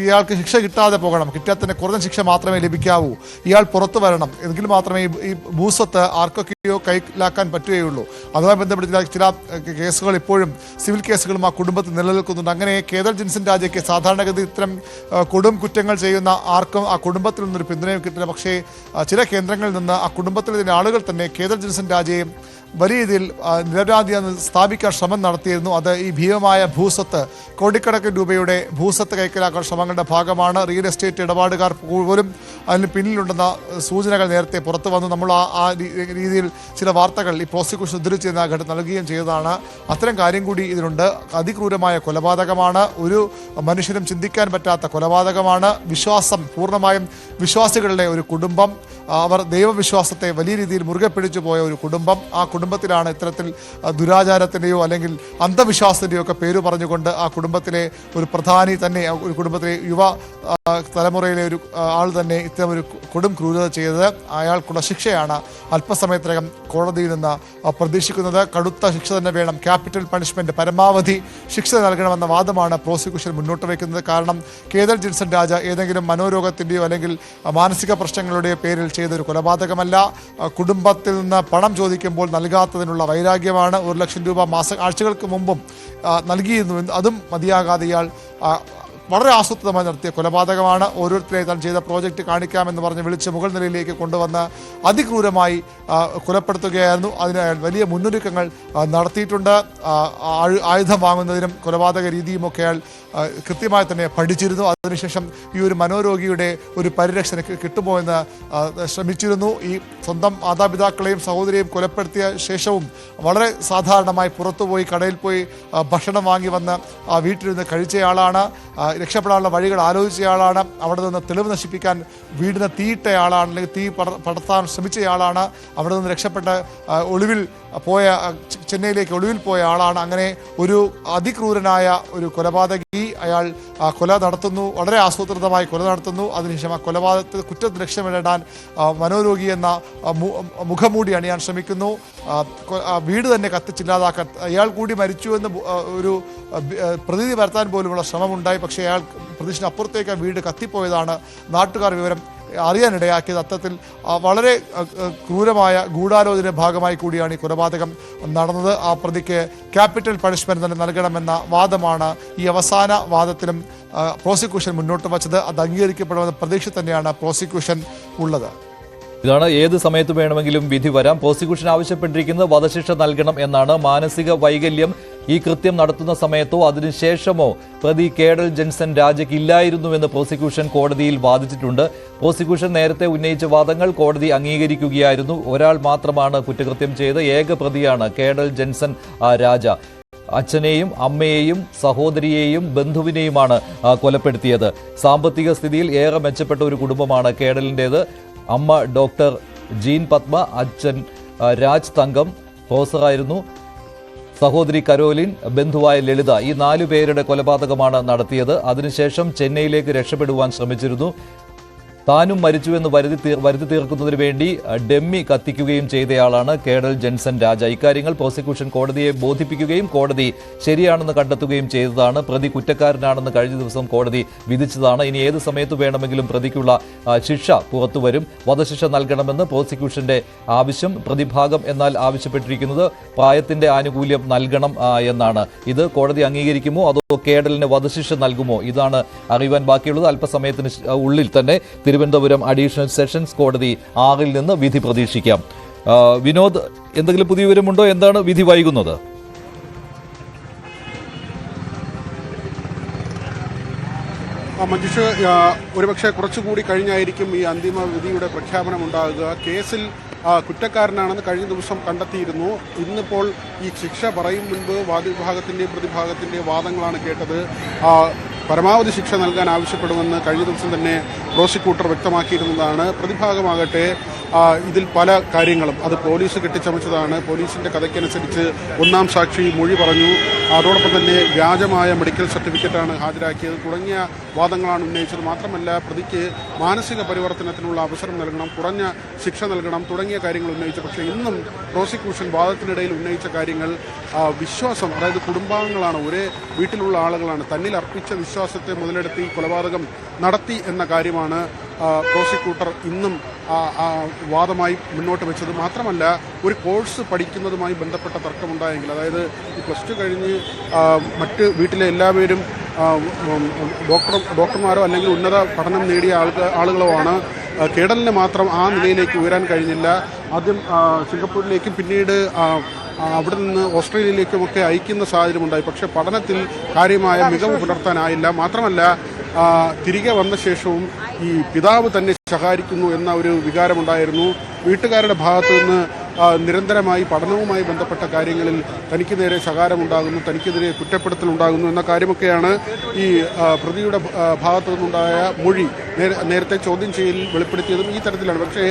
ഇയാൾക്ക് ശിക്ഷ കിട്ടാതെ പോകണം, കിട്ടിയാൽ തന്നെ കുറഞ്ഞ ശിക്ഷ മാത്രമേ ലഭിക്കാവൂ, ഇയാൾ പുറത്തു വരണം, എങ്കിൽ മാത്രമേ ഈ ഭൂസ്വത്ത് ആർക്കൊക്കെയോ കൈലാക്കാൻ പറ്റുകയുള്ളൂ. അതുമായി ബന്ധപ്പെട്ട് ചില കേസുകൾ ഇപ്പോഴും സിവിൽ കേസുകളും ആ കുടുംബത്തിൽ നിലനിൽക്കുന്നുണ്ട്. അങ്ങനെ കേതൽ ജിൻസൺ രാജയ്ക്ക് സാധാരണഗതി ഇത്തരം കൊടും കുറ്റങ്ങൾ ചെയ്യുന്ന ആർക്കും ആ കുടുംബത്തിൽ നിന്നൊരു പിന്തുണയും കിട്ടില്ല. പക്ഷേ ചില കേന്ദ്രങ്ങളിൽ നിന്ന് ആ കുടുംബത്തിലെ ആളുകൾ തന്നെ കേതൽ ജിൻസൺ രാജയെ വലിയ രീതിയിൽ നിരപരാധിയെന്ന് സ്ഥാപിക്കാൻ ശ്രമം നടത്തിയിരുന്നു. അത് ഈ ഭീമമായ ഭൂസ്വത്ത്, കോടിക്കണക്കിന് രൂപയുടെ ഭൂസ്വത്ത് കൈക്കലാക്കാൻ ശ്രമങ്ങളുടെ ഭാഗമാണ്. റിയൽ എസ്റ്റേറ്റ് ഇടപാടുകാർ പോലും അതിന് പിന്നിലുണ്ടെന്ന സൂചനകൾ നേരത്തെ പുറത്തു വന്നു. നമ്മൾ ആ രീതിയിൽ ചില വാർത്തകൾ ഈ പ്രോസിക്യൂഷൻ ഉദ്ധരിച്ചിരുന്ന ഘട്ടം നൽകുകയും ചെയ്തതാണ്. അത്തരം കാര്യം കൂടി ഇതിനുണ്ട്. അതിക്രൂരമായ കൊലപാതകമാണ്. ഒരു മനുഷ്യനും ചിന്തിക്കാൻ പറ്റാത്ത കൊലപാതകമാണ്. വിശ്വാസം, പൂർണ്ണമായും വിശ്വാസികളുടെ ഒരു കുടുംബം, അവർ ദൈവവിശ്വാസത്തെ വലിയ രീതിയിൽ മുറുകെ പിടിച്ചു പോയ ഒരു കുടുംബം. ആ കുടുംബത്തിലാണ് ഇത്തരത്തിൽ ദുരാചാരത്തിൻ്റെയോ അല്ലെങ്കിൽ അന്ധവിശ്വാസത്തിൻ്റെയോ ഒക്കെ പേര് പറഞ്ഞുകൊണ്ട് ആ കുടുംബത്തിലെ ഒരു പ്രധാനി തന്നെ, ഒരു കുടുംബത്തിലെ യുവ തലമുറയിലെ ഒരു ആൾ തന്നെ ഇത്തരം ഒരു കൊടും ക്രൂരത ചെയ്തത്. അയാൾക്കുള്ള ശിക്ഷയാണ് അല്പസമയത്തിനകം കോടതിയിൽ നിന്ന് പ്രതീക്ഷിക്കുന്നത്. കടുത്ത ശിക്ഷ തന്നെ വേണം, ക്യാപിറ്റൽ പണിഷ്മെന്റ്, പരമാവധി ശിക്ഷ നൽകണമെന്ന വാദമാണ് പ്രോസിക്യൂഷൻ മുന്നോട്ട് വയ്ക്കുന്നത്. കാരണം കേതൽ ജിൻസൺ രാജ ഏതെങ്കിലും മനോരോഗത്തിൻ്റെയോ അല്ലെങ്കിൽ മാനസിക പ്രശ്നങ്ങളുടെയോ പേരിൽ ചെയ്തൊരു കൊലപാതകമല്ല. കുടുംബത്തിൽ നിന്ന് പണം ചോദിക്കുമ്പോൾ നൽകാത്തതിനുള്ള വൈരാഗ്യമാണ്. 1 ലക്ഷം രൂപ ആഴ്ചകൾക്ക് മുമ്പും നൽകിയിരുന്നു. അതും മതിയാകാതെ ഇയാൾ വളരെ ആസൂത്രിതമായി നടത്തിയ കൊലപാതകമാണ്. ഓരോരുത്തരെ താൻ ചെയ്ത പ്രോജക്റ്റ് കാണിക്കാമെന്ന് പറഞ്ഞ് വിളിച്ച് മുകൾ നിലയിലേക്ക് കൊണ്ടുവന്ന് അതിക്രൂരമായി കൊലപ്പെടുത്തുകയായിരുന്നു. അതിന് വലിയ മുന്നൊരുക്കങ്ങൾ നടത്തിയിട്ടുണ്ട്. ആയുധം വാങ്ങുന്നതിനും കൊലപാതക രീതിയുമൊക്കെ അയാൾ കൃത്യമായി തന്നെ പഠിച്ചിരുന്നു. അതിനുശേഷം ഈ ഒരു മനോരോഗിയുടെ ഒരു പരിരക്ഷ കിട്ടുമോ എന്ന് ശ്രമിച്ചിരുന്നു. ഈ സ്വന്തം മാതാപിതാക്കളെയും സഹോദരിയെയും കൊലപ്പെടുത്തിയ ശേഷവും വളരെ സാധാരണമായി പുറത്തുപോയി കടയിൽ പോയി ഭക്ഷണം വാങ്ങി വന്ന് വീട്ടിലിരുന്ന് കഴിച്ചയാളാണ്. രക്ഷപ്പെടാനുള്ള വഴികൾ ആലോചിച്ചയാളാണ്. അവിടെ നിന്ന് തെളിവ് നശിപ്പിക്കാൻ വീടിന് തീയിട്ടയാളാണ്, അല്ലെങ്കിൽ തീ പടർത്താൻ ശ്രമിച്ചയാളാണ്. അവിടെ നിന്ന് രക്ഷപ്പെട്ട് ഒളിവിൽ പോയ ചെന്നൈയിലേക്ക് ഒളിവിൽ പോയ ആളാണ്. അങ്ങനെ ഒരു അതിക്രൂരനായ ഒരു കൊലപാതകി. അയാൾ കൊല നടത്തുന്നു, വളരെ ആസൂത്രിതമായി കൊല നടത്തുന്നു. അതിനുശേഷം ആ കൊലപാതകത്തിൽ കുറ്റത്തിൽ രക്ഷപ്പെടാൻ മനോരോഗി എന്ന മുഖംമൂടി അണിയാൻ ശ്രമിക്കുന്നു. വീട് തന്നെ കത്തിച്ചില്ലാതാക്കാൻ അയാൾ കൂടി മരിച്ചു എന്ന് ഒരു പ്രതീതി വരുത്താൻ പോലുമുള്ള ശ്രമമുണ്ടായി. പക്ഷേ അയാൾ പ്രതീക്ഷന് അപ്പുറത്തേക്ക് വീട് കത്തിപ്പോയതാണ് നാട്ടുകാർ വിവരം അറിയാനിടയാക്കിയത്. അത്തരത്തിൽ വളരെ ക്രൂരമായ ഗൂഢാലോചന ഭാഗമായി കൂടിയാണ് ഈ കൊലപാതകം നടന്നത്. ആ പ്രതിക്ക് ക്യാപിറ്റൽ പണിഷ്മെന്റ് തന്നെ നൽകണമെന്ന വാദമാണ് ഈ അവസാന വാദത്തിലും പ്രോസിക്യൂഷൻ മുന്നോട്ട് വച്ചത്. അത് അംഗീകരിക്കപ്പെടുമെന്ന പ്രതീക്ഷ തന്നെയാണ് പ്രോസിക്യൂഷൻ ഉള്ളത്. ഇതാണ് ഏത് സമയത്ത് വേണമെങ്കിലും വിധി വരാം. പ്രോസിക്യൂഷൻ ആവശ്യപ്പെട്ടിരിക്കുന്നത് വധശിക്ഷ നൽകണം എന്നാണ്. മാനസിക വൈകല്യം ഈ കൃത്യം നടത്തുന്ന സമയത്തോ അതിനുശേഷമോ പ്രതി കേഡൽ ജെൻസൺ രാജയ്ക്ക് ഇല്ലായിരുന്നുവെന്ന് പ്രോസിക്യൂഷൻ കോടതിയിൽ വാദിച്ചിട്ടുണ്ട്. പ്രോസിക്യൂഷൻ നേരത്തെ ഉന്നയിച്ച വാദങ്ങൾ കോടതി അംഗീകരിക്കുകയായിരുന്നു. ഒരാൾ മാത്രമാണ് കുറ്റകൃത്യം ചെയ്ത് ഏക പ്രതിയാണ് കേഡൽ ജെൻസൺ രാജ. അച്ഛനെയും അമ്മയെയും സഹോദരിയെയും ബന്ധുവിനെയുമാണ് കൊലപ്പെടുത്തിയത്. സാമ്പത്തിക സ്ഥിതിയിൽ ഏറെ മെച്ചപ്പെട്ട ഒരു കുടുംബമാണ് കേഡലിൻ്റേത്. അമ്മ ഡോക്ടർ ജീൻ പത്മ, അച്ഛൻ രാജ് തങ്കം പ്രൊഫസറായിരുന്നു, സഹോദരി കരോലിൻ, ബന്ധുവായ ലളിത. ഈ 4 പേരുടെ കൊലപാതകമാണ് നടത്തിയത്. അതിനുശേഷം ചെന്നൈയിലേക്ക് രക്ഷപ്പെടുവാൻ ശ്രമിച്ചിരുന്നു. താനും മരിച്ചുവെന്ന് വരുത്തി തീർക്കുന്നതിന് വേണ്ടി ഡെമ്മി കത്തിക്കുകയും ചെയ്തയാളാണ് കേഡൽ ജെൻസൺ രാജ. ഇക്കാര്യങ്ങൾ പ്രോസിക്യൂഷൻ കോടതിയെ ബോധിപ്പിക്കുകയും കോടതി ശരിയാണെന്ന് കണ്ടെത്തുകയും ചെയ്തതാണ്. പ്രതി കുറ്റക്കാരനാണെന്ന് കഴിഞ്ഞ ദിവസം കോടതി വിധിച്ചതാണ്. ഇനി ഏത് സമയത്ത് വേണമെങ്കിലും പ്രതിക്കുള്ള ശിക്ഷ പുറത്തുവരും. വധശിക്ഷ നൽകണമെന്ന് പ്രോസിക്യൂഷന്റെ ആവശ്യം. പ്രതിഭാഗം എന്നാൽ ആവശ്യപ്പെട്ടിരിക്കുന്നത് പ്രായത്തിന്റെ ആനുകൂല്യം നൽകണം എന്നാണ്. ഇത് കോടതി അംഗീകരിക്കുമോ അതോ കേഡലിന് വധശിക്ഷ നൽകുമോ? ഇതാണ് അറിയുവാൻ ബാക്കിയുള്ളത്. അല്പസമയത്തിന് ഉള്ളിൽ തന്നെ തിരുവനന്തപുരം അഡീഷണൽ സെഷൻസ് കോടതി 6-ൽ നിന്ന് വിധി പ്രതീക്ഷിക്കാം. വിനോദ്, എന്തെങ്കിലും പുതിയ വിവരമുണ്ടോ? എന്താണ് വിധി വൈകുന്നത്? മഞ്ജുഷ്, ഒരുപക്ഷെ കുറച്ചുകൂടി കഴിഞ്ഞായിരിക്കും ഈ അന്തിമ വിധിയുടെ പ്രഖ്യാപനം ഉണ്ടാകുക. കേസിൽ കുറ്റക്കാരനാണെന്ന് കഴിഞ്ഞ ദിവസം കണ്ടെത്തിയിരുന്നു. ഇന്നിപ്പോൾ ഈ ശിക്ഷ പറയും മുൻപ് വാദിവിഭാഗത്തിൻ്റെയും പ്രതിഭാഗത്തിൻ്റെയും വാദങ്ങളാണ് കേട്ടത്. പരമാവധി ശിക്ഷ നൽകാൻ ആവശ്യപ്പെടുമെന്ന് കഴിഞ്ഞ ദിവസം തന്നെ പ്രോസിക്യൂട്ടർ വ്യക്തമാക്കിയിരുന്നതാണ്. പ്രതിഭാഗമാകട്ടെ ഇതിൽ പല കാര്യങ്ങളും അത് പോലീസ് കെട്ടിച്ചമച്ചതാണ്, പോലീസിന്റെ കഥയ്ക്കനുസരിച്ച് ഒന്നാം സാക്ഷി മൊഴി പറഞ്ഞു, അതോടൊപ്പം തന്നെ വ്യാജമായ മെഡിക്കൽ സർട്ടിഫിക്കറ്റാണ് ഹാജരാക്കിയത് തുടങ്ങിയ വാദങ്ങളാണ് ഉന്നയിച്ചത്. മാത്രമല്ല പ്രതിക്ക് മാനസിക പരിവർത്തനത്തിനുള്ള അവസരം നൽകണം, കുറഞ്ഞ ശിക്ഷ നൽകണം തുടങ്ങിയ കാര്യങ്ങൾ ഉന്നയിച്ചു. പക്ഷേ ഇന്നും പ്രോസിക്യൂഷൻ വാദത്തിനിടയിൽ ഉന്നയിച്ച കാര്യങ്ങൾ വിശ്വാസം, അതായത് കുടുംബാംഗങ്ങളാണ്, ഒരേ വീട്ടിലുള്ള ആളുകളാണ്, തന്നിൽ അർപ്പിച്ച വിശ്വാസത്തെ മുതലെടുത്ത് ഈ കൊലപാതകം നടത്തി എന്ന കാര്യമാണ് പ്രോസിക്യൂട്ടർ ഇന്നും വാദമായി മുന്നോട്ട് വെച്ചത്. മാത്രമല്ല ഒരു കോഴ്സ് പഠിക്കുന്നതുമായി ബന്ധപ്പെട്ട തർക്കമുണ്ടായെങ്കിൽ, അതായത് ഈ +2 കഴിഞ്ഞ് മറ്റ് വീട്ടിലെ എല്ലാവരും ഡോക്ടർമാരോ അല്ലെങ്കിൽ ഉന്നത പഠനം നേടിയ ആളുകളോ ആണ്. കേഡലിന് മാത്രം ആ നിലയിലേക്ക് ഉയരാൻ കഴിഞ്ഞില്ല. ആദ്യം സിംഗപ്പൂരിലേക്കും പിന്നീട് അവിടെ നിന്ന് ഓസ്ട്രേലിയയിലേക്കുമൊക്കെ അയക്കുന്ന സാഹചര്യമുണ്ടായി. പക്ഷേ പഠനത്തിൽ കാര്യമായ മികവ് പുലർത്താനായില്ല. മാത്രമല്ല തിരികെ വന്ന ശേഷവും ഈ പിതാവ് തന്നെ ശകാരിക്കുന്നു എന്ന ഒരു വികാരമുണ്ടായിരുന്നു. വീട്ടുകാരുടെ ഭാഗത്തു നിന്ന് നിരന്തരമായി പഠനവുമായി ബന്ധപ്പെട്ട കാര്യങ്ങളിൽ തനിക്ക് നേരെ ശകാരമുണ്ടാകുന്നു, തനിക്കെതിരെ കുറ്റപ്പെടുത്തലുണ്ടാകുന്നു എന്ന കാര്യമൊക്കെയാണ് ഈ പ്രതിയുടെ ഭാഗത്തു നിന്നുണ്ടായ മൊഴി. നേരത്തെ ചോദ്യം ചെയ്യലിൽ വെളിപ്പെടുത്തിയതും ഈ തരത്തിലാണ്. പക്ഷേ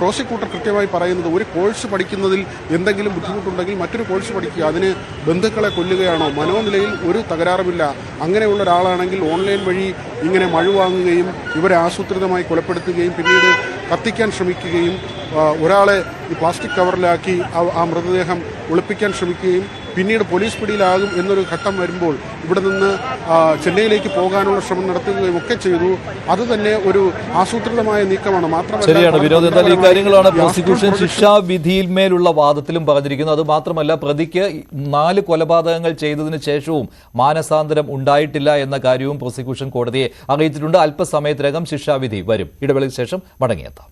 പ്രോസിക്യൂട്ടർ കൃത്യമായി പറയുന്നത് ഒരു കോഴ്സ് പഠിക്കുന്നതിൽ എന്തെങ്കിലും ബുദ്ധിമുട്ടുണ്ടെങ്കിൽ മറ്റൊരു കോഴ്സ് പഠിക്കുക, അതിന് ബന്ധുക്കളെ കൊല്ലുകയാണോ? മനോനിലയിൽ ഒരു തകരാറുമില്ല. അങ്ങനെയുള്ള ഒരാളാണെങ്കിൽ ഓൺലൈൻ വഴി ഇങ്ങനെ മഴ വാങ്ങുകയും ഇവരെ ആസൂത്രിതമായി കൊലപ്പെടുത്തുകയും പിന്നീട് കത്തിക്കാൻ ശ്രമിക്കുകയും ഒരാളെ ഈ പ്ലാസ്റ്റിക് കവറിലാക്കി ആ മൃതദേഹം ഒളിപ്പിക്കാൻ ശ്രമിക്കുകയും പിന്നീട് പോലീസ് പിടിയിലാകും എന്നൊരു ഘട്ടം വരുമ്പോൾ ഇവിടെ നിന്ന് ചെന്നൈയിലേക്ക് പോകാനുള്ള ശ്രമം നടത്തുകയും ഒക്കെ ചെയ്തു. അത് തന്നെ ഒരു ആസൂത്രിതമായ നീക്കമാണ്. മാത്രമല്ല, ശരിയാണ് വിനോദ്, എന്നാൽ ഈ കാര്യങ്ങളാണ് പ്രോസിക്യൂഷൻ ശിക്ഷാവിധിയിൽ മേലുള്ള വാദത്തിലും പറഞ്ഞിരിക്കുന്നത്. അത് മാത്രമല്ല പ്രതിക്ക് 4 കൊലപാതകങ്ങൾ ചെയ്തതിനു ശേഷവും മാനസാന്തരം ഉണ്ടായിട്ടില്ല എന്ന കാര്യവും പ്രോസിക്യൂഷൻ കോടതിയെ അറിയിച്ചിട്ടുണ്ട്. അല്പസമയത്തിനകം ശിക്ഷാവിധി വരും. ഇടവേളയ്ക്ക് ശേഷം മടങ്ങിയെത്താം.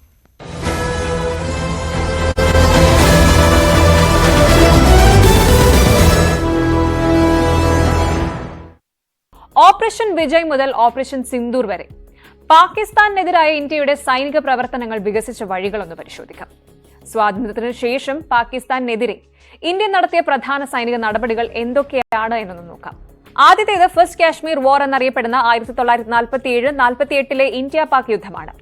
ഓപ്പറേഷൻ വിജയ് മുതൽ ഓപ്പറേഷൻ സിന്ദൂർ വരെ പാകിസ്ഥാനെതിരായ ഇന്ത്യയുടെ സൈനിക പ്രവർത്തനങ്ങൾ വികസിച്ച വഴികളൊന്ന് പരിശോധിക്കാം. സ്വാതന്ത്ര്യത്തിന് ശേഷം പാകിസ്ഥാനെതിരെ ഇന്ത്യ നടത്തിയ പ്രധാന സൈനിക നടപടികൾ എന്തൊക്കെയാണ് എന്നൊന്ന് നോക്കാം. ആദ്യത്തേത് ഫസ്റ്റ് കാശ്മീർ വാർ എന്നറിയപ്പെടുന്ന 1947-48 ഇന്ത്യ പാക് യുദ്ധമാണ്.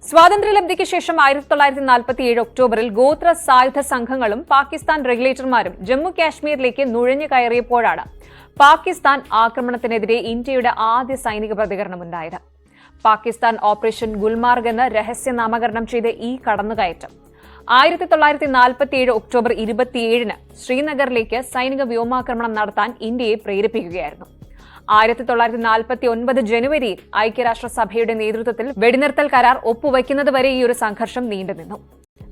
സ്വാതന്ത്ര്യലബ്ധിക്ക് ശേഷം 1947 ഒക്ടോബറിൽ ഗോത്ര സായുധ സംഘങ്ങളും പാകിസ്ഥാൻ റെഗുലേറ്റർമാരും ജമ്മു കാശ്മീരിലേക്ക് നുഴഞ്ഞു കയറിയപ്പോഴാണ് പാകിസ്ഥാൻ ആക്രമണത്തിനെതിരെ ഇന്ത്യയുടെ ആദ്യ സൈനിക പ്രതികരണമുണ്ടായത്. പാകിസ്ഥാൻ ഓപ്പറേഷൻ ഗുൽമാർഗ് എന്ന് രഹസ്യനാമകരണം ചെയ്ത ഈ കടന്നുകയറ്റം 1947 ഒക്ടോബർ 27 ശ്രീനഗറിലേക്ക് സൈനിക വ്യോമാക്രമണം നടത്താൻ ഇന്ത്യയെ പ്രേരിപ്പിക്കുകയായിരുന്നു. 1949 ജനുവരിയിൽ ഐക്യരാഷ്ട്രസഭയുടെ നേതൃത്വത്തിൽ വെടിനിർത്തൽ കരാർ ഒപ്പുവയ്ക്കുന്നതുവരെ ഈ ഒരു സംഘർഷം നീണ്ടുനിന്നു.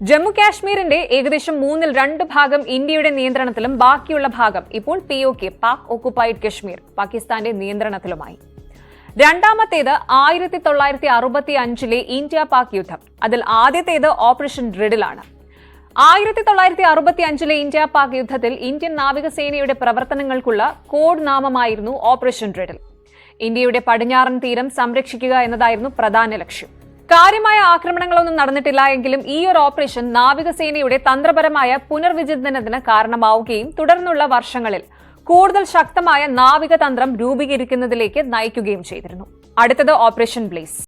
ജമ്മു കാശ്മീരിന്റെ ഏകദേശം 2/3 ഭാഗം ഇന്ത്യയുടെ നിയന്ത്രണത്തിലും ബാക്കിയുള്ള ഭാഗം ഇപ്പോൾ POK പാക് ഓക്കുപൈഡ് കശ്മീർ പാകിസ്ഥാന്റെ നിയന്ത്രണത്തിലുമായി. രണ്ടാമത്തേത് 1965 ഇന്ത്യ പാക് യുദ്ധം. അതിൽ ആദ്യത്തേത് ഓപ്പറേഷൻ ഡ്രിഡിലാണ്. 1965 ഇന്ത്യ പാക് യുദ്ധത്തിൽ ഇന്ത്യൻ നാവികസേനയുടെ പ്രവർത്തനങ്ങൾക്കുള്ള കോഡ് നാമമായിരുന്നു ഓപ്പറേഷൻ ഡ്രിഡിൽ. ഇന്ത്യയുടെ പടിഞ്ഞാറൻ തീരം സംരക്ഷിക്കുക എന്നതായിരുന്നു പ്രധാന ലക്ഷ്യം. കാര്യമായ ആക്രമണങ്ങളൊന്നും നടന്നിട്ടില്ല എങ്കിലും ഈ ഒരു ഓപ്പറേഷൻ നാവികസേനയുടെ തന്ത്രപരമായ പുനർവിചിന്തനത്തിന് കാരണമാവുകയും തുടർന്നുള്ള വർഷങ്ങളിൽ കൂടുതൽ ശക്തമായ നാവിക തന്ത്രം രൂപീകരിക്കുന്നതിലേക്ക് നയിക്കുകയും ചെയ്തിരുന്നു. അടുത്തത് ഓപ്പറേഷൻ ബ്ലേസ്.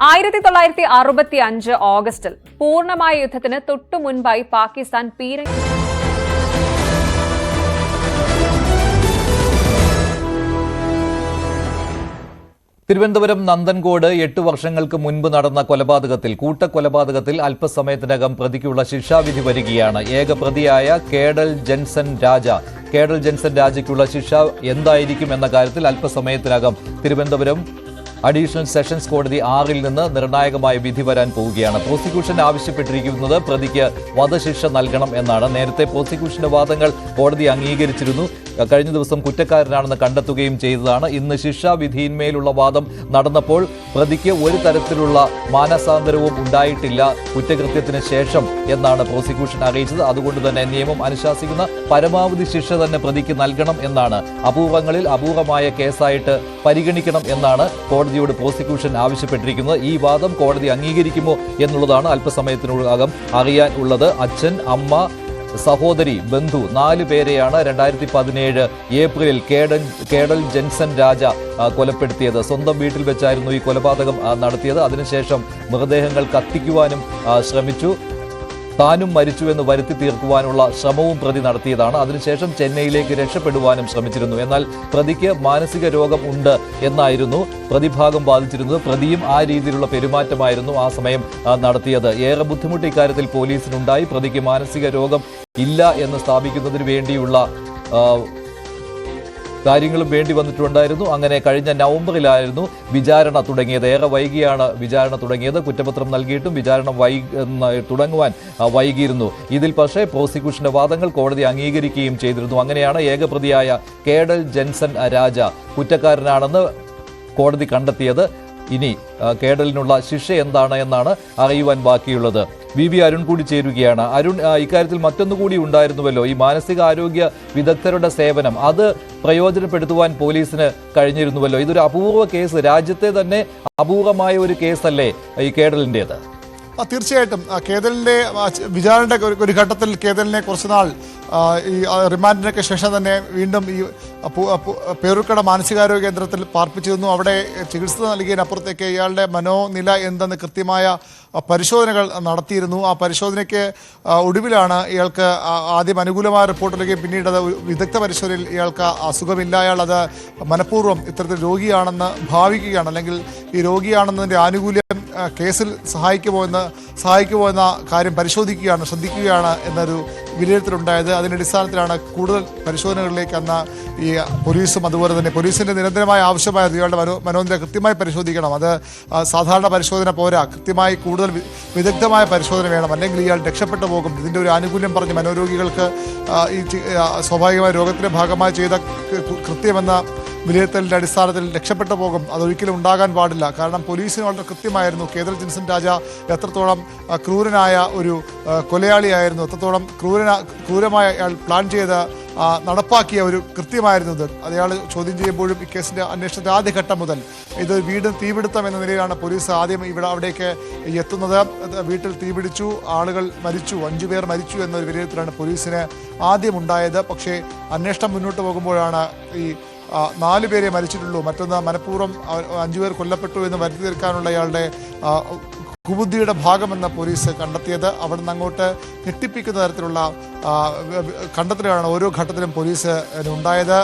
1965 ഓഗസ്റ്റിൽ പൂർണ്ണമായ യുദ്ധത്തിന് തൊട്ടു മുൻപായി പാകിസ്ഥാൻ തിരുവനന്തപുരം നന്ദൻകോട് 8 വർഷങ്ങൾക്ക് മുൻപ് നടന്ന കൊലപാതകത്തിൽ കൂട്ടക്കൊലപാതകത്തിൽ അല്പസമയത്തിനകം പ്രതിക്കുള്ള ശിക്ഷാവിധി വരികയാണ്. ഏക പ്രതിയായ കേഡൽ ജെൻസൺ രാജയ്ക്കുള്ള ശിക്ഷ എന്തായിരിക്കും എന്ന കാര്യത്തിൽ അല്പസമയത്തിനകം തിരുവനന്തപുരം അഡീഷണൽ സെഷൻസ് കോടതി 6 നിന്ന് നിർണായകമായ വിധി വരാൻ പോവുകയാണ്. പ്രോസിക്യൂഷൻ ആവശ്യപ്പെട്ടിരിക്കുന്നത് പ്രതിക്ക് വധശിക്ഷ നൽകണം എന്നാണ്. നേരത്തെ പ്രോസിക്യൂഷന്റെ വാദങ്ങൾ കോടതി അംഗീകരിച്ചിരുന്നു. കഴിഞ്ഞ ദിവസം കുറ്റക്കാരനാണെന്ന് കണ്ടെത്തുകയും ചെയ്തതാണ്. ഇന്ന് ശിക്ഷാവിധിയിന്മേലുള്ള വാദം നടന്നപ്പോൾ പ്രതിക്ക് ഒരു തരത്തിലുള്ള മാനസാന്തരവും ഉണ്ടായിട്ടില്ല കുറ്റകൃത്യത്തിന് ശേഷം എന്നാണ് പ്രോസിക്യൂഷൻ അറിയിച്ചത്. അതുകൊണ്ട് തന്നെ നിയമം അനുശാസിക്കുന്ന പരമാവധി ശിക്ഷ തന്നെ പ്രതിക്ക് നൽകണം എന്നാണ്. അപൂർവങ്ങളിൽ അപൂർവമായ കേസായിട്ട് പരിഗണിക്കണം എന്നാണ് കോടതിയോട് പ്രോസിക്യൂഷൻ ആവശ്യപ്പെട്ടിരിക്കുന്നത്. ഈ വാദം കോടതി അംഗീകരിക്കുമോ എന്നുള്ളതാണ് അല്പസമയത്തിനകം അറിയാൻ ഉള്ളത്. അച്ഛൻ, അമ്മ, സഹോദരി, ബന്ധു 4 പേരെയാണ് 2017 ഏപ്രിലിൽ കേഡൽ ജെൻസൺ രാജ കൊലപ്പെടുത്തിയത്. സ്വന്തം വീട്ടിൽ വെച്ചായിരുന്നു ഈ കൊലപാതകം നടത്തിയത്. അതിനുശേഷം മൃതദേഹങ്ങൾ കത്തിക്കുവാനും ശ്രമിച്ചു. താനും മരിച്ചുവെന്ന് വരുത്തി തീർക്കുവാനുള്ള ശ്രമവും പ്രതി നടത്തിയതാണ്. അതിനുശേഷം ചെന്നൈയിലേക്ക് രക്ഷപ്പെടുവാനും ശ്രമിച്ചിരുന്നു. എന്നാൽ പ്രതിക്ക് മാനസിക രോഗം ഉണ്ട് എന്നായിരുന്നു പ്രതിഭാഗം ബാധിച്ചിരുന്നത്. പ്രതിയും ആ രീതിയിലുള്ള പെരുമാറ്റമായിരുന്നു ആ സമയം നടത്തിയത്. ഏറെ ബുദ്ധിമുട്ട് ഇക്കാര്യത്തിൽ പോലീസിനുണ്ടായി. പ്രതിക്ക് മാനസിക രോഗം ഇല്ല എന്ന് സ്ഥാപിക്കുന്നതിന് വേണ്ടിയുള്ള കാര്യങ്ങളും വേണ്ടി വന്നിട്ടുണ്ടായിരുന്നു. അങ്ങനെ കഴിഞ്ഞ നവംബറിലായിരുന്നു വിചാരണ തുടങ്ങിയത്. ഏറെ വൈകിയാണ് വിചാരണ തുടങ്ങിയത്. കുറ്റപത്രം നൽകിയിട്ടും വിചാരണ തുടങ്ങുവാൻ വൈകിയിരുന്നു. ഇതിൽ പക്ഷേ പ്രോസിക്യൂഷന്റെ വാദങ്ങൾ കോടതി അംഗീകരിക്കുകയും ചെയ്തിരുന്നു. അങ്ങനെയാണ് ഏകപ്രതിയായ കേഡൽ ജെൻസൺ രാജ കുറ്റക്കാരനാണെന്ന് കോടതി കണ്ടെത്തിയത്. ഇനി കേഡലിനുള്ള ശിക്ഷ എന്താണ് എന്നാണ് അറിയുവാൻ ബാക്കിയുള്ളത്. VB അരുൺ കൂടി ചേരുകയാണ്. അരുൺ, ഇക്കാര്യത്തിൽ മറ്റൊന്നുകൂടി ഉണ്ടായിരുന്നുവല്ലോ, ഈ മാനസികാരോഗ്യ വിദഗ്ധരുടെ സേവനം. അത് പ്രയോജനപ്പെടുത്തുവാൻ പോലീസിന് കഴിഞ്ഞിരുന്നുവല്ലോ. ഇതൊരു അപൂർവ കേസ്, രാജ്യത്തെ തന്നെ അപൂർവമായ ഒരു കേസല്ലേ ഈ കേഡലിൻ്റേത്? തീർച്ചയായിട്ടും കേദലിൻ്റെ വിചാരണയുടെ ഒരു ഘട്ടത്തിൽ കേദലിനെ കുറച്ചുനാൾ ഈ റിമാൻഡിനൊക്കെ ശേഷം തന്നെ വീണ്ടും ഈ പേരൂർക്കട മാനസികാരോഗ്യ കേന്ദ്രത്തിൽ പാർപ്പിച്ചിരുന്നു. അവിടെ ചികിത്സ നൽകിയതിനപ്പുറത്തേക്ക് ഇയാളുടെ മനോനില എന്തെന്ന് കൃത്യമായ പരിശോധനകൾ നടത്തിയിരുന്നു. ആ പരിശോധനയ്ക്ക് ഒടുവിലാണ് ഇയാൾക്ക് ആദ്യം അനുകൂലമായ റിപ്പോർട്ട് നൽകുകയും പിന്നീട് അത് വിദഗ്ധ പരിശോധനയിൽ ഇയാൾക്ക് അസുഖമില്ല, അയാൾ അത് മനഃപൂർവ്വം ഇത്തരത്തിൽ രോഗിയാണെന്ന് ഭാവിക്കുകയാണ്, അല്ലെങ്കിൽ ഈ രോഗിയാണെന്നതിൻ്റെ ആനുകൂല്യം കേസിൽ സഹായിക്കുമോ എന്ന കാര്യം പരിശോധിക്കുകയാണ്, ശ്രദ്ധിക്കുകയാണ് എന്നൊരു വിലയിരുത്തലുണ്ടായത്. അതിൻ്റെ അടിസ്ഥാനത്തിലാണ് കൂടുതൽ പരിശോധനകളിലേക്ക് അന്ന് ഈ പോലീസും അതുപോലെ തന്നെ പോലീസിൻ്റെ നിരന്തരമായ ആവശ്യമായത് ഇയാളുടെ മനോനില കൃത്യമായി പരിശോധിക്കണം. അത് സാധാരണ പരിശോധന പോരാ, കൃത്യമായി കൂടുതൽ വിദഗ്ധമായ പരിശോധന വേണം, അല്ലെങ്കിൽ ഇയാൾ രക്ഷപ്പെട്ടു പോകും. ഇതിൻ്റെ ഒരു ആനുകൂല്യം പറഞ്ഞ് മനോരോഗികൾക്ക് ഈ സ്വാഭാവികമായ രോഗത്തിൻ്റെ ഭാഗമായി ചെയ്ത കൃത്യമെന്ന വിലയിരുത്തലിൻ്റെ അടിസ്ഥാനത്തിൽ രക്ഷപ്പെട്ടു പോകും. അതൊരിക്കലും ഉണ്ടാകാൻ പാടില്ല. കാരണം പോലീസിന് വളരെ കൃത്യമായിരുന്നു കേഡൽ ജെൻസൺ രാജ എത്രത്തോളം ക്രൂരനായ ഒരു കൊലയാളിയായിരുന്നു, എത്രത്തോളം ക്രൂരമായ അയാൾ പ്ലാൻ ചെയ്ത് നടപ്പാക്കിയ ഒരു കൃത്യമായിരുന്നത്. അയാൾ ചോദ്യം ചെയ്യുമ്പോഴും ഈ കേസിൻ്റെ അന്വേഷണത്തിൻ്റെ ആദ്യഘട്ടം മുതൽ ഇത് വീണ്ടും തീപിടുത്തം എന്ന നിലയിലാണ് പോലീസ് ആദ്യം അവിടേക്ക് എത്തുന്നത്. വീട്ടിൽ തീപിടിച്ചു, ആളുകൾ മരിച്ചു, 5 പേർ മരിച്ചു എന്നൊരു വിലയിരുത്തലാണ് പോലീസിന് ആദ്യം ഉണ്ടായത്. പക്ഷേ അന്വേഷണം മുന്നോട്ട് പോകുമ്പോഴാണ് ഈ 4 പേരെ മരിച്ചിട്ടുള്ളൂ, മറ്റൊന്ന് മനഃപൂർവ്വം 5 പേർ കൊല്ലപ്പെട്ടു എന്ന് വരുത്തി തീർക്കാനുള്ള ഇയാളുടെ കുബുദ്ധിയുടെ ഭാഗമെന്ന് പോലീസ് കണ്ടെത്തിയത്. അവിടെ നിന്ന് അങ്ങോട്ട് ഞെട്ടിപ്പിക്കുന്ന തരത്തിലുള്ള കണ്ടെത്തലാണ് ഓരോ ഘട്ടത്തിലും പോലീസ് ഉണ്ടായത്.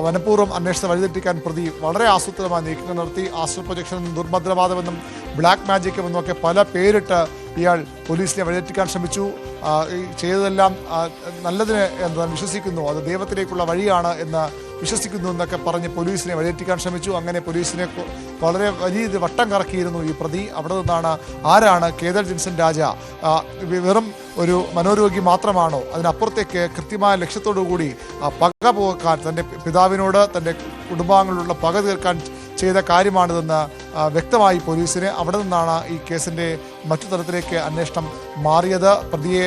മനഃപൂർവ്വം അന്വേഷണം വഴിതെറ്റിക്കാൻ പ്രതി വളരെ ആസൂത്രിതമായ നീക്കങ്ങൾ നടത്തി. ആസ്ട്രൽ പ്രൊജക്ഷനും ദുർഭദ്രവാദമെന്നും ബ്ലാക്ക് മാജിക്കും എന്നൊക്കെ പല പേരിട്ട് ഇയാൾ പോലീസിനെ വഴിതെറ്റിക്കാൻ ശ്രമിച്ചു. ചെയ്തതെല്ലാം നല്ലതിന് എന്ന് വിശ്വസിക്കുന്നു, അത് ദൈവത്തിലേക്കുള്ള വഴിയാണ് എന്ന് വിശ്വസിക്കുന്നു എന്നൊക്കെ പറഞ്ഞ് പോലീസിനെ വഴിതെറ്റിക്കാൻ ശ്രമിച്ചു. അങ്ങനെ പോലീസിനെ വളരെ വലിയ വട്ടം കറക്കിയിരുന്നു ഈ പ്രതി. അവിടെ നിന്നാണ് ആരാണ് കേദർ ജിൻസൺ രാജ, വെറും ഒരു മനോരോഗി മാത്രമാണോ, അതിനപ്പുറത്തേക്ക് കൃത്യമായ ലക്ഷ്യത്തോടു കൂടി പക പോക്കാൻ, തൻ്റെ പിതാവിനോട് തൻ്റെ കുടുംബാംഗങ്ങളുള്ള പക തീർക്കാൻ ചെയ്ത കാര്യമാണിതെന്ന് വ്യക്തമായി പോലീസിന്. അവിടെ നിന്നാണ് ഈ കേസിൻ്റെ മറ്റു തലത്തിലേക്ക് അന്വേഷണം മാറിയത്. പ്രതിയെ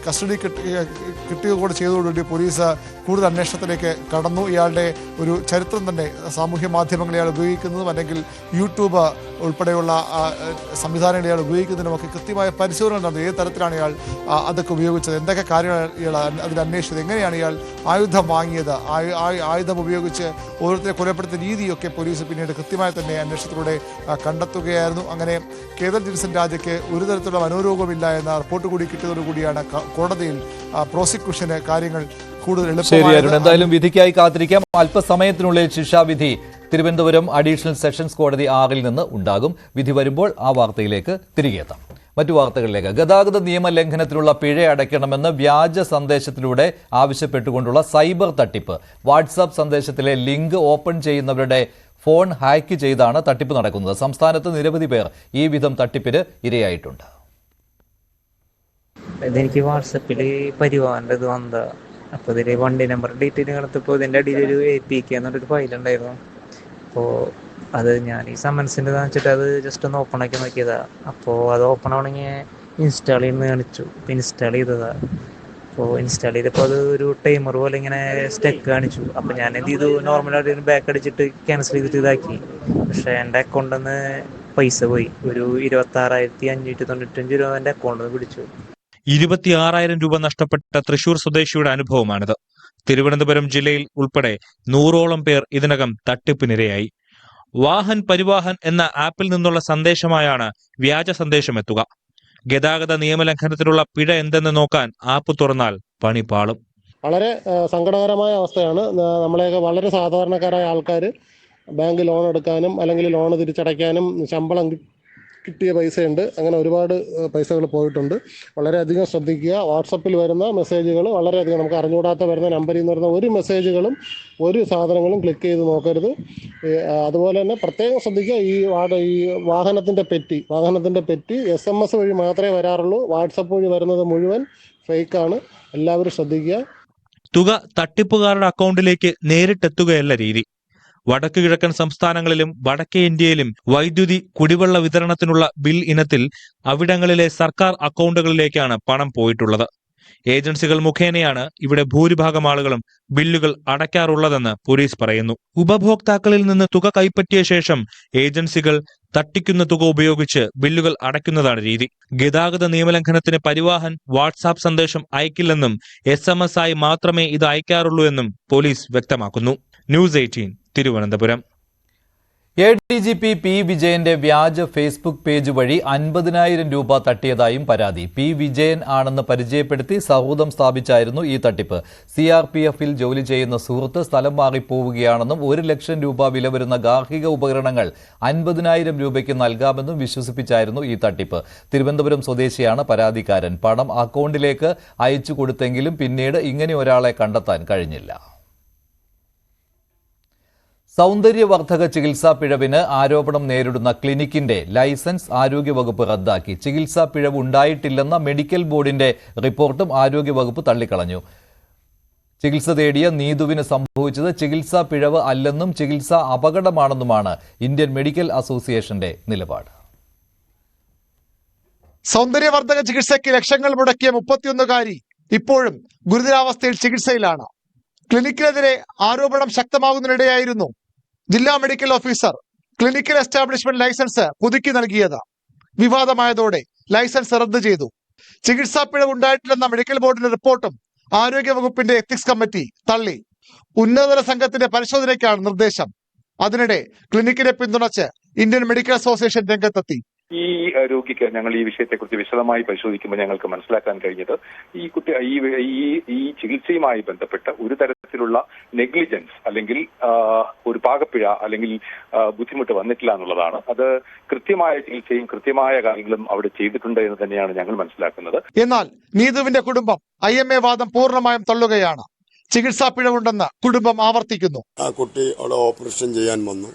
കസ്റ്റഡി കിട്ടുക കൂടെ ചെയ്തതോടുകൂടി പോലീസ് കൂടുതൽ അന്വേഷണത്തിലേക്ക് കടന്നു. ഇയാളുടെ ഒരു ചരിത്രം തന്നെ സാമൂഹ്യ മാധ്യമങ്ങൾ ഇയാൾ ഉപയോഗിക്കുന്നതും അല്ലെങ്കിൽ യൂട്യൂബ് ഉൾപ്പെടെയുള്ള സംവിധാനങ്ങൾ ഇയാൾ ഉപയോഗിക്കുന്നതിനുമൊക്കെ കൃത്യമായ പരിശോധന നടന്നു. ഏത് തരത്തിലാണ് ഇയാൾ അതൊക്കെ ഉപയോഗിച്ചത്, എന്തൊക്കെ കാര്യങ്ങൾ ഇയാൾ അതിൽ അന്വേഷിച്ചത്, എങ്ങനെയാണ് ഇയാൾ ആയുധം വാങ്ങിയത്, ആയുധം ഉപയോഗിച്ച് ഓരോരുത്തരെ കൊലപ്പെടുത്തിയ രീതിയൊക്കെ പോലീസ് പിന്നീട് കൃത്യമായി തന്നെ അന്വേഷണത്തിലൂടെ കണ്ടെത്തുകയായിരുന്നു. അങ്ങനെ കേദർ ജിൻസൺ രാജയ്ക്ക് ഒരു തരത്തിലുള്ള മനോരോഗമില്ല എന്ന റിപ്പോർട്ട് കൂടി കിട്ടിയതോടുകൂടിയാണ് കോടതിയിൽ പ്രോസിക്യൂഷന് കാര്യങ്ങൾ കൂടുതൽ എളുപ്പമായത്. എന്തായാലും വിധിക്കായി കാത്തിരിക്കാം. അല്പസമയത്തിനുള്ളിൽ ശിക്ഷാവിധി തിരുവനന്തപുരം അഡീഷണൽ സെഷൻസ് കോടതി 6 നിന്ന് ഉണ്ടാകും. വിധി വരുമ്പോൾ ആ വാർത്തയിലേക്ക് തിരികെ എത്താം. മറ്റു വാർത്തകളിലേക്ക്. ഗതാഗത നിയമ ലംഘനത്തിനുള്ള പിഴ അടയ്ക്കണമെന്ന് വ്യാജ സന്ദേശത്തിലൂടെ ആവശ്യപ്പെട്ടുകൊണ്ടുള്ള സൈബർ തട്ടിപ്പ്. വാട്സാപ്പ് സന്ദേശത്തിലെ ലിങ്ക് ഓപ്പൺ ചെയ്യുന്നവരുടെ ഫോൺ ഹാക്ക് ചെയ്താണ് തട്ടിപ്പ് നടക്കുന്നത്. സംസ്ഥാനത്ത് നിരവധി പേർ ഈ വിധം തട്ടിപ്പിന് ഇരയായിട്ടുണ്ട്. ഇതെനിക്ക് വാട്സപ്പിൽ പരിവാറിൻ്റെ ഇത് വന്നതാ. അപ്പോൾ ഇതിൽ വണ്ടി നമ്പർ ഡീറ്റെയിൽ കിടത്തപ്പോൾ ഇതിൻ്റെ അടിയിൽ ഒരു APK എന്നൊരു ഫയലുണ്ടായിരുന്നു. അപ്പോൾ അത് ഞാൻ ഈ സമൻസിൻ്റെ വെച്ചിട്ട് അത് ജസ്റ്റ് ഒന്ന് ഓപ്പൺ ആക്കി നോക്കിയതാ. അപ്പോൾ അത് ഓപ്പൺ ആവണമെങ്കിൽ ഇൻസ്റ്റാൾ ചെയ്യുന്നത് കാണിച്ചു. അപ്പോൾ ഇൻസ്റ്റാൾ ചെയ്തതാ. അപ്പോൾ ഇൻസ്റ്റാൾ ചെയ്തപ്പോൾ അത് ഒരു ടൈമർ പോലെ ഇങ്ങനെ സ്റ്റക്ക് കാണിച്ചു. അപ്പോൾ ഞാൻ എന്ത് ചെയ്തു, നോർമലായിട്ട് ബാക്ക് അടിച്ചിട്ട് ക്യാൻസൽ ചെയ്തിട്ട് ഇതാക്കി. പക്ഷേ എൻ്റെ അക്കൗണ്ടിൽ നിന്ന് പൈസ പോയി. ഒരു 26,595 രൂപ എൻ്റെ അക്കൗണ്ടിൽ നിന്ന് പിടിച്ചു. 26,000 രൂപ നഷ്ടപ്പെട്ട തൃശൂർ സ്വദേശിയുടെ അനുഭവമാണിത്. തിരുവനന്തപുരം ജില്ലയിൽ ഉൾപ്പെടെ 100ഓളം പേർ ഇതിനകം തട്ടിപ്പിനിരയായി. വാഹൻ പരിവാഹൻ എന്ന ആപ്പിൽ നിന്നുള്ള സന്ദേശമായാണ് വ്യാജ സന്ദേശം എത്തുക. ഗതാഗത നിയമലംഘനത്തിനുള്ള പിഴ എന്തെന്ന് നോക്കാൻ ആപ്പ് തുറന്നാൽ പണി പാളും. വളരെ സങ്കടകരമായ അവസ്ഥയാണ്. നമ്മളെയൊക്കെ വളരെ സാധാരണക്കാരായ ആൾക്കാർ ബാങ്ക് ലോൺ എടുക്കാനും അല്ലെങ്കിൽ ലോൺ തിരിച്ചടയ്ക്കാനും ശമ്പളം കിട്ടിയ പൈസയുണ്ട്. അങ്ങനെ ഒരുപാട് പൈസകൾ പോയിട്ടുണ്ട്. വളരെയധികം ശ്രദ്ധിക്കുക. വാട്സപ്പിൽ വരുന്ന മെസ്സേജുകൾ വളരെയധികം നമുക്ക് അറിഞ്ഞുകൂടാത്ത വരുന്ന നമ്പറിൽ നിന്ന് വരുന്ന ഒരു മെസ്സേജുകളും ഒരു സാധനങ്ങളും ക്ലിക്ക് ചെയ്ത് നോക്കരുത്. അതുപോലെ തന്നെ പ്രത്യേകം ശ്രദ്ധിക്കുക. ഈ വാഹനത്തിൻ്റെ പെറ്റി SMS വഴി മാത്രമേ വരാറുള്ളൂ. വാട്സപ്പ് വഴി വരുന്നത് മുഴുവൻ ഫേക്കാണ്. എല്ലാവരും ശ്രദ്ധിക്കുക. തുക തട്ടിപ്പുകാരുടെ അക്കൗണ്ടിലേക്ക് നേരിട്ടെത്തുകയല്ല രീതി. വടക്കു കിഴക്കൻ സംസ്ഥാനങ്ങളിലും വടക്കേ ഇന്ത്യയിലും വൈദ്യുതി കുടിവെള്ള വിതരണത്തിനുള്ള ബിൽ ഇനത്തിൽ അവിടങ്ങളിലെ സർക്കാർ അക്കൗണ്ടുകളിലേക്കാണ് പണം പോയിട്ടുള്ളത്. ഏജൻസികൾ മുഖേനയാണ് ഇവിടെ ഭൂരിഭാഗം ആളുകളും ബില്ലുകൾ അടയ്ക്കാറുള്ളതെന്ന് പോലീസ് പറയുന്നു. ഉപഭോക്താക്കളിൽ നിന്ന് തുക കൈപ്പറ്റിയ ശേഷം ഏജൻസികൾ തട്ടിക്കുന്ന തുക ഉപയോഗിച്ച് ബില്ലുകൾ അടയ്ക്കുന്നതാണ് രീതി. ഗതാഗത നിയമലംഘനത്തിന് പരിവാഹൻ വാട്സാപ്പ് സന്ദേശം അയക്കില്ലെന്നും SMS ആയി മാത്രമേ ഇത് അയക്കാറുള്ളൂ എന്നും പോലീസ് വ്യക്തമാക്കുന്നു. ന്യൂസ് 18 തിരുവനന്തപുരം. ADGP P. വിജയന്റെ വ്യാജ ഫേസ്ബുക്ക് പേജ് വഴി 50,000 രൂപ തട്ടിയതായും പരാതി. P. വിജയൻ ആണെന്ന് പരിചയപ്പെടുത്തി സൗഹൃദം സ്ഥാപിച്ചായിരുന്നു ഈ തട്ടിപ്പ്. CRPFൽ ജോലി ചെയ്യുന്ന സുഹൃത്ത് സ്ഥലം മാറിപ്പോവുകയാണെന്നും 1 ലക്ഷം രൂപ വില വരുന്ന ഗാർഹിക ഉപകരണങ്ങൾ 50,000 രൂപയ്ക്ക് നൽകാമെന്നും വിശ്വസിപ്പിച്ചായിരുന്നു ഈ തട്ടിപ്പ്. തിരുവനന്തപുരം സ്വദേശിയാണ് പരാതിക്കാരൻ. പണം അക്കൗണ്ടിലേക്ക് അയച്ചു കൊടുത്തെങ്കിലും പിന്നീട് ഇങ്ങനെ ഒരാളെ കണ്ടെത്താൻ കഴിഞ്ഞില്ല. സൗന്ദര്യവർദ്ധക ചികിത്സാ പിഴവിന് ആരോപണം നേരിടുന്ന ക്ലിനിക്കിന്റെ ലൈസൻസ് ആരോഗ്യവകുപ്പ് റദ്ദാക്കി. ചികിത്സാ പിഴവ് ഉണ്ടായിട്ടില്ലെന്ന മെഡിക്കൽ ബോർഡിന്റെ റിപ്പോർട്ടും ആരോഗ്യവകുപ്പ് തള്ളിക്കളഞ്ഞു. ചികിത്സ തേടിയ നീതുവിന് സംഭവിച്ചത് ചികിത്സാ പിഴവ് അല്ലെന്നും ചികിത്സാ അപകടമാണെന്നുമാണ് ഇന്ത്യൻ മെഡിക്കൽ അസോസിയേഷന്റെ നിലപാട്. സൗന്ദര്യവർദ്ധക ചികിത്സയ്ക്ക് ലക്ഷങ്ങൾ മുടക്കിയ 31-കാരി ഇപ്പോഴും ഗുരുതരാവസ്ഥയിൽ ചികിത്സയിലാണ്. ക്ലിനിക്കിനെതിരെ ആരോപണം ശക്തമാകുന്നതിനിടെയായിരുന്നു ജില്ലാ medical officer clinical establishment license പുതുക്കി നൽകിയത്. വിവാദമായതോടെ ലൈസൻസ് റദ്ദ് ചെയ്തു. ചികിത്സാ പിഴവ് ഉണ്ടായിട്ടില്ലെന്ന മെഡിക്കൽ ബോർഡിന്റെ റിപ്പോർട്ടും ആരോഗ്യവകുപ്പിന്റെ എത്തിക്സ് കമ്മിറ്റി തള്ളി. ഉന്നതതല സംഘത്തിന്റെ പരിശോധനയ്ക്കാണ് നിർദ്ദേശം. അതിനിടെ ക്ലിനിക്കിനെ പിന്തുണച്ച് ഇന്ത്യൻ മെഡിക്കൽ അസോസിയേഷൻ രംഗത്തെത്തി. ഈ രോഗിക്ക് ഞങ്ങൾ ഈ വിഷയത്തെക്കുറിച്ച് വിശദമായി പരിശോധിക്കുമ്പോൾ ഞങ്ങൾക്ക് മനസ്സിലാക്കാൻ കഴിഞ്ഞത് ഈ കുട്ടി ഈ ചികിത്സയുമായി ബന്ധപ്പെട്ട് ഒരു തരത്തിലുള്ള നെഗ്ലിജൻസ് അല്ലെങ്കിൽ ഒരു പാകപ്പിഴ അല്ലെങ്കിൽ ബുദ്ധിമുട്ട് വന്നിട്ടില്ല എന്നുള്ളതാണ്. അത് കൃത്യമായ ചികിത്സയും കൃത്യമായ കാര്യങ്ങളും അവിടെ ചെയ്തിട്ടുണ്ട് എന്ന് തന്നെയാണ് ഞങ്ങൾ മനസ്സിലാക്കുന്നത്. എന്നാൽ നീതുവിന്റെ കുടുംബം IMA വാദം പൂർണ്ണമായും തള്ളുകയാണ്. ചികിത്സാ പിഴവുണ്ടെന്ന് കുടുംബം ആവർത്തിക്കുന്നു. ആ കുട്ടി അവിടെ ഓപ്പറേഷൻ ചെയ്യാൻ വന്നു.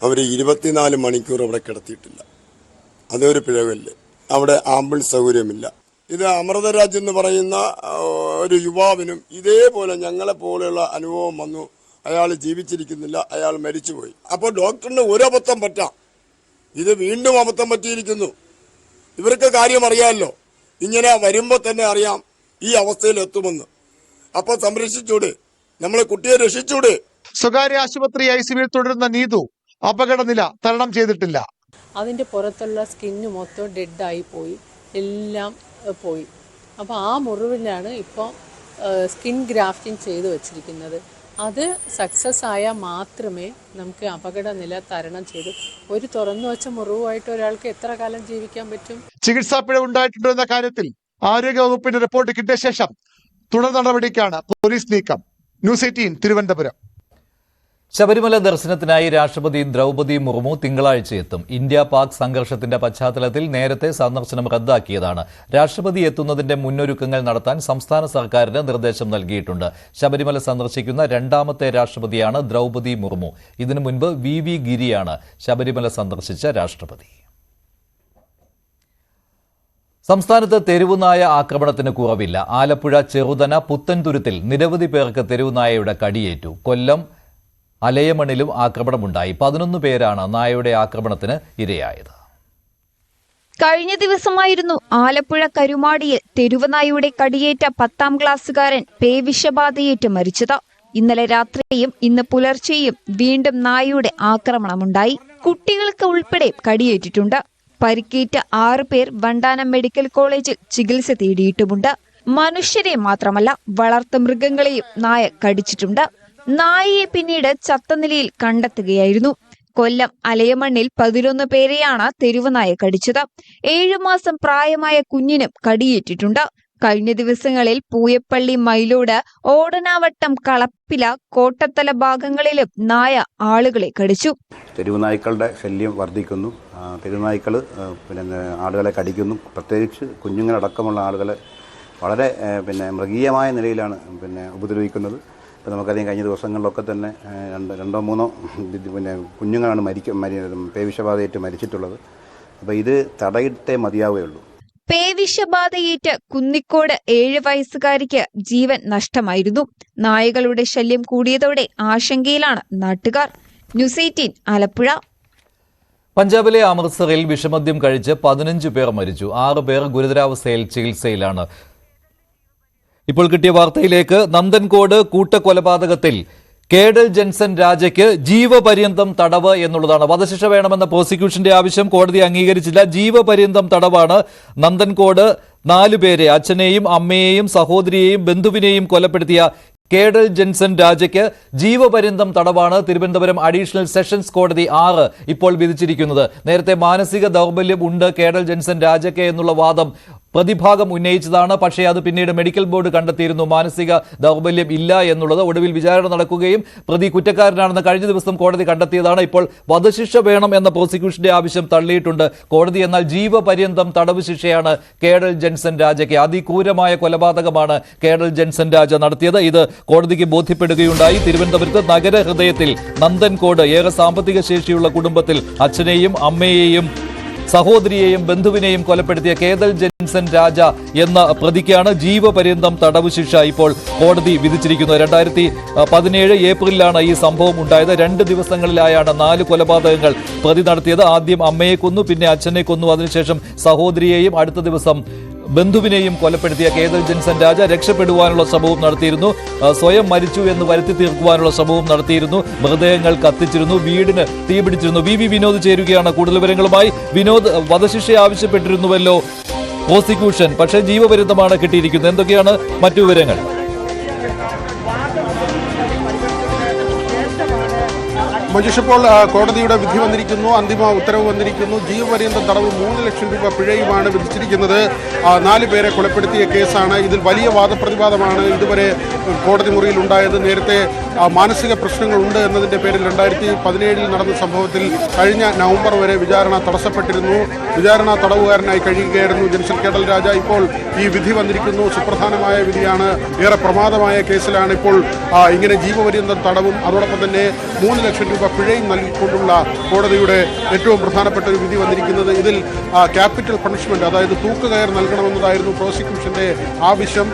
അവർ 24 മണിക്കൂർ അവിടെ കിടത്തിയിട്ടില്ല. അതൊരു പിഴവല്ലേ. അവിടെ ആംബുലൻസ് സൗകര്യമില്ല. ഇത് അമൃതരാജ് എന്ന് പറയുന്ന ഒരു യുവാവിനും ഇതേപോലെ ഞങ്ങളെ പോലെയുള്ള അനുഭവം വന്നു. അയാൾ ജീവിച്ചിരിക്കുന്നില്ല, അയാൾ മരിച്ചുപോയി. അപ്പോൾ ഡോക്ടറിന് ഒരു അബദ്ധം പറ്റാം, ഇത് വീണ്ടും അബദ്ധം പറ്റിയിരിക്കുന്നു. ഇവർക്ക് കാര്യം അറിയാമല്ലോ, ഇങ്ങനെ വരുമ്പോൾ തന്നെ അറിയാം ഈ അവസ്ഥയിൽ എത്തുമെന്ന്. അപ്പൊ സംരക്ഷിച്ചൂടെ, നമ്മളെ കുട്ടിയെ രക്ഷിച്ചൂടെ. സ്വകാര്യ ആശുപത്രി ICUവിൽ തുടരുന്ന നീതു അപകടനില തരണം ചെയ്തിട്ടില്ല. അതിൻ്റെ പുറത്തുള്ള സ്കിന്ന് മൊത്തം ഡെഡായി പോയി, എല്ലാം പോയി. അപ്പോൾ ആ മുറിവിലാണ് ഇപ്പോൾ സ്കിൻ ഗ്രാഫ്റ്റിംഗ് ചെയ്ത് വെച്ചിരിക്കുന്നത്. അത് സക്സസ് ആയാൽ മാത്രമേ നമുക്ക് അപകടനില തരണം ചെയ്ത് ഒരു തുറന്നു വെച്ച മുറിവുമായിട്ട് ഒരാൾക്ക് എത്ര കാലം ജീവിക്കാൻ പറ്റും. ചികിത്സാ പിഴവ് ഉണ്ടായിട്ടുണ്ടോ എന്ന കാര്യത്തിൽ ആരോഗ്യവകുപ്പിന്റെ റിപ്പോർട്ട് കിട്ടിയ ശേഷം തുടർ നടപടിക്കാണ് പോലീസ് നീക്കം. ന്യൂസ് 18 തിരുവനന്തപുരം. ശബരിമല ദർശനത്തിനായി രാഷ്ട്രപതി ദ്രൗപദി മുർമു തിങ്കളാഴ്ച എത്തും. ഇന്ത്യ പാക് സംഘർഷത്തിന്റെ പശ്ചാത്തലത്തിൽ നേരത്തെ സന്ദർശനം റദ്ദാക്കിയതാണ്. രാഷ്ട്രപതി എത്തുന്നതിന്റെ മുന്നൊരുക്കങ്ങൾ നടത്താൻ സംസ്ഥാന സർക്കാരിന് നിർദ്ദേശം നൽകിയിട്ടുണ്ട്. ശബരിമല സന്ദർശിക്കുന്ന രണ്ടാമത്തെ രാഷ്ട്രപതിയാണ് ദ്രൗപദി മുർമു. ഇതിനു മുൻപ് VV ഗിരിയാണ് ശബരിമല സന്ദർശിച്ച രാഷ്ട്രപതി. സംസ്ഥാനത്ത് തെരുവുനായ ആക്രമണത്തിന് കുറവില്ല. ആലപ്പുഴ ചെറുതന പുത്തൻതുരുത്തിൽ നിരവധി പേർക്ക് തെരുവുനായയുടെ കടിയേറ്റു. കൊല്ലം അലയമണിലും ആക്രമണമുണ്ടായി. 11 പേരാണ് നായയുടെ ആക്രമണത്തിന് ഇരയായത്. കഴിഞ്ഞ ദിവസമായിരുന്നു ആലപ്പുഴ കരുമാടിയിൽ തെരുവുനായയുടെ കടിയേറ്റ 10ാം ക്ലാസ്സുകാരൻ പേവിഷബാധയേറ്റ് മരിച്ചത്. ഇന്നലെ രാത്രിയും ഇന്ന് പുലർച്ചെയും വീണ്ടും നായയുടെ ആക്രമണമുണ്ടായി. കുട്ടികൾക്ക് ഉൾപ്പെടെ കടിയേറ്റിട്ടുണ്ട്. പരിക്കേറ്റ 6 പേർ വണ്ടാനം മെഡിക്കൽ കോളേജിൽ ചികിത്സ തേടിയിട്ടുമുണ്ട്. മനുഷ്യരെ മാത്രമല്ല, വളർത്തുമൃഗങ്ങളെയും നായ കടിച്ചിട്ടുണ്ട്. നായയെ പിന്നീട് ചത്ത നിലയിൽ കണ്ടെത്തുകയായിരുന്നു. കൊല്ലം അലയമണ്ണിൽ 11 പേരെയാണ് തെരുവുനായ കടിച്ചത്. 7 മാസം പ്രായമായ കുഞ്ഞിനും കടിയേറ്റിട്ടുണ്ട്. കഴിഞ്ഞ ദിവസങ്ങളിൽ പൂയപ്പള്ളി, മൈലോട്, ഓടനാവട്ടം, കളപ്പില, കോട്ടത്തല ഭാഗങ്ങളിലും നായ ആളുകളെ കടിച്ചു. തെരുവുനായ്ക്കളുടെ ശല്യം വർദ്ധിക്കുന്നു. തെരുവുനായ്ക്കൾ ആളുകളെ കടിക്കുന്നു. പ്രത്യേകിച്ച് കുഞ്ഞുങ്ങളടക്കമുള്ള ആളുകളെ വളരെ മൃഗീയമായ നിലയിലാണ് ഉപദ്രവിക്കുന്നത്. ഇപ്പോൾ നമുക്കറിയാം, കഴിഞ്ഞ ദിവസങ്ങളിലൊക്കെ തന്നെ രണ്ടോ മൂന്നോ കുഞ്ഞുങ്ങളാണ് പേവിഷബാധയേറ്റ് മരിച്ചിട്ടുള്ളത്. അപ്പോൾ ഇത് തടയിട്ടേ മതിയാവുകയുള്ളൂ. പേവിഷബാധയേറ്റ് കുന്നിക്കോട് 7 വയസ്സുകാരിക്ക് ജീവൻ നഷ്ടമായിരുന്നു. നായകളുടെ ശല്യം കൂടിയതോടെ ആശങ്കയിലാണ് നാട്ടുകാർ. ന്യൂസ് 18 ആലപ്പുഴ. പഞ്ചാബിലെ അമൃത്സറിൽ വിഷമദ്യം കഴിച്ച് 15 പേർ മരിച്ചു. 6 പേർ ഗുരുതരാവസ്ഥയിൽ ചികിത്സയിലാണ്. ഇപ്പോൾ കിട്ടിയ വാർത്തയിലേക്ക്. നന്ദൻകോട് കൂട്ടക്കൊലപാതകത്തിൽ കേഡൽ ജെൻസൺ രാജയ്ക്ക് ജീവപര്യന്തം തടവ് എന്നുള്ളതാണ്. വധശിക്ഷ വേണമെന്ന പ്രോസിക്യൂഷന്റെ ആവശ്യം കോടതി അംഗീകരിച്ചില്ല. ജീവപര്യന്തം തടവാണ്. നന്ദൻകോട് 4 പേരെ, അച്ഛനെയും അമ്മയെയും സഹോദരിയെയും ബന്ധുവിനെയും കൊലപ്പെടുത്തിയ കേഡൽ ജെൻസൺ രാജയ്ക്ക് ജീവപര്യന്തം തടവാണ് തിരുവനന്തപുരം അഡീഷണൽ സെഷൻസ് കോടതി 6 ഇപ്പോൾ വിധിച്ചിരിക്കുന്നത്. നേരത്തെ മാനസിക ദൗർബല്യം ഉണ്ട് കേഡൽ ജെൻസൺ രാജയ്ക്ക് എന്നുള്ള വാദം പ്രതിഭാഗം ഉന്നയിച്ചതാണ്. പക്ഷേ അത് പിന്നീട് മെഡിക്കൽ ബോർഡ് കണ്ടെത്തിയിരുന്നു മാനസിക ദൗർബല്യം ഇല്ല എന്നുള്ളത്. ഒടുവിൽ വിചാരണ നടക്കുകയും പ്രതി കുറ്റക്കാരനാണെന്ന് കഴിഞ്ഞ ദിവസം കോടതി കണ്ടെത്തിയതാണ്. ഇപ്പോൾ വധശിക്ഷ വേണം എന്ന പ്രോസിക്യൂഷന്റെ ആവശ്യം തള്ളിയിട്ടുണ്ട് കോടതി. എന്നാൽ ജീവപര്യന്തം തടവ് ശിക്ഷയാണ് കേഡൽ ജെൻസൺ രാജയ്ക്ക്. അതിക്രൂരമായ കൊലപാതകമാണ് കേഡൽ ജെൻസൺ രാജ നടത്തിയത്. ഇത് കോടതിക്ക് ബോധ്യപ്പെടുകയുണ്ടായി. തിരുവനന്തപുരത്ത് നഗരഹൃദയത്തിൽ നന്ദൻകോട് ഏറെ സാമ്പത്തിക ശേഷിയുള്ള കുടുംബത്തിൽ അച്ഛനെയും അമ്മയെയും സഹോദരിയെയും ബന്ധുവിനെയും കൊലപ്പെടുത്തിയ കേഡൽ ജെൻസൺ രാജ എന്ന പ്രതിക്കാണ് ജീവപര്യന്തം തടവ് ശിക്ഷ ഇപ്പോൾ കോടതി വിധിച്ചിരിക്കുന്നത്. 2017 ഏപ്രിലാണ് ഈ സംഭവം ഉണ്ടായത്. 2 ദിവസങ്ങളിലായാണ് 4 കൊലപാതകങ്ങൾ പ്രതി നടത്തിയത്. ആദ്യം അമ്മയെ കൊന്നു, പിന്നെ അച്ഛനെ കൊന്നു, അതിനുശേഷം സഹോദരിയെയും അടുത്ത ദിവസം ബന്ധുവിനെയും കൊലപ്പെടുത്തിയ കേഡൽ ജെൻസൺ രാജ രക്ഷപ്പെടുവാനുള്ള ശ്രമവും നടത്തിയിരുന്നു. സ്വയം മരിച്ചു എന്ന് വരുത്തി തീർക്കുവാനുള്ള ശ്രമവും നടത്തിയിരുന്നു. മൃതദേഹങ്ങൾ കത്തിച്ചിരുന്നു, വീടിന് തീപിടിച്ചിരുന്നു. VV വിനോദ് ചേരുകയാണ് കൂടുതൽ വിവരങ്ങളുമായി. വിനോദ്, വധശിക്ഷ ആവശ്യപ്പെട്ടിരുന്നുവല്ലോ പ്രോസിക്യൂഷൻ, പക്ഷേ ജീവപര്യന്തമാണ് കിട്ടിയിരിക്കുന്നത്. എന്തൊക്കെയാണ് മറ്റു വിവരങ്ങൾ? മഞ്ജുഷ, ഇപ്പോൾ കോടതിയുടെ വിധി വന്നിരിക്കുന്നു, അന്തിമ ഉത്തരവ് വന്നിരിക്കുന്നു. ജീവപര്യന്തം തടവ് 3 ലക്ഷം രൂപ പിഴയുമാണ് വിധിച്ചിരിക്കുന്നത്. 4 പേരെ കൊലപ്പെടുത്തിയ കേസാണ്. ഇതിൽ വലിയ വാദപ്രതിവാദമാണ് ഇതുവരെ കോടതി മുറിയിൽ ഉണ്ടായത്. നേരത്തെ മാനസിക പ്രശ്നങ്ങളുണ്ട് എന്നതിൻ്റെ പേരിൽ 2017 നടന്ന സംഭവത്തിൽ കഴിഞ്ഞ നവംബർ വരെ വിചാരണ തടസ്സപ്പെട്ടിരുന്നു. വിചാരണ തടവുകാരനായി കഴിയുകയായിരുന്നു ജൻസൺ കേഡൽ രാജ. ഇപ്പോൾ ഈ വിധി വന്നിരിക്കുന്നു. സുപ്രധാനമായ വിധിയാണ്. ഏറെ പ്രമാദമായ കേസിലാണ് ഇപ്പോൾ ഇങ്ങനെ ജീവപര്യന്തം തടവും അതോടൊപ്പം തന്നെ 3 ലക്ഷം രൂപ പിഴയും നൽകിക്കൊണ്ടുള്ള കോടതിയുടെ ഏറ്റവും പ്രധാനപ്പെട്ട ഒരു വിധി വന്നിരിക്കുന്നത്. ഇതിൽ ക്യാപിറ്റൽ പണിഷ്മെന്റ്, അതായത് തൂക്കുകയർ നൽകണമെന്നതായിരുന്നു പ്രോസിക്യൂഷന്റെ ആവശ്യം.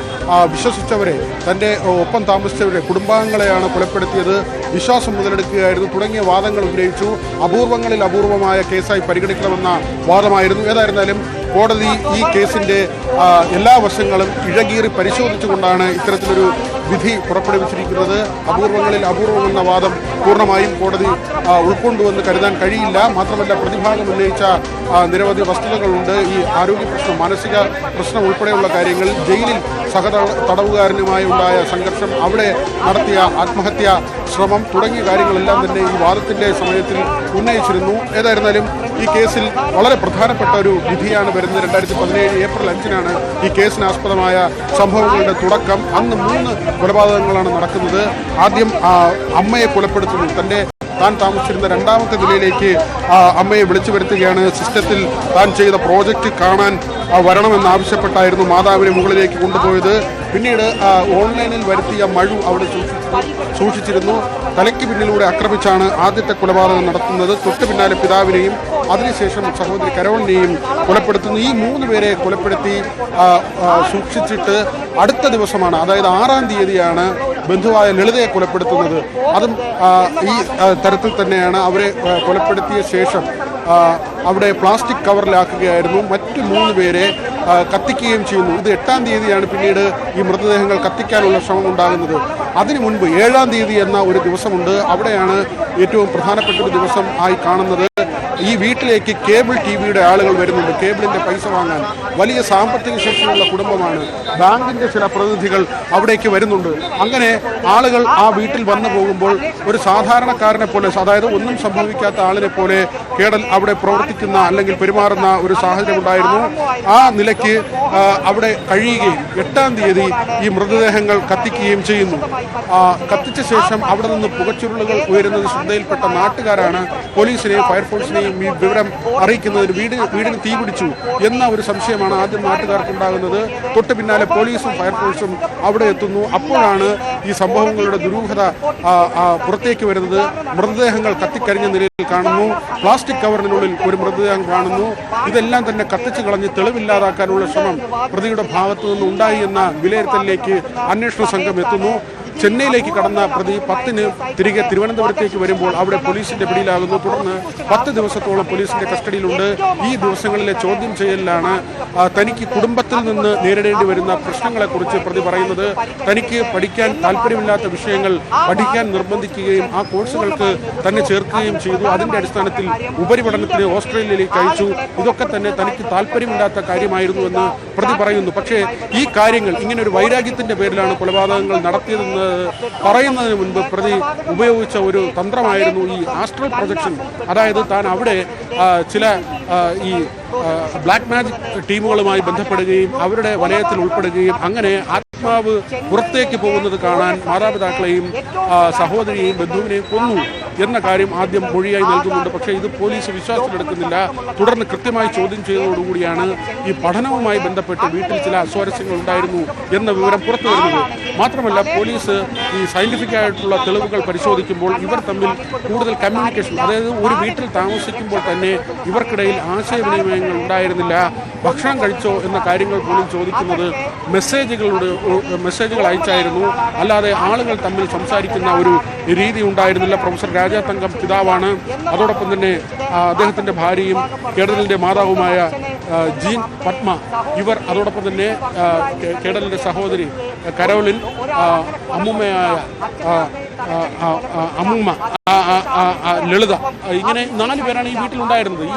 വിശ്വസിച്ചവരെ, തന്റെ ഒപ്പം താമസിച്ചവരെ, കുടുംബാംഗങ്ങളെയാണ് കൊലപ്പെടുത്തിയത്, വിശ്വാസം മുതലെടുക്കുകയായിരുന്നു തുടങ്ങിയ വാദങ്ങൾ ഉന്നയിച്ചു. അപൂർവങ്ങളിൽ അപൂർവമായ കേസായി പരിഗണിക്കണമെന്ന വാദമായിരുന്നു. ഏതായിരുന്നാലും കോടതി ഈ കേസിന്റെ എല്ലാ വശങ്ങളും ഇഴകീറി പരിശോധിച്ചുകൊണ്ടാണ് ഇത്തരത്തിലൊരു വിധി പുറപ്പെടുവിച്ചിരിക്കുന്നത്. അപൂർവങ്ങളിൽ അപൂർവമെന്ന വാദം പൂർണ്ണമായും കോടതി ഉൾക്കൊണ്ടുവെന്ന് കരുതാൻ കഴിയില്ല. മാത്രമല്ല, പ്രതിഭാഗം ഉന്നയിച്ച നിരവധി വസ്തുതകളുണ്ട്. ഈ ആരോഗ്യ പ്രശ്നം, മാനസിക പ്രശ്നം ഉൾപ്പെടെയുള്ള കാര്യങ്ങൾ, ജയിലിൽ തടവുകാരനുമായി ഉണ്ടായ സംഘർഷം, അവിടെ നടത്തിയ ആത്മഹത്യാ ശ്രമം തുടങ്ങിയ കാര്യങ്ങളെല്ലാം തന്നെ ഈ വാദത്തിന്റെ സമയത്തിൽ ഉന്നയിച്ചിരുന്നു. ഏതായിരുന്നാലും ഈ കേസിൽ വളരെ പ്രധാനപ്പെട്ട ഒരു വിധിയാണ് വരുന്നത്. 2017 ഏപ്രിൽ 5-നാണ് ഈ കേസിനാസ്പദമായ സംഭവങ്ങളുടെ തുടക്കം. അന്ന് 3 കൊലപാതകങ്ങളാണ് നടക്കുന്നത്. ആദ്യം അമ്മയെ കൊലപ്പെടുത്തുന്നു. താൻ താമസിച്ചിരുന്ന 2ാമത്തെ നിലയിലേക്ക് അമ്മയെ വിളിച്ചു വരുത്തുകയാണ്. സിസ്റ്റത്തിൽ താൻ ചെയ്ത പ്രോജക്റ്റ് കാണാൻ വരണമെന്നാവശ്യപ്പെട്ടായിരുന്നു മാതാവിനെ മുകളിലേക്ക് കൊണ്ടുപോയത്. പിന്നീട് ഓൺലൈനിൽ വരുത്തിയ മഴു അവിടെ സൂക്ഷിച്ചിരുന്നു. തലയ്ക്ക് പിന്നിലൂടെ ആക്രമിച്ചാണ് ആദ്യത്തെ കൊലപാതകം നടത്തുന്നത്. തൊട്ടു പിന്നാലെ പിതാവിനെയും അതിനുശേഷം സഹോദരി കരോളിനെയും കൊലപ്പെടുത്തുന്നു. ഈ 3 പേരെ കൊലപ്പെടുത്തി സൂക്ഷിച്ചിട്ട് അടുത്ത ദിവസമാണ്, അതായത് 6-ാം തീയതിയാണ് ബന്ധുവായ ലളിതയെ കൊലപ്പെടുത്തുന്നത്. അതും ഈ തരത്തിൽ തന്നെയാണ്. അവരെ കൊലപ്പെടുത്തിയ ശേഷം അവിടെ പ്ലാസ്റ്റിക് കവറിലാക്കുകയായിരുന്നു. മറ്റു 3 പേരെ കത്തിക്കുകയും ചെയ്യുന്നു. ഇത് 8-ാം തീയതിയാണ് പിന്നീട് ഈ മൃതദേഹങ്ങൾ കത്തിക്കാനുള്ള ശ്രമം ഉണ്ടാകുന്നത്. അതിനു മുൻപ് 7-ാം തീയതി എന്ന ഒരു ദിവസമുണ്ട്. അവിടെയാണ് ഏറ്റവും പ്രധാനപ്പെട്ട ഒരു ദിവസം ആയി കാണുന്നത്. ഈ വീട്ടിലേക്ക് കേബിൾ ടിവിയുടെ ആളുകൾ വരുന്നുണ്ട്, കേബിളിന്റെ പൈസ വാങ്ങാൻ. വലിയ സാമ്പത്തിക ശേഷിയുള്ള കുടുംബമാണ്. ബാങ്കിന്റെ ചില പ്രതിനിധികൾ അവിടേക്ക് വരുന്നുണ്ട്. അങ്ങനെ ആളുകൾ ആ വീട്ടിൽ വന്നു പോകുമ്പോൾ ഒരു സാധാരണക്കാരനെ പോലെ, അതായത് ഒന്നും സംഭവിക്കാത്ത ആളിനെ പോലെ കേഡൽ അവിടെ പ്രവർത്തിക്കുന്ന അല്ലെങ്കിൽ പെരുമാറുന്ന ഒരു സാഹചര്യം ഉണ്ടായിരുന്നു. ആ നിലയ്ക്ക് അവിടെ കഴിയുകയും 8-ാം തീയതി ഈ മൃതദേഹങ്ങൾ കത്തിക്കുകയും ചെയ്യുന്നു. കത്തിച്ച ശേഷം അവിടെ നിന്ന് പുകച്ചുരുളുകൾ ഉയരുന്നത് ശ്രദ്ധയിൽപ്പെട്ട നാട്ടുകാരാണ് പോലീസിനെയും ഫയർഫോഴ്സിനെയും ഈ വിവരം അറിയിക്കുന്നതിന്. വീടിന് തീ പിടിച്ചു എന്ന ഒരു സംശയമാണ് ആദ്യം നാട്ടുകാർക്കുണ്ടാകുന്നത്. തൊട്ട് പിന്നാലെ പോലീസും ഫയർഫോഴ്സും അവിടെ എത്തുന്നു. അപ്പോഴാണ് ഈ സംഭവങ്ങളുടെ ദുരൂഹത പുറത്തേക്ക് വരുന്നത്. മൃതദേഹങ്ങൾ കത്തിക്കരിഞ്ഞ നിലയിൽ കാണുന്നു. പ്ലാസ്റ്റിക് കവറിനുള്ളിൽ ഒരു മൃതദേഹം കാണുന്നു. ഇതെല്ലാം തന്നെ കത്തിച്ചു കളഞ്ഞ് തെളിവില്ലാതാക്കാനുള്ള ശ്രമം പ്രതിയുടെ ഭാഗത്തു നിന്ന് ഉണ്ടായി എന്ന വിലയിരുത്തലിലേക്ക് അന്വേഷണ സംഘം എത്തുന്നു. ചെന്നൈയിലേക്ക് കടന്ന പ്രതി 10-ന് തിരികെ തിരുവനന്തപുരത്തേക്ക് വരുമ്പോൾ അവിടെ പോലീസിന്റെ പിടിയിലാകുന്നു. തുടർന്ന് 10 ദിവസത്തോളം പോലീസിന്റെ കസ്റ്റഡിയിലുണ്ട്. ഈ ദിവസങ്ങളിലെ ചോദ്യം ചെയ്യലിലാണ് തനിക്ക് കുടുംബത്തിൽ നിന്ന് നേരിടേണ്ടി വരുന്ന പ്രശ്നങ്ങളെക്കുറിച്ച് പ്രതി പറയുന്നത്. തനിക്ക് പഠിക്കാൻ താല്പര്യമില്ലാത്ത വിഷയങ്ങൾ പഠിക്കാൻ നിർബന്ധിക്കുകയും ആ കോഴ്സുകൾക്ക് തന്നെ ചേർക്കുകയും ചെയ്തു. അതിന്റെ അടിസ്ഥാനത്തിൽ ഉപരിപഠനത്തിന് ഓസ്ട്രേലിയയിലേക്ക് അയച്ചു. ഇതൊക്കെ തന്നെ തനിക്ക് താല്പര്യമില്ലാത്ത കാര്യമായിരുന്നു എന്ന് പ്രതി പറയുന്നു. പക്ഷേ ഈ കാര്യങ്ങൾ ഇങ്ങനെ ഒരു വൈരാഗ്യത്തിന്റെ പേരിലാണ് കൊലപാതകങ്ങൾ നടത്തിയതെന്ന് പറയുന്നതിന് മുൻപ് പ്രതി ഉപയോഗിച്ച ഒരു തന്ത്രമായിരുന്നു ഈ ആസ്ട്രൽ പ്രൊജക്ഷൻ. അതായത് താൻ അവിടെ ചില ഈ ബ്ലാക്ക് മാജിക് ടീമുകളുമായി ബന്ധപ്പെടുകയും അവരുടെ വലയത്തിൽ ഉൾപ്പെടുകയും അങ്ങനെ ആത്മാവ് പുറത്തേക്ക് പോകുന്നത് കാണാൻ മാതാപിതാക്കളെയും സഹോദരിയെയും ബന്ധുവിനെയും കൊന്നു എന്ന കാര്യം ആദ്യം മൊഴിയായി നൽകുന്നുണ്ട്. പക്ഷേ ഇത് പോലീസ് വിശ്വാസത്തിലെടുക്കുന്നില്ല. തുടർന്ന് കൃത്യമായി ചോദ്യം ചെയ്തതോടുകൂടിയാണ് ഈ പഠനവുമായി ബന്ധപ്പെട്ട് വീട്ടിൽ ചില അസ്വാരസ്യങ്ങൾ ഉണ്ടായിരുന്നു എന്ന വിവരം പുറത്തു വരുന്നത്. മാത്രമല്ല, പോലീസ് ഈ സയന്റിഫിക് ആയിട്ടുള്ള തെളിവുകൾ പരിശോധിക്കുമ്പോൾ ഇവർ തമ്മിൽ കൂടുതൽ കമ്മ്യൂണിക്കേഷൻ, അതായത് ഒരു വീട്ടിൽ താമസിക്കുമ്പോൾ തന്നെ ഇവർക്കിടയിൽ ആശയവിനിമയങ്ങൾ ഉണ്ടായിരുന്നില്ല. ഭക്ഷണം കഴിച്ചോ എന്ന കാര്യങ്ങൾ പോലും ചോദിക്കുന്നത് മെസ്സേജുകൾ അയച്ചായിരുന്നു. അല്ലാതെ ആളുകൾ തമ്മിൽ സംസാരിക്കുന്ന ഒരു രീതി ഉണ്ടായിരുന്നില്ല. പ്രൊഫസർ രാജാതങ്കം പിതാവാണ്. അതോടൊപ്പം തന്നെ അദ്ദേഹത്തിന്റെ ഭാര്യയും കേഡലിന്റെ മാതാവുമായ ജീൻ പത്മ, ഇവർ അതോടൊപ്പം തന്നെ കേഡലിന്റെ സഹോദരി കരോലിൻ, അമ്മൂമ്മയായ അമ്മൂമ്മ, ലളിത, ഇങ്ങനെ 4 പേരാണ് ഈ വീട്ടിലുണ്ടായിരുന്നത്. ഈ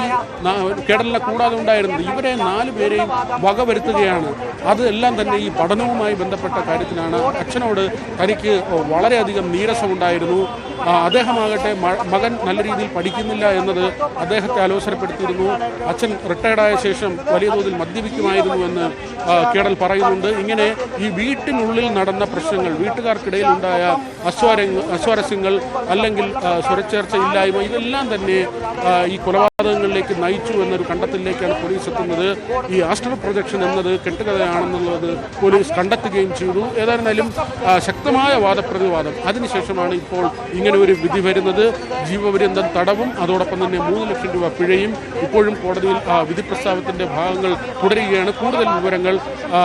കേടലിനെ കൂടാതെ ഉണ്ടായിരുന്നത്. ഇവരെ 4 പേരെയും വകവരുത്തുകയാണ്. അതെല്ലാം തന്നെ ഈ പഠനവുമായി ബന്ധപ്പെട്ട കാര്യത്തിലാണ്. അച്ഛനോട് തനിക്ക് വളരെയധികം നീരസമുണ്ടായിരുന്നു. അദ്ദേഹമാകട്ടെ മകൻ നല്ല രീതിയിൽ പഠിക്കുന്നില്ല എന്നത് അദ്ദേഹത്തെ അലോസരപ്പെടുത്തിയിരുന്നു. അച്ഛൻ റിട്ടയർഡായ ശേഷം വലിയ തോതിൽ മദ്യപിക്കുമായിരുന്നു എന്ന് കേടൽ പറയുന്നുണ്ട്. ഇങ്ങനെ ഈ വീട്ടിനുള്ളിൽ നടന്ന പ്രശ്നങ്ങൾ, വീട്ടുകാർക്കിടയിൽ ഉണ്ടായ അസ്വാരസ്യങ്ങൾ അല്ലെങ്കിൽ സ്വരച്ചേർച്ച ഇല്ലായ്മ, ഇതെല്ലാം തന്നെ ഈ കൊലപാതകങ്ങളിലേക്ക് നയിച്ചു എന്നൊരു കണ്ടെത്തലിലേക്കാണ് പോലീസ് എത്തുന്നത്. ഈ ആസ്ട്രൽ പ്രൊജക്ഷൻ എന്നത് കെട്ടുകഥയാണെന്നുള്ളത് പോലീസ് കണ്ടെത്തുകയും ചെയ്തു. ഏതായിരുന്നാലും ശക്തമായ വാദപ്രതിവാദം അതിനുശേഷമാണ് ഇപ്പോൾ ഇങ്ങനെ ഒരു വിധി വരുന്നത്. ജീവപര്യന്തം തടവും അതോടൊപ്പം തന്നെ 3 ലക്ഷം രൂപ പിഴയും. ഇപ്പോഴും കോടതിയിൽ വിധി പ്രസ്താവത്തിന്റെ ഭാഗങ്ങൾ തുടരുകയാണ്. കൂടുതൽ വിവരങ്ങൾ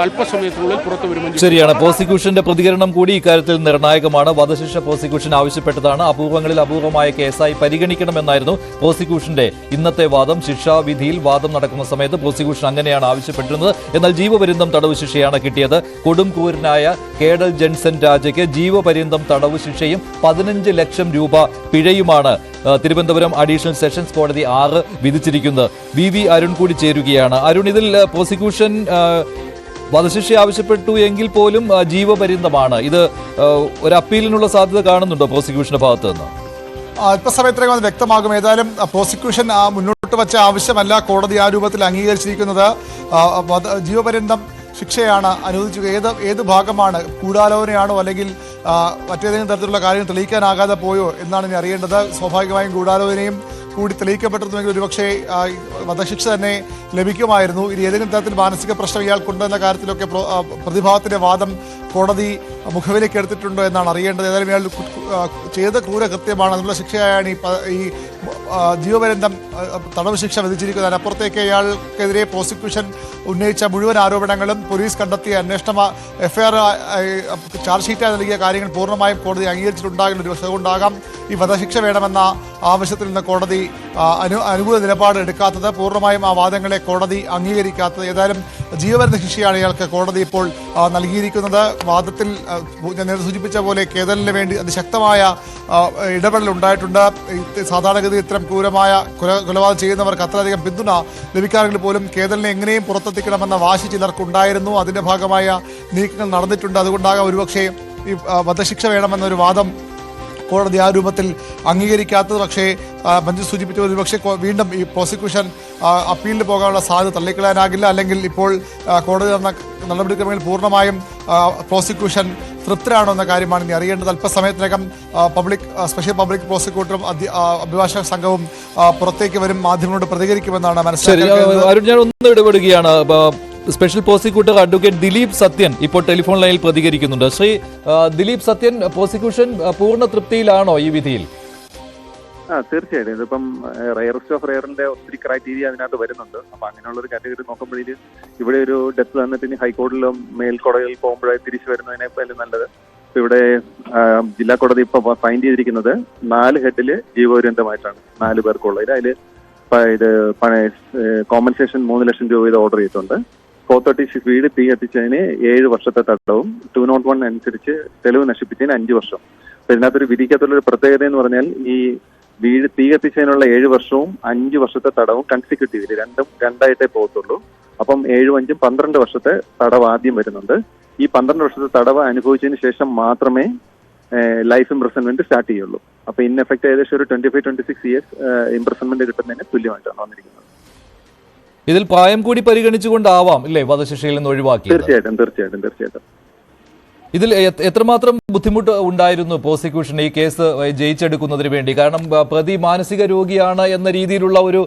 അല്പസമയത്തിനുള്ളിൽ പുറത്തു വരും. ശരിയാണ്. പ്രോസിക്യൂഷന്റെ പ്രതികരണം കൂടി ഇക്കാര്യത്തിൽ നിർണായകമാണ്. വധശിക്ഷ പ്രോസിക്യൂഷൻ ആവശ്യപ്പെട്ടതാണ്. അപൂർവങ്ങളിൽ അപൂർവമായ കേസായി പരിഗണിക്കണമെന്നായിരുന്നു പ്രോസിക്യൂഷന്റെ ഇന്നത്തെ വാദം. ശിക്ഷാവിധിയിൽ വാദം നടക്കുന്ന സമയത്ത് പ്രോസിക്യൂഷൻ അങ്ങനെയാണ് ആവശ്യപ്പെട്ടിരുന്നത്. എന്നാൽ ജീവപര്യന്തം തടവ് ശിക്ഷയാണ് കിട്ടിയത്. കൊടും ക്രൂരനായ കേഡൽ ജെൻസൺ രാജയ്ക്ക് ജീവപര്യന്തം തടവ് ശിക്ഷയും 15 ലക്ഷം രൂപ പിഴയുമാണ് തിരുവനന്തപുരം അഡീഷണൽ സെഷൻസ് കോടതി 6 വിധിച്ചിരിക്കുന്നത്. വി അരുൺ കൂടി ചേരുകയാണ്. അരുൺ, ഇതിൽ പ്രോസിക്യൂഷൻ വധശിക്ഷ ആവശ്യപ്പെട്ടു എങ്കിൽ പോലും ജീവപര്യന്തമാണ്. ഇത് ഒരു അപ്പീലിനുള്ള സാധ്യത കാണുന്നുണ്ടോ പ്രോസിക്യൂഷന്റെ ഭാഗത്ത് നിന്ന്? അല്പസമയത്തിനകം അത് വ്യക്തമാകും. ഏതായാലും പ്രോസിക്യൂഷൻ മുന്നോട്ട് വച്ച ആവശ്യമല്ല കോടതി ആ രൂപത്തിൽ അംഗീകരിച്ചിരിക്കുന്നത്. ജീവപര്യന്തം ശിക്ഷയാണ് അനുവദിച്ചത്. ഏത് ഭാഗമാണ്, ഗൂഢാലോചനയാണോ അല്ലെങ്കിൽ മറ്റേതെങ്കിലും തരത്തിലുള്ള കാര്യങ്ങൾ തെളിയിക്കാനാകാതെ പോയോ എന്നാണ് ഇനി അറിയേണ്ടത്. സ്വാഭാവികമായും ഗൂഢാലോചനയും കൂടി തെളിയിക്കപ്പെട്ടിരുന്നെങ്കിൽ ഒരുപക്ഷെ വധശിക്ഷ തന്നെ ലഭിക്കുമായിരുന്നു. ഇനി ഏതെങ്കിലും തരത്തിൽ മാനസിക പ്രശ്നം ഇയാൾക്കുണ്ടെന്ന കാര്യത്തിലൊക്കെ പ്രതിഭാഗത്തിന്റെ വാദം കോടതി മുഖവിലേക്ക് എടുത്തിട്ടുണ്ടോ എന്നാണ് അറിയേണ്ടത്. ഏതായാലും ഇയാൾ ചെയ്ത ക്രൂരകൃത്യമാണ്. അതിനുള്ള ശിക്ഷയായാണ് ഈ ജീവപര്യന്തം തടവ് ശിക്ഷ വിധിച്ചിരിക്കുന്നത്. അതിനപ്പുറത്തേക്ക് ഇയാൾക്കെതിരെ പ്രോസിക്യൂഷൻ ഉന്നയിച്ച മുഴുവൻ ആരോപണങ്ങളും പോലീസ് കണ്ടെത്തിയ അന്വേഷണ എഫ്ഐആർ ചാർജ് ഷീറ്റായി നൽകിയ കാര്യങ്ങൾ പൂർണ്ണമായും കോടതി അംഗീകരിച്ചിട്ടുണ്ടാകില്ല. ഒരു പക്ഷേ അതുകൊണ്ടാകാം ഈ വധശിക്ഷ വേണമെന്ന ആവശ്യത്തിൽ നിന്ന് കോടതി അനുകൂല നിലപാട് എടുക്കാത്തത്, പൂർണ്ണമായും ആ വാദങ്ങളെ കോടതി അംഗീകരിക്കാത്തത്. ഏതായാലും ജീവപര്യന്ത ശിക്ഷയാണ് ഇയാൾക്ക് കോടതി ഇപ്പോൾ നൽകിയിരിക്കുന്നത്. വാദത്തിൽ ഞാൻ നേരത്തെ സൂചിപ്പിച്ച പോലെ കേദലിന് വേണ്ടി അതിശക്തമായ ഇടപെടൽ ഉണ്ടായിട്ടുണ്ട്. സാധാരണഗതി ഇത്തരം ക്രൂരമായ കൊലപാതകം ചെയ്യുന്നവർക്ക് അത്രയധികം പിന്തുണ ലഭിക്കാമെങ്കിൽ പോലും കേദലിനെ എങ്ങനെയും പുറത്തെത്തിക്കണമെന്ന വാശി ചിലർക്കുണ്ടായിരുന്നു. അതിന്റെ ഭാഗമായ നീക്കങ്ങൾ നടന്നിട്ടുണ്ട്. അതുകൊണ്ടാകാം ഒരുപക്ഷെ ഈ വധശിക്ഷ വേണമെന്നൊരു വാദം കോടതി ആ രൂപത്തിൽ അംഗീകരിക്കാത്തത്. പക്ഷേ മഞ്ജു സൂചിപ്പിച്ച ഒരുപക്ഷെ വീണ്ടും ഈ പ്രോസിക്യൂഷൻ അപ്പീലിൽ പോകാനുള്ള സാധ്യത തള്ളിക്കളയാനാകില്ല. അല്ലെങ്കിൽ ഇപ്പോൾ കോടതി നടപടിക്രമങ്ങളിൽ പൂർണ്ണമായും പ്രോസിക്യൂഷൻ തൃപ്തരാണോ എന്ന കാര്യമാണ് ഇനി അറിയേണ്ടത്. അല്പസമയത്തിനകം സ്പെഷ്യൽ പബ്ലിക് പ്രോസിക്യൂട്ടറും അഭിഭാഷക സംഘവും പുറത്തേക്ക് വരും, മാധ്യമങ്ങളോട് പ്രതികരിക്കുമെന്നാണ് മനസ്സിലാക്കുന്നത്. Special prosecutor advocate Dileep Sathyan ഇപ്പോൾ ടെലിഫോൺ ലൈനിൽ പ്രതികരിക്കുന്നുണ്ട്. ശ്രീ ദിലീപ് സത്യൻ, പ്രോസിക്യൂഷൻ പൂർണ്ണ തൃപ്തിയിലാണോ ഈ വിധിയിൽ? തീർച്ചയായിട്ടും. ഇതിപ്പം റയറസ്റ്റ് ഓഫ് റയറിന്റെ ഒത്തിരി ക്രൈറ്റീരിയ അതിനകത്ത് വരുന്നുണ്ട്. അപ്പൊ അങ്ങനെയുള്ള ഒരു കാറ്റഗറി നോക്കുമ്പോഴേ ഇവിടെ ഒരു ഡെത്ത് തന്നിട്ട് ഇനി ഹൈക്കോടതിയിലും മേൽക്കോടതിയിൽ പോകുമ്പോഴേ തിരിച്ചു വരുന്നതിനേക്കാളും നല്ലത്. ഇവിടെ ജില്ലാ കോടതി ഇപ്പൊ ഫൈൻഡ് ചെയ്തിരിക്കുന്നത് 4 ഹെഡില് ജീവപര്യന്തമായിട്ടാണ് 4 പേർക്കുള്ളത്. അതിൽ ഇത് കോമ്പൻസേഷൻ 3 ലക്ഷം രൂപ ഇത് ഓർഡർ ചെയ്തിട്ടുണ്ട്. 436 വീട് തീ കത്തിച്ചതിന് 7 വർഷത്തെ തടവും 201 അനുസരിച്ച് തെളിവ് നശിപ്പിച്ചതിന് 5 വർഷം. അപ്പൊ ഇതിനകത്തൊരു വിധിക്കത്തുള്ളൊരു പ്രത്യേകത എന്ന് പറഞ്ഞാൽ ഈ വീട് തീ കത്തിച്ചതിനുള്ള 7 വർഷവും 5 വർഷത്തെ തടവും കൺസിക്യൂട്ടീവ്ലി രണ്ടായിട്ടേ പോകത്തുള്ളൂ. അപ്പം 7, 5, 12 വർഷത്തെ തടവ് ആദ്യം വരുന്നുണ്ട്. ഈ 12 വർഷത്തെ തടവ് അനുഭവിച്ചതിന് ശേഷം മാത്രമേ ലൈഫ് ഇംപ്രസൺമെന്റ് സ്റ്റാർട്ട് ചെയ്യുള്ളൂ. അപ്പൊ ഇൻ എഫക്ട് ഏകദേശം ഒരു 25-26 ഇയേഴ്സ് ഇംപ്രസൺമെന്റ് കിട്ടുന്നതിന് തുല്യമായിട്ടാണ് വന്നിരിക്കുന്നത്. ഇതിൽ പ്രായം കൂടി പരിഗണിച്ചുകൊണ്ടാവാം ഇല്ലേ വധശിക്ഷയിൽ നിന്ന് ഒഴിവാക്കി? തീർച്ചയായിട്ടും. ഇതിൽ എത്രമാത്രം ബുദ്ധിമുട്ട് ഉണ്ടായിരുന്നു പ്രോസിക്യൂഷൻ ഈ കേസ് ജയിച്ചെടുക്കുന്നതിന് വേണ്ടി? കാരണം പ്രതി മാനസിക രോഗിയാണ് എന്ന രീതിയിലുള്ള ഒരു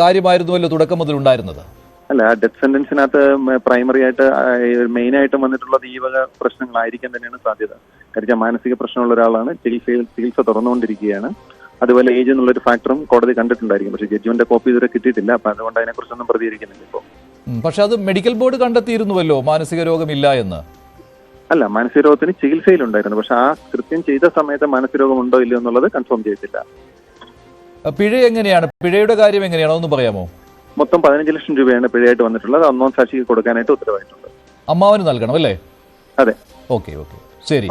കാര്യമായിരുന്നുവല്ലോ തുടക്കം മുതൽ ഉണ്ടായിരുന്നത്. അല്ല, ഡെത്ത് സെന്റൻസിനകത്ത് പ്രൈമറി ആയിട്ട് മെയിൻ ആയിട്ടും വന്നിട്ടുള്ളത് ഈ വക പ്രശ്നങ്ങളായിരിക്കാൻ തന്നെയാണ് സാധ്യത. കാരണം മാനസിക പ്രശ്നമുള്ള ഒരാളാണ്, ചികിത്സ തുറന്നുകൊണ്ടിരിക്കുകയാണ്. അതുപോലെ ഏജ് എന്നുള്ളൊരു ഫാക്ടറും കോടതി കണ്ടിട്ടുണ്ടായിരിക്കും. പക്ഷേ ജഡ്ജ്മെന്റ് കോപ്പി ഇതുവരെ കിട്ടിയിട്ടില്ല. അപ്പൊ അതുകൊണ്ട് അതിനെക്കുറിച്ചൊന്നും പ്രതികരിക്കുന്നില്ല ഇപ്പോൾ. പക്ഷെ അത് മെഡിക്കൽ ബോർഡ് കണ്ടെത്തിയിരുന്നുവല്ലോ മാനസിക രോഗമില്ല എന്ന്. അല്ല, മാനസിക രോഗത്തിന് ചികിത്സയിലുണ്ടായിരുന്നു. പക്ഷെ ആ കൃത്യം ചെയ്ത സമയത്ത് മാനസിക രോഗം ഉണ്ടോ ഇല്ലയോ എന്നുള്ളത് കൺഫേം ചെയ്തിട്ടില്ല. പിഴ എങ്ങനെയാണ്? പിഴയുടെ കാര്യം എങ്ങനെയാണ് ഒന്ന് പറയാമോ? മൊത്തം 15 ലക്ഷം രൂപയാണ് പിഴയായിട്ട് വന്നിട്ടുള്ളത്. 1 സാക്ഷിക്ക് കൊടുക്കാനായിട്ട് ഉത്തരവായിട്ടുണ്ട്. അമ്മാവന് നൽകണം അല്ലേ? അതെ. ഓക്കെ ശരി.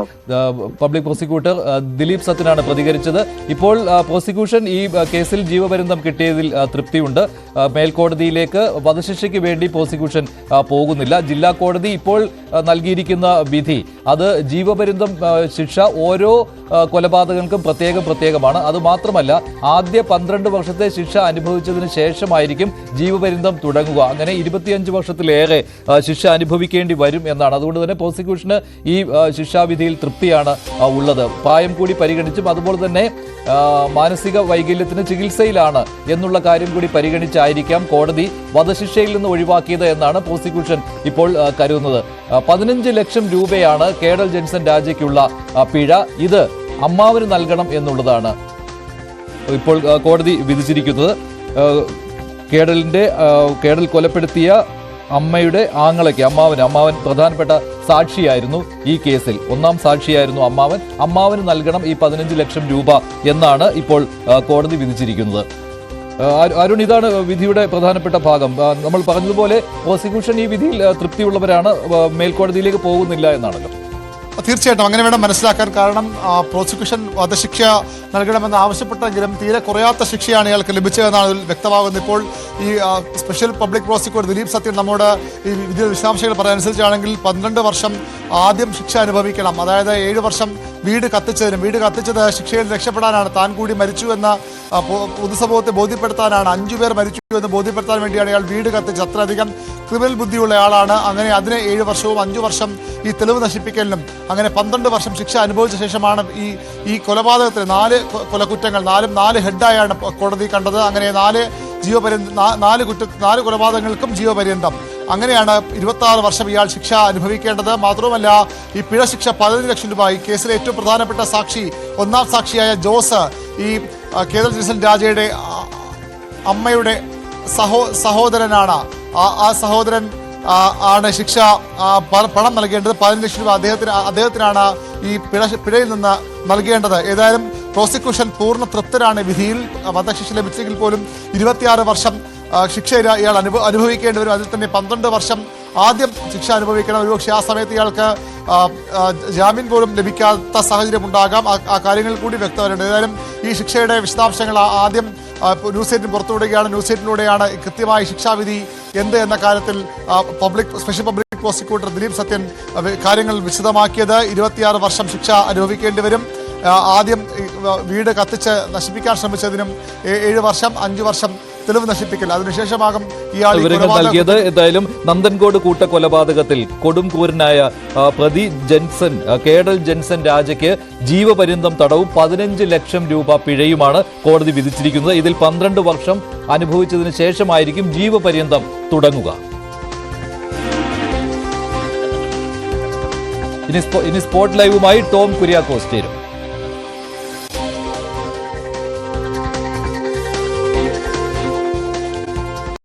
പബ്ലിക് പ്രോസിക്യൂട്ടർ ദിലീപ് സത്യനാണ് പ്രതികരിച്ചത്. ഇപ്പോൾ പ്രോസിക്യൂഷൻ ഈ കേസിൽ ജീവപര്യന്തം കിട്ടിയതിൽ തൃപ്തിയുണ്ട്. മേൽക്കോടതിയിലേക്ക് വധശിക്ഷയ്ക്ക് വേണ്ടി പ്രോസിക്യൂഷൻ പോകുന്നില്ല. ജില്ലാ കോടതി ഇപ്പോൾ നൽകിയിരിക്കുന്ന വിധി അത് ജീവപര്യന്തം ശിക്ഷ ഓരോ കൊലപാതകങ്ങൾക്കും പ്രത്യേകമാണ്. അതുമാത്രമല്ല, ആദ്യ 12 വർഷത്തെ ശിക്ഷ അനുഭവിച്ചതിന് ശേഷമായിരിക്കും ജീവപര്യന്തം തുടങ്ങുക. അങ്ങനെ 25 വർഷത്തിലേറെ ശിക്ഷ അനുഭവിക്കേണ്ടി വരും എന്നാണ്. അതുകൊണ്ട് തന്നെ പ്രോസിക്യൂഷന് ഈ ശിക്ഷാവിധിയിൽ തൃപ്തിയാണ് ഉള്ളത്. പ്രായം കൂടി പരിഗണിച്ചും അതുപോലെ തന്നെ മാനസിക വൈകല്യത്തിന് ചികിത്സയിലാണ് എന്നുള്ള കാര്യം കൂടി പരിഗണിച്ചായിരിക്കാം കോടതി വധശിക്ഷയിൽ നിന്ന് ഒഴിവാക്കിയത് എന്നാണ് പ്രോസിക്യൂഷൻ ഇപ്പോൾ കരുതുന്നത്. 15 ലക്ഷം രൂപയാണ് കേഡൽ ജെൻസൺ രാജയ്ക്കുള്ള പിഴ. ഇത് അമ്മാവന് നൽകണം എന്നുള്ളതാണ് ഇപ്പോൾ കോടതി വിധിച്ചിരിക്കുന്നത്. കേഡൽ കൊലപ്പെടുത്തിയ അമ്മയുടെ ആങ്ങളയ്ക്ക് അമ്മാവൻ പ്രധാനപ്പെട്ട സാക്ഷിയായിരുന്നു ഈ കേസിൽ. ഒന്നാം സാക്ഷിയായിരുന്നു അമ്മാവന് നൽകണം ഈ 15 ലക്ഷം രൂപ എന്നാണ് ഇപ്പോൾ കോടതി വിധിച്ചിരിക്കുന്നത്. അരുൺ, ഇതാണ് വിധിയുടെ പ്രധാനപ്പെട്ട ഭാഗം. നമ്മൾ പറഞ്ഞതുപോലെ പ്രോസിക്യൂഷൻ ഈ വിധിയിൽ തൃപ്തിയുള്ളവരാണ്, മേൽക്കോടതിയിലേക്ക് പോകുന്നില്ല എന്നാണല്ലോ. തീർച്ചയായിട്ടും അങ്ങനെ വേണം മനസ്സിലാക്കാൻ. കാരണം പ്രോസിക്യൂഷൻ വധശിക്ഷ നൽകണമെന്ന് ആവശ്യപ്പെട്ടെങ്കിലും തീരെ കുറയാത്ത ശിക്ഷയാണ് ഇയാൾക്ക് ലഭിച്ചതെന്നാണ് ഇതിൽ വ്യക്തമാകുന്നത്. ഇപ്പോൾ ഈ special public prosecutor Dileep Sathyan നമ്മോട് ഈ വിധിയുടെ വിശദാംശങ്ങൾ പറയാനനുസരിച്ചാണെങ്കിൽ 12 വർഷം ആദ്യം ശിക്ഷ അനുഭവിക്കണം. അതായത് 7 വർഷം വീട് കത്തിച്ചത് ശിക്ഷയിൽ രക്ഷപ്പെടാനാണ്. താൻ കൂടി മരിച്ചു എന്ന പൊതുസമൂഹത്തെ ബോധ്യപ്പെടുത്താനാണ്. 5 പേർ മരിച്ചു എന്ന് ബോധ്യപ്പെടുത്താൻ വേണ്ടിയാണ് ഇയാൾ വീട് കത്തിച്ചത്. അത്രയധികം ക്രിമിനൽ ബുദ്ധിയുള്ള ആളാണ്. അങ്ങനെ അതിന് 7 വർഷവും 5 വർഷം ഈ തെളിവ് നശിപ്പിക്കലിനും അങ്ങനെ 12 വർഷം ശിക്ഷ അനുഭവിച്ച ശേഷമാണ് ഈ കൊലപാതകത്തിന് 4 കൊലക്കുറ്റങ്ങൾ 4 ഹെഡായാണ് കോടതി കണ്ടത്. അങ്ങനെ 4 കൊലപാതകങ്ങൾക്കും ജീവപര്യന്തം. അങ്ങനെയാണ് 26 വർഷം ഇയാൾ ശിക്ഷ അനുഭവിക്കേണ്ടത്. മാത്രവുമല്ല, ഈ പിഴ ശിക്ഷ 15 ലക്ഷം രൂപ. ഈ കേസിലെ ഏറ്റവും പ്രധാനപ്പെട്ട സാക്ഷി, ഒന്നാം സാക്ഷിയായ ജോസ്, ഈ കേഡൽ ജെൻസൺ രാജയുടെ അമ്മയുടെ സഹോദരനാണ്. ആ സഹോദരൻ ആണ് ശിക്ഷ പണം നൽകേണ്ടത്. 15 ലക്ഷം രൂപ അദ്ദേഹത്തിനാണ് ഈ പിഴയിൽ നിന്ന് നൽകേണ്ടത്. ഏതായാലും പ്രോസിക്യൂഷൻ പൂർണ്ണ തൃപ്തരാണ് വിധിയിൽ. വധശിക്ഷ ലഭിച്ചെങ്കിൽ പോലും 26 വർഷം ശിക്ഷ ഇയാൾ അനുഭവിക്കേണ്ടി വരും. അതിൽ തന്നെ 12 വർഷം ആദ്യം ശിക്ഷ അനുഭവിക്കണം. ഒരുപക്ഷെ ആ സമയത്ത് ഇയാൾക്ക് ജാമ്യം പോലും ലഭിക്കാത്ത സാഹചര്യം ഉണ്ടാകാം. ആ കാര്യങ്ങൾ കൂടി വ്യക്തമായിട്ടുണ്ട്. ഏതായാലും ഈ ശിക്ഷയുടെ വിശദാംശങ്ങൾ ആദ്യം ന്യൂസ് 8 പുറത്തുവിടുകയാണ്. ന്യൂസ് 8-ലൂടെയാണ് കൃത്യമായ ശിക്ഷാവിധി എന്ത് എന്ന കാര്യത്തിൽ special public prosecutor Dileep Sathyan കാര്യങ്ങൾ വിശദമാക്കിയത്. 26 വർഷം ശിക്ഷ അനുഭവിക്കേണ്ടി വരും. ആദ്യം വീട് കത്തിച്ച് നശിപ്പിക്കാൻ ശ്രമിച്ചതിനും 7 വർഷം, 5 വർഷം തെളിവ് നശിപ്പിക്കൽ. അതിനുശേഷമാകും ഇയാൾ വിവരങ്ങൾ നൽകിയത്. എന്തായാലും നന്ദൻകോട് കൂട്ടക്കൊലപാതകത്തിൽ കൊടുംക്രൂരനായ പ്രതി കേഡൽ ജെൻസൺ രാജയ്ക്ക് ജീവപര്യന്തം തടവും 15 ലക്ഷം രൂപ പിഴയുമാണ് കോടതി വിധിച്ചിരിക്കുന്നത്. ഇതിൽ 12 വർഷം അനുഭവിച്ചതിന് ശേഷമായിരിക്കും ജീവപര്യന്തം തുടങ്ങുക. ഇനി സ്പോട്ട് ലൈവുമായി ടോം കുര്യാക്കോസ് ചേരും.